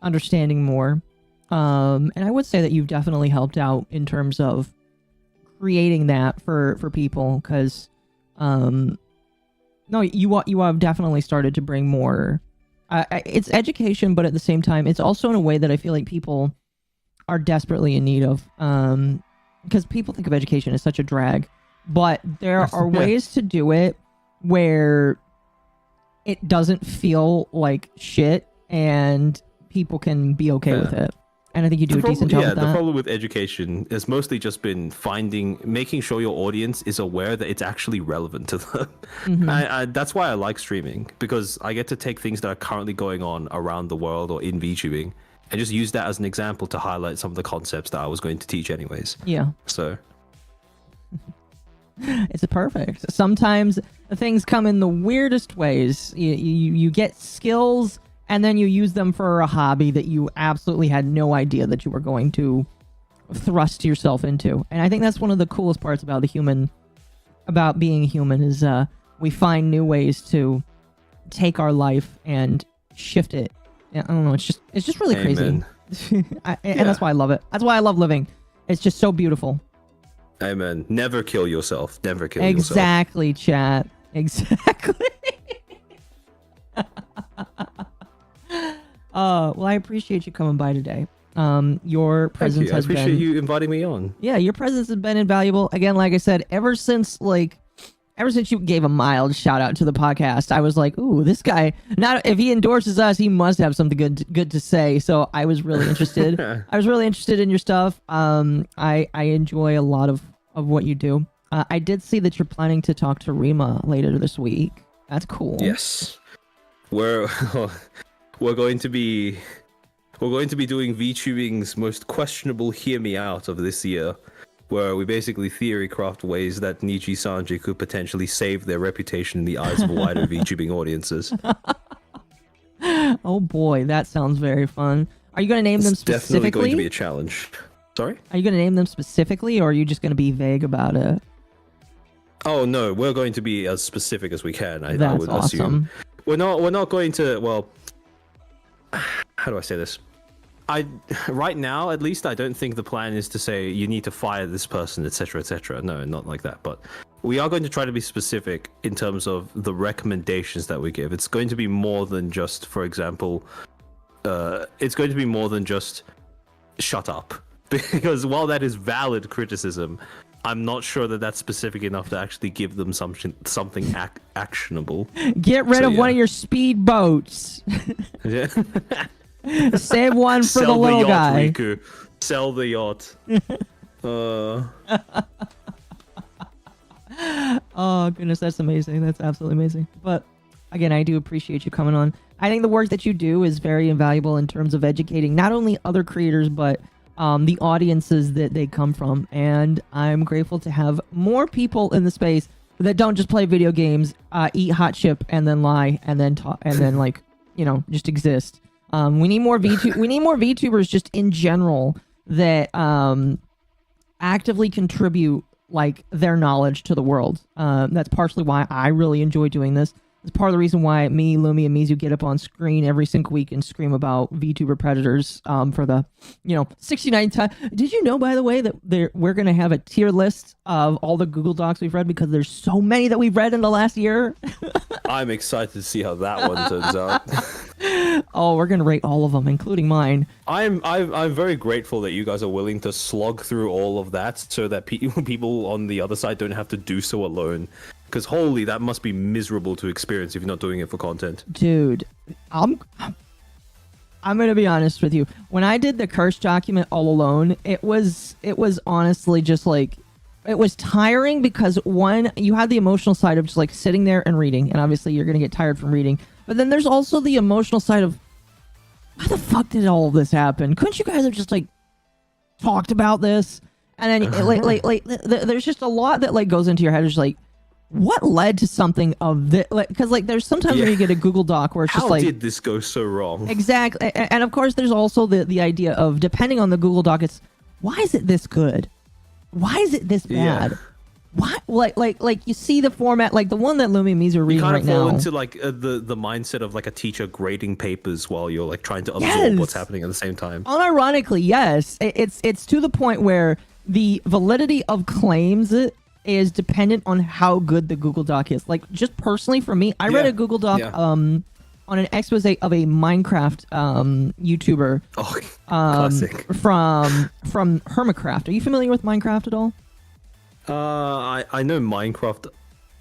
understanding more. And I would say that you've definitely helped out in terms of creating that for people, because no, you have definitely started to bring more. It's education, but at the same time, it's also in a way that I feel like people are desperately in need of. Because people think of education as such a drag, but there are ways to do it where it doesn't feel like shit and people can be okay with it. And I think you do a decent job with that. The problem with education has mostly just been making sure your audience is aware that it's actually relevant to them. That's why I like streaming, because I get to take things that are currently going on around the world or in VTubing and just use that as an example to highlight some of the concepts that I was going to teach anyways. Yeah. So it's perfect. Sometimes things come in the weirdest ways. You get skills and then you use them for a hobby that you absolutely had no idea that you were going to thrust yourself into. And I think that's one of the coolest parts about being human is we find new ways to take our life and shift it. I don't know. It's just really crazy. And that's why I love it. That's why I love living. It's just so beautiful. Amen. Never kill yourself. Never kill yourself. Exactly, chat. Exactly. Well, I appreciate you coming by today. Your presence has been... I appreciate you inviting me on. Yeah, your presence has been invaluable. Again, like I said, ever since you gave a mild shout out to the podcast, I was like, ooh, this guy, if he endorses us, he must have something good to say. So I was really interested. I was really interested in your stuff. I enjoy a lot of what you do. I did see that you're planning to talk to Rima later this week. That's cool. Yes. We're going to be doing VTubing's most questionable Hear Me Out of this year, where we basically theory craft ways that Nichi Sanji could potentially save their reputation in the eyes of wider VTubing audiences. Oh boy, that sounds very fun. Are you going to name them specifically? It's definitely going to be a challenge. Sorry? Are you going to name them specifically, or are you just going to be vague about it? Oh no, we're going to be as specific as we can. I would awesome. assume. We're not going to. Well, how do I say this? Right now, at least, I don't think the plan is to say you need to fire this person, etc., etc. No, not like that. But we are going to try to be specific in terms of the recommendations that we give. It's going to be more than just, for example, it's going to be more than just shut up. Because while that is valid criticism, I'm not sure that that's specific enough to actually give them something actionable. Get rid of one of your speedboats. Save one for the little guy. Riku. Sell the yacht. Oh goodness, that's amazing. That's absolutely amazing. But again, I do appreciate you coming on. I think the work that you do is very invaluable in terms of educating not only other creators but the audiences that they come from. And I'm grateful to have more people in the space that don't just play video games, eat hot chip, and then lie, and then talk, and then just exist. We need more VTubers just in general that actively contribute their knowledge to the world. That's partially why I really enjoy doing this. It's part of the reason why me, Lumi, and Mizu get up on screen every single week and scream about VTuber predators for the 69th time. Did you know, by the way, that we're going to have a tier list of all the Google Docs we've read, because there's so many that we've read in the last year? I'm excited to see how that one turns out. Oh, we're going to rate all of them, including mine. I'm very grateful that you guys are willing to slog through all of that so that people on the other side don't have to do so alone. Because holy, that must be miserable to experience if you're not doing it for content. Dude, I'm gonna be honest with you. When I did the curse document all alone, it was honestly just it was tiring, because one, you had the emotional side of just sitting there and reading, and obviously you're gonna get tired from reading. But then there's also the emotional side of, how the fuck did all of this happen? Couldn't you guys have just talked about this? And then there's just a lot that goes into your head. It's what led to something of this? Because there's sometimes when you get a Google Doc where it's just how did this go so wrong? Exactly. And of course there's also the idea of, depending on the Google Doc, it's, why is it this good? Why is it this bad? Yeah. Why you see the format, the one that Lumi and Mizu are reading right now. You kind of fall into the mindset of a teacher grading papers while you're trying to absorb what's happening at the same time. Unironically, yes. It's to the point where the validity of claims is dependent on how good the Google Doc is. Just personally for me, I read a Google Doc on an expose of a Minecraft YouTuber Oh, classic. from Hermicraft. Are you familiar with Minecraft at all? I know Minecraft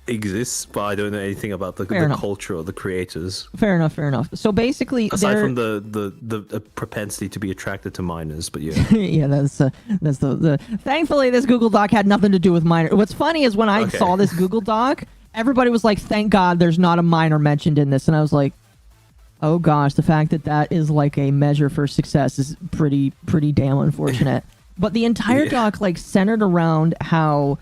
exists, but I don't know anything about the culture or the creators. Fair enough. So basically, aside from the propensity to be attracted to minors, but yeah. Yeah, that's the. Thankfully, this Google Doc had nothing to do with minor. What's funny is when I saw this Google Doc, everybody was like, "Thank God, there's not a minor mentioned in this," and I was like, "Oh gosh, the fact that that is like a measure for success is pretty damn unfortunate." But the entire doc like centered around how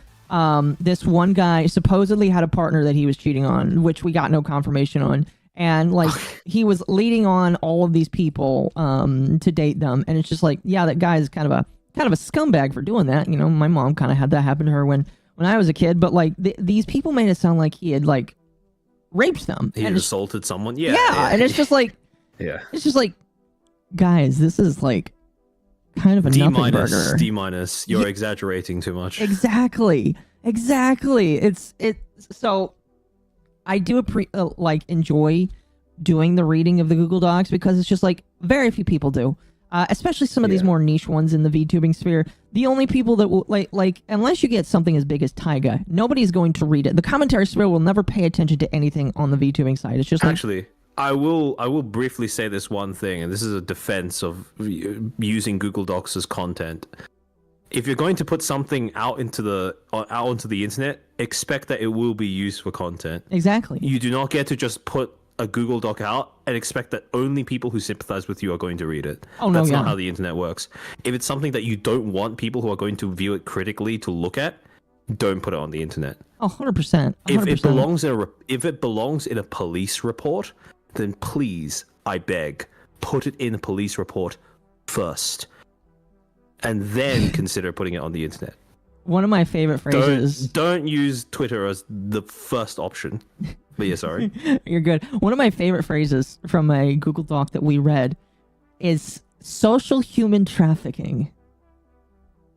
this one guy supposedly had a partner that he was cheating on, which we got no confirmation on, and like he was leading on all of these people to date them, and it's just like, yeah, that guy is kind of a scumbag for doing that. You know, my mom kind of had that happen to her when I was a kid, but like these people made it sound like he had like raped them. He assaulted someone. Yeah, and it's just like, it's just like, guys, this is like kind of a nothing burger. D-. You're exaggerating too much. Exactly. It's so I do like enjoy doing the reading of the Google Docs because it's just like very few people do. Especially some of these more niche ones in the VTubing sphere. The only people that will like unless you get something as big as Taiga, nobody's going to read it. The commentary sphere will never pay attention to anything on the VTubing site. It's just like, actually, I will briefly say this one thing, and this is a defense of using Google Docs as content. If you're going to put something out onto the internet, expect that it will be used for content. Exactly. You do not get to just put a Google Doc out and expect that only people who sympathize with you are going to read it. That's not how the internet works. If it's something that you don't want people who are going to view it critically to look at, don't put it on the internet. 100%. If it belongs in a police report, then please, I beg, put it in a police report first, and then consider putting it on the internet. One of my favorite phrases. Don't use Twitter as the first option. But yeah, sorry. You're good. One of my favorite phrases from a Google Doc that we read is social human trafficking.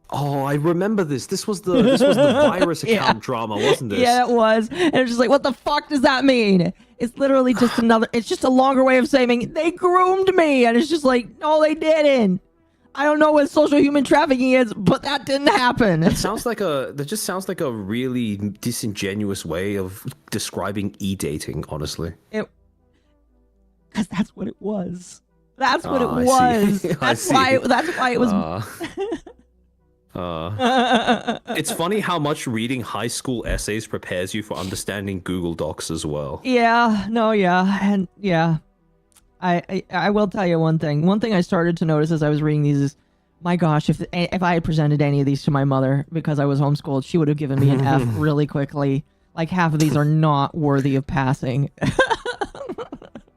Oh, I remember this. This was the virus account drama, wasn't it? Yeah, it was. And it's just like, what the fuck does that mean? It's literally just it's just a longer way of saying they groomed me. And it's just like, no, they didn't. I don't know what social human trafficking is, but that didn't happen. That just sounds like a really disingenuous way of describing e-dating, honestly. Because that's what it was. That's what it was. That's why it was. It's funny how much reading high school essays prepares you for understanding Google Docs as well. I will tell you one thing. One thing I started to notice as I was reading these is, my gosh, if I had presented any of these to my mother because I was homeschooled, she would have given me an F really quickly. Like half of these are not worthy of passing.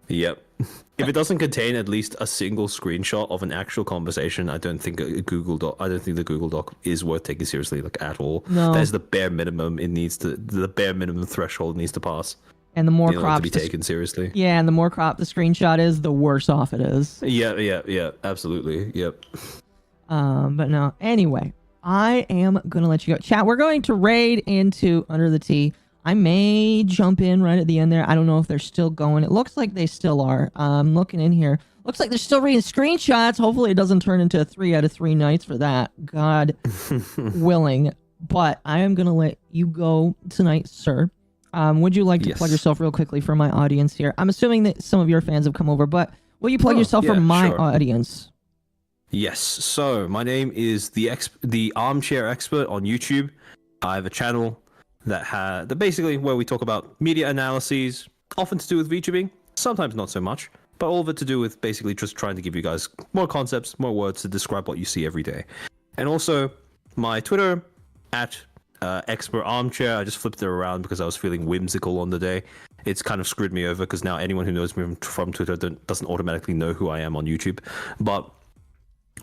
Yep. If it doesn't contain at least a single screenshot of an actual conversation, I don't think the Google Doc is worth taking seriously, like, at all. No. That's the bare minimum the bare minimum threshold needs to pass. And the more cropped to be taken seriously. Yeah, and the more cropped the screenshot is, the worse off it is. Yeah, absolutely. Yep. But no. Anyway, I am gonna let you go. Chat, we're going to raid into Under the Tea. I may jump in right at the end there. I don't know if they're still going. It looks like they still are. I'm looking in here. Looks like they're still reading screenshots. Hopefully it doesn't turn into 3 out of 3 nights for that. God willing. But I am going to let you go tonight, sir. Would you like to plug yourself real quickly for my audience here? I'm assuming that some of your fans have come over, but will you plug yourself for my audience? Yes. So my name is the Armchair Expert on YouTube. I have a channel that basically where we talk about media analyses, often to do with VTubing, sometimes not so much, but all of it to do with basically just trying to give you guys more concepts, more words to describe what you see every day. And also my Twitter at Expert Armchair. I just flipped it around because I was feeling whimsical on the day. It's kind of screwed me over because now anyone who knows me from Twitter doesn't automatically know who I am on YouTube. But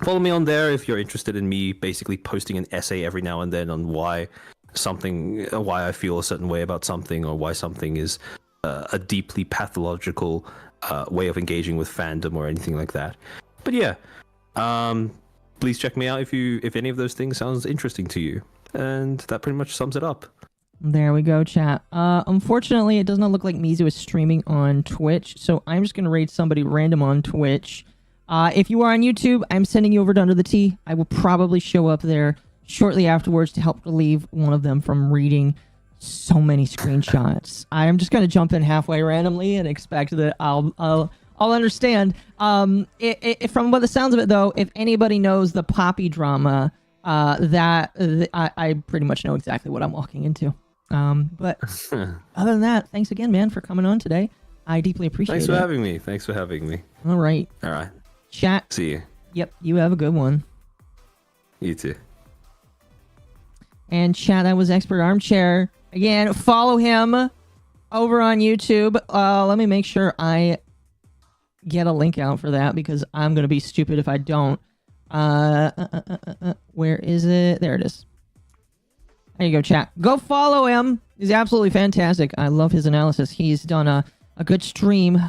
follow me on there if you're interested in me basically posting an essay every now and then on why I feel a certain way about something, or why something is a deeply pathological way of engaging with fandom or anything like that. But yeah, please check me out if any of those things sounds interesting to you. And that pretty much sums it up. There we go, chat. Unfortunately, it does not look like Mizu is streaming on Twitch, so I'm just going to raid somebody random on Twitch. If you are on YouTube, I'm sending you over to Under the Tea. I will probably show up there shortly afterwards to help relieve one of them from reading so many screenshots. I'm just going to jump in halfway randomly and expect that I'll understand. From what the sounds of it, though, if anybody knows the Poppy drama, I pretty much know exactly what I'm walking into. But other than that, thanks again, man, for coming on today. I deeply appreciate it. Thanks for having me. Thanks for having me. All right. All right. Chat. See you. Yep. You have a good one. You too. And chat, that was Expert Armchair. Again, follow him over on YouTube. Let me make sure I get a link out for that because I'm going to be stupid if I don't. Where is it? There it is. There you go, chat. Go follow him. He's absolutely fantastic. I love his analysis. He's done a good stream.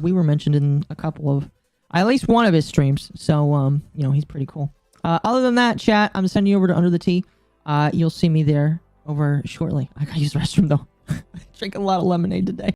We were mentioned in a couple of, at least one of his streams. So, you know, he's pretty cool. Other than that, chat, I'm sending you over to Under the Tea. You'll see me there over shortly. I gotta use the restroom, though. Drinking a lot of lemonade today.